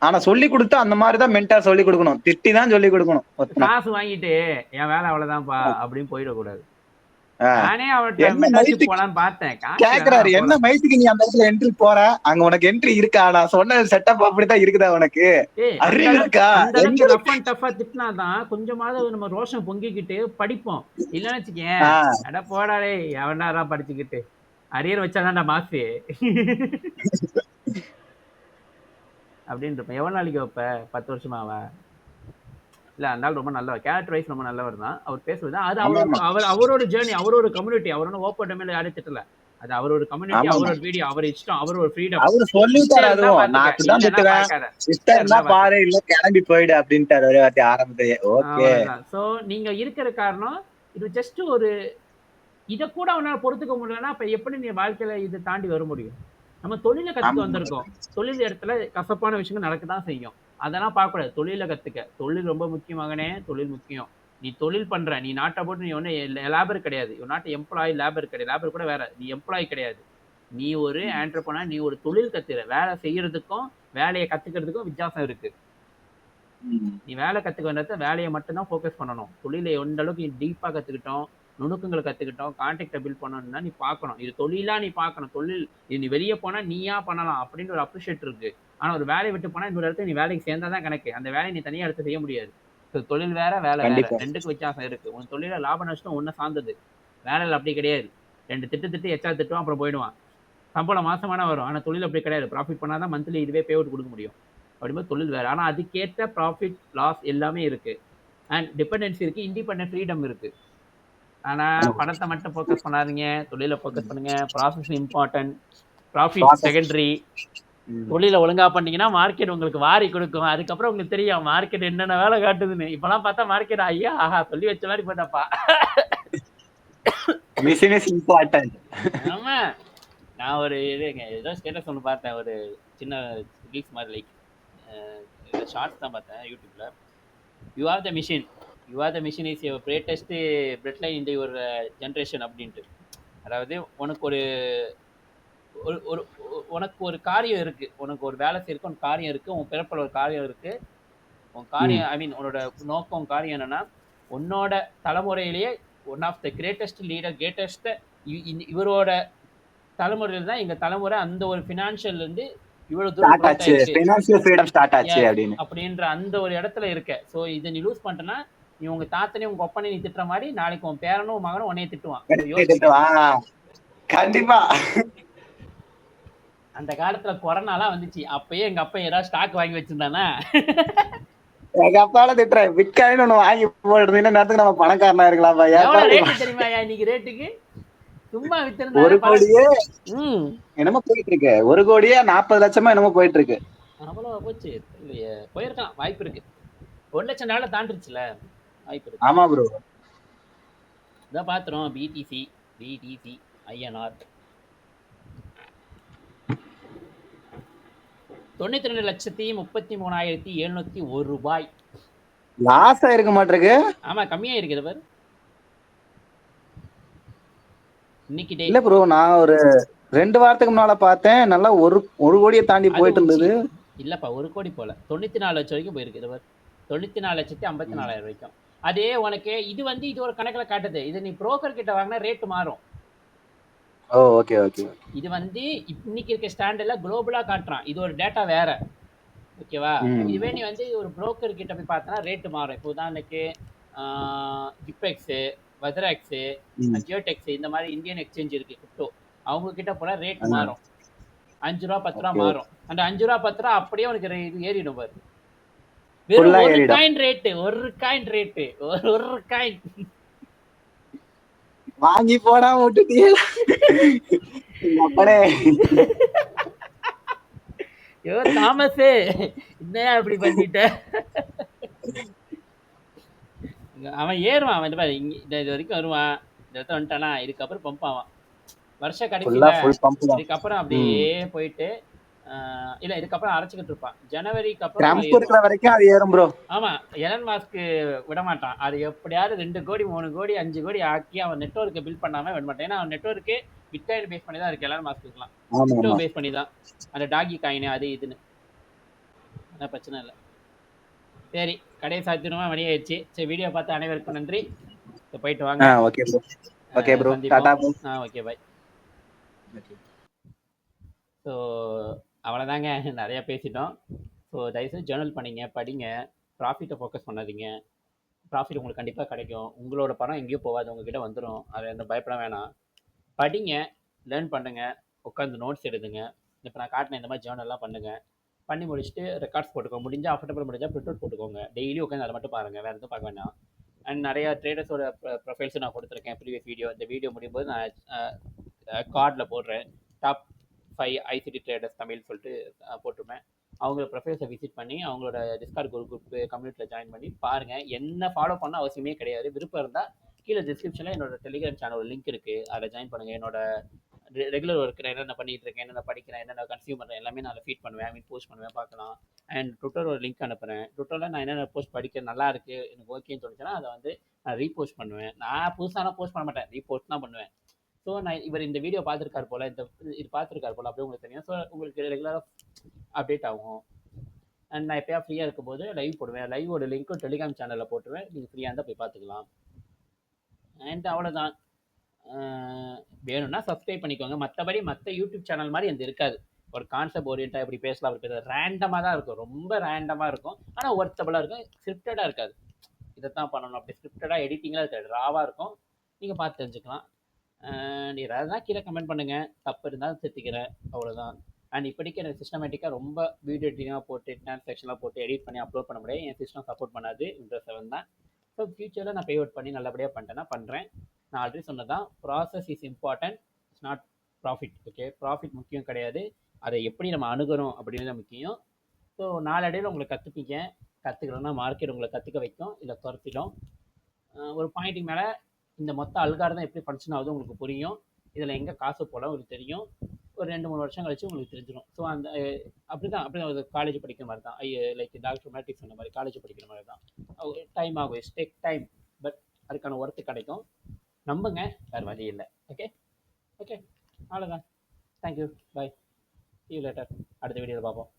ஆனா சொல்லி கொடுத்தா அந்த மாதிரிதான் மென்டா சொல்லி கொடுக்கணும். திட்டி தான் சொல்லி கொடுக்கணும். காசு வாங்கிட்டு என் வேலை அவ்வளவுதான்ப்பா அப்படின்னு போயிடக்கூடாது. நானே கேக்குறாரு என்ன மைத்துக்கு நீ அந்த இடத்துல என்ட்ரி போற, அங்க உனக்கு என்ட்ரி இருக்கா? நான் சொன்ன செட்டப் அப்படிதான் இருக்குதா உனக்கு? அறிவு இருக்கா? திட்டினாதான் கொஞ்சமாவது நம்ம ரோஷம் பொங்கிக்கிட்டு படிப்போம். இல்லன்னு வச்சுக்கேன் அட போடாடே எவனாரா படிச்சுக்கிட்டு அரியர் வச்சாதான்டா மாசு அப்படின்னு இருப்பேன். எவ்வளவு நாளைக்கு வைப்ப? 10 வருஷமாவா? இல்ல அந்த ஆள் ரொம்ப நல்லவர், கேரக்டர் வைஸ் ரொம்ப நல்லவர் தான். அவர் பேசுவது அது அவரோட ஜேர்னி, அவரோட கம்யூனிட்டி. அவரோட ஓப்பன் டேமில் யாரும் திட்டல. அது அவரோட கம்யூனிட்டி, அவரோட வீடியோ, அவர் இஷ்டம், அவரோட ஃப்ரீடம். அவர் சொல்லிட்டாரு அதுவும். நான் அப்படிதான் திட்டுவேன். சிஸ்டர்னா பாரு இல்ல கிளம்பி போயிடு அப்படின்ட்டாரு ஒரே வார்த்தை ஆரம்பத்திலேயே. ஓகே. சோ நீங்க இருக்கிற காரணம் இது ஜஸ்ட் ஒரு இத கூட அவனால பொறுத்துக்க முடியலன்னா அப்ப எப்படி நீ வாழ்க்கையில இதை தாண்டி வர முடியும்? நம்ம தொழில கத்துக்க வந்திருக்கோம். தொழில் இடத்துல கசப்பான விஷயங்கள் நடக்கதான் செய்யும். அதெல்லாம் பார்க்கக்கூடாது. தொழில கத்துக்க. தொழில் ரொம்ப முக்கியமாகனே. தொழில் முக்கியம். நீ தொழில் பண்ற, நீ நாட்டை போட்டு நீ ஒண்ணு லேபர் கிடையாது. நாட்டு எம்ப்ளாயி லேபர் கிடையாது. லேபர் கூட வேற, நீ எம்ப்ளாயி கிடையாது. நீ ஒரு ஆண்டர்பிரனர். நீ ஒரு தொழில் கத்துற. வேலை செய்யறதுக்கும் வேலையை கத்துக்கிறதுக்கும் வித்தியாசம் இருக்கு. நீ வேலை கத்துக்க வேண்டியது வேலையை மட்டும்தான் ஃபோக்கஸ் பண்ணணும். தொழிலை எந்த அளவுக்கு நீ டீப்பா கத்துக்கிட்டோம், நுணுக்கங்களை கத்துக்கிட்டோம், கான்டாக்டை பில்ட் பண்ணணும்னா நீ பார்க்கணும். இது தொழிலா நீ பார்க்கணும். தொழில் நீ வெளியே போனா நீயா பண்ணலாம் அப்படின்னு ஒரு அப்ரிஷியேட் இருக்கு. ஆனா ஒரு வேலையை விட்டு போனா இன்னொரு இடத்துல நீ வேலைக்கு சேர்ந்தாதான் கணக்கு. அந்த வேலையை நீ தனியா எடுத்து செய்ய முடியாது. தொழில் வேற வேலை வேற, ரெண்டுக்கு வித்தியாசம் இருக்கு. உன் தொழில லாப நஷ்டம் ஒண்ணு சார்ந்தது. வேலையில் அப்படி கிடையாது. 2 திட்டு எச்சா திட்டுவான், அப்புறம் போயிடுவான். சம்பளம் மாசமான வரும். ஆனா தொழில் அப்படி கிடையாது. ப்ராஃபிட் பண்ணாதான் மந்த்லி இதுவே பே அவுட் கொடுக்க முடியும். அப்படிங்கும்போது தொழில் வேற. ஆனா அதுக்கேற்ற ப்ராஃபிட் லாஸ் எல்லாமே இருக்கு. அண்ட் டிபெண்டன்சி இருக்கு, இண்டிபெண்டன்ட் ஃப்ரீடம் இருக்கு. ஆனா பணத்தை மட்டும் ஃபோக்கஸ் பண்ணாதீங்க, தொழில ஃபோக்கஸ் பண்ணுங்க. Process important, profit secondary. தொழில ஒழுங்கா பண்ணீங்கன்னா மார்க்கெட் உங்களுக்கு வாரி கொடுக்கும். அதுக்கப்புறம் உங்களுக்கு தெரியும் மார்க்கெட் என்னென்ன வேலை காட்டுதுன்னு. இப்பெல்லாம் பார்த்தா மார்க்கெட் ஐயா ஆஹா சொல்லி வச்ச மாதிரி போட்டாப்பா. Business important. ஆமா நான் ஒரு இதுங்க ஏதோ ஸ்டேட்டஸ் ஒன்று பார்த்தேன், ஒரு சின்ன ரீல்ஸ் மாதிரி, லைக் ஷார்ட்ஸ் தான் பார்த்தேன் யூடியூப்ல. You are the machine, you are the machine is your greatest blood line in your generation அப்படின்ட்டு. அதாவது உனக்கு ஒரு ஒரு ஒரு உனக்கு ஒரு காரியம் இருக்கு, உனக்கு ஒரு வேலை செய்யறதுக்கு உனக்கு காரியம் இருக்கு, உன் பிறப்பில் ஒரு காரியம் இருக்கு. உன் காரியம் ஐ மீன் உன்னோட நோக்கம் காரியம் என்னன்னா, உன்னோட தலைமுறையிலேயே one of the greatest leader, greatest இவரோட தலைமுறையில் தான் எங்க தலைமுறை அந்த ஒரு ஃபினான்ஷியல் இருந்து இவ்வளவு தூரம் ஸ்டார்ட் growth ஆச்சு, ஆயிருக்கு. ஃபைனான்சியல் ஃப்ரீடம் ஸ்டார்ட் ஆச்சு Yes, அப்படின்னு. அப்படின்ற அந்த ஒரு இடத்துல இருக்க. ஸோ இதை நீ லூஸ் பண்ணிட்டனா, நீ உங்க தாத்தனையும் உங்க ஒப்பனை நீ திட்டுற மாதிரி நாளைக்கு உன் பேரனும் உன் மகனும் உன்னைய திட்டுவான். So யோசிச்சுக்க. கண்டிப்பா. அந்த காலத்துல கொரோனாலாம் வந்துச்சு, அப்பயே எங்க அப்பா ஏதாவது ஸ்டாக் வாங்கி வச்சிருந்தானா, எங்க அப்பால திட்டுறேன், பிட்காயின் ஒண்ணு வாங்கி போடுறதுன்னு நேரத்துக்கு நம்ம பணக்காரனா இருக்கலாம். எவ்வளவு ரேட்டு தெரியுமா இன்னைக்கு ரேட்டுக்கு? சும்மா வித்திருந்தா 1 கோடியே என்னமோ போயிட்டு இருக்கு, 1 கோடியே 40 லட்சமா என்னமோ போயிட்டு இருக்கு. அவ்வளவு போச்சு இல்லையே, போயிருக்கலாம், வாய்ப்பு இருக்கு. 1 லட்சம் டாலர் தாண்டிருச்சுல, வாய்ப்பு இருக்கு. ஆமா ப்ரோ. இதான் பாத்துறோம், பிடிசி ஐஎன்ஆர் 92,33,701 ரூபாய். லாஸ் ஆயிருக்க மாட்டிருக்கு. ஆமா, கம்மியா இருக்குது பாரு இன்னைக்கு டே. இல்ல ப்ரோ, நான் ஒரு 2 வாரத்துக்கு முன்னால பார்த்தேன், நல்லா 1 கோடியை தாண்டி போயிட்டு இருந்தது. இல்லப்பா, 1 கோடி போல, 94 லட்சம் வரைக்கும் போயிருக்கு பாரு, 94,54,000 வரைக்கும். அதே உனக்கு இது வந்து இது ஒரு கணக்குல காட்டுது. இது நீ புரோக்கர் கிட்ட வாங்கினா ரேட் மாறும். ஓ ஓகே ஓகே. இது வந்து இன்னைக்கு இருக்க ஸ்டாண்டர்ட்ல குளோபலா காட்டுறான், இது ஒரு டேட்டா வேற, ஓகேவா? இதுவே நீ வந்து ஒரு புரோக்கர் கிட்ட போய் பார்த்தனா ரேட் மாறும். இப்போ உதாரணத்துக்கு ஜிப்எக்ஸ், வதராக்ஸ், ஜியோடெக்ஸ், இந்த மாதிரி இந்தியன் எக்ஸ்சேஞ்ச் இருக்கு கிரிப்டோ, அவங்க கிட்ட போனா ரேட் மாறும், 5 ரூபா 10 ரூபா மாறும். அந்த 5 ரூபா 10 ரூபா அப்படியே உனக்கு இது ஏறிடும் பாரு. வெறும் ஒரு காயின் ரேட்டு, ஒரு காயின் வாங்கி போடா விட்டுட்டியே. ஐயோ தாமஸ், என்னையா இப்படி பண்ணிட்ட? அவன் ஏறுவான், அவன் பாரு இது வரைக்கும் வருவான், இந்த இடத்துல வந்துட்டானா இதுக்கப்புறம் பம்ப் ஆவான். வருஷ கடைசியில இதுக்கப்புறம் அப்படியே போயிட்டு இல்ல இதுக்கப்புறம் அரைச்சிக்கிட்டு இருப்பான். ஜனவரிக்கு அப்புறம் வரைக்கும் அது ஏறும் ப்ரோ. ஆமா, எலன் மாஸ்க் விட மாட்டான். அது எப்படியாவது 2 கோடி 3 கோடி 5 கோடி ஆக்கி அவன் நெட்வொர்க்கை பில்ட் பண்ணாம விட மாட்டான். ஏன்னா அவன் நெட்வொர்க்கு பிட்காயின் பேஸ் பண்ணி தான் இருக்கு, எலன் மாஸ்க்குலாம் கிரிப்டோ பேஸ் பண்ணி தான், அந்த டாகி காயின் அது இதுன்னு. அதான் பிரச்சனை இல்லை. சரி, கடையை சாத்திரமா மணி ஆயிடுச்சு. சரி, வீடியோ பார்த்து அனைவருக்கும் நன்றி. போயிட்டு வாங்க. Okay bro. Okay bro, Tata bro. Okay bye. So அவ்வளோதாங்க, நிறையா பேசிட்டோம். ஸோ தயவுசெய்து ஜேர்னல் பண்ணிங்க, படிங்க, ப்ராஃபிட்டை ஃபோக்கஸ் பண்ணாதீங்க. ப்ராஃபிட் உங்களுக்கு கண்டிப்பாக கிடைக்கும். உங்களோட பணம் எங்கேயும் போகாது, உங்ககிட்ட வந்துடும். அதை எந்த பயப்பட வேணாம். படிங்க, லேர்ன் பண்ணுங்கள், உட்காந்து நோட்ஸ் எடுதுங்க. இப்போ நான் காட்டின இந்த மாதிரி ஜேர்னல்லாம் பண்ணுங்கள். பண்ணி முடிச்சுட்டு ரெக்கார்ட்ஸ் போட்டுக்கோங்க. முடிஞ்சால் அஃபர்டபுள் முடிஞ்சால் ப்ரிண்ட் அவுட் போட்டுக்கோங்க. டெய்லி உட்காந்து அதை மட்டும் பாருங்கள், வேறு எதுவும் பார்க்க வேண்டாம். அண்ட் நிறையா ட்ரேடர்ஸோட ப்ரொஃபைல்ஸும் நான் கொடுத்துருக்கேன் ப்ரீவியஸ் வீடியோ. இந்த வீடியோ முடியும் போது நான் கார்டில் போடுறேன், டாப் 5 ஐசிடி ட்ரேடர்ஸ் தமிழ் சொல்லிட்டு போட்டிருப்பேன். அவங்க ப்ரொஃபைல்ஸை விசிட் பண்ணி அவங்களோட டிஸ்கார்ட் குரூப் கம்யூனிட்டியில் ஜாயின் பண்ணி பாருங்கள். என்ன ஃபாலோ பண்ண அவசியமே கிடையாது. விருப்பம் இருந்தால் கீழே டிஸ்கிரிப்ஷனில் என்னோட டெலிகிராம் சேனல் லிங்க் இருக்குது, அதில் ஜாயின் பண்ணுங்கள். என்னோட ரெகுலர் ஒர்க் என்னென்ன பண்ணிட்டு இருக்கேன், என்னென்ன படிக்கிறேன், என்னென்ன கன்சியூம் பண்ணுறேன் எல்லாமே நான் ஃபீட் பண்ணுவேன், போஸ்ட் பண்ணுவேன், பார்க்கலாம். அண்ட் ட்விட்டர் ஒரு லிங்க் அனுப்புகிறேன். ட்விட்டரில் நான் என்னென்ன போஸ்ட் படிக்க நல்லா இருக்குது, எனக்கு ஓகேன்னு தோணுச்சுன்னா அதை வந்து நான் ரீபோஸ்ட் பண்ணுவேன். நான் புதுசாக போஸ்ட் பண்ண மாட்டேன், ரீபோஸ்ட் தான் பண்ணுவேன். ஸோ நான் இவர் இந்த வீடியோ பார்த்துருக்காரு போல், இது பார்த்துருக்காரு போல் அப்படியே உங்களுக்கு தெரியும். ஸோ உங்களுக்கு ரெகுலராக அப்டேட் ஆகும். அண்ட் நான் எப்போயா ஃப்ரீயாக இருக்கும்போது லைவ் போடுவேன். லைவோட லிங்க்கும் டெலிகிராம் சேனலில் போட்டுருவேன், நீங்கள் ஃப்ரீயாக இருந்தால் போய் பார்த்துக்கலாம். அண்ட் அவ்வளோதான். வேணும்னா சப்ஸ்கிரைப் பண்ணிக்கோங்க. மற்றபடி மற்ற யூடியூப் சேனல் மாதிரி அந்த இருக்காது. ஒரு கான்செப்ட் ஓரியன்டாக இப்படி பேசலாம், அப்படி பேசலாம், ரேண்டமாக தான் இருக்கும், ரொம்ப ரேண்டமாக இருக்கும். ஆனால் ஒர்த்தபுளாக இருக்கும், ஸ்கிரிப்டடாக இருக்காது. இதைத்தான் பண்ணணும் அப்படி ஸ்கிரிப்டடாக எடிட்டிங்லாம் இருக்காது, ராவாக இருக்கும். நீங்கள் பார்த்து தெரிஞ்சுக்கலாம். நீ ஏதாவது தான் கீழே கமெண்ட் பண்ணுங்கள், தப்பு இருந்தாலும் திருத்திக்கிறேன், அவ்வளோதான். அண்ட் இப்படிக்கு எனக்கு சிஸ்டமேட்டிக்காக ரொம்ப வீடியோ எடிட்டிங்காக போட்டு டிரான்சாக்ஷன்லாம் போட்டு எடிட் பண்ணி அப்லோட் பண்ண முடியாது, என் சிஸ்டம் சப்போர்ட் பண்ணாது. Windows 7 தான். ஸோ ஃபியூச்சரில் நான் பேஅவுட் பண்ணி நல்லபடியாக பண்ணிட்டேன்னா பண்ணுறேன். நான் ஆல்ரெடி சொன்னதான், process is important, it's not profit. Okay, profit முக்கியம் கிடையாது, அதை எப்படி நம்ம அணுகிறோம் அப்படின்னு முக்கியம். ஸோ நாளடைவில் உங்களை கற்றுப்பீங்க. கற்றுக்கணும்னா மார்க்கெட் உங்களை கற்றுக்க வைக்கும், இல்லை துரத்திடும். ஒரு பாயிண்ட்டுக்கு மேலே இந்த மொத்த அல்காரிதம் எப்படி ஃபங்க்ஷன் ஆகுது உங்களுக்கு புரியும். இதில் எங்கே காசு போட உங்களுக்கு தெரியும். ஒரு 2-3 வருஷம் கழிச்சு உங்களுக்கு தெரிஞ்சிடும். ஸோ அந்த அப்படிதான் ஒரு காலேஜ் படிக்கிற மாதிரி தான். லைக் டாக்டர் மேட்டிக் சொன்ன மாதிரி காலேஜ் படிக்கிற மாதிரி தான். டைம் ஆகும், இட்ஸ் டேக் டைம். பட் அதுக்கான ஒர்த்து கிடைக்கும். நம்புங்க, வேறு வழி இல்லை. ஓகே ஓகே, அவ்வளோதான். Thank you, bye, see you later. அடுத்த வீடியோவில் பார்ப்போம்.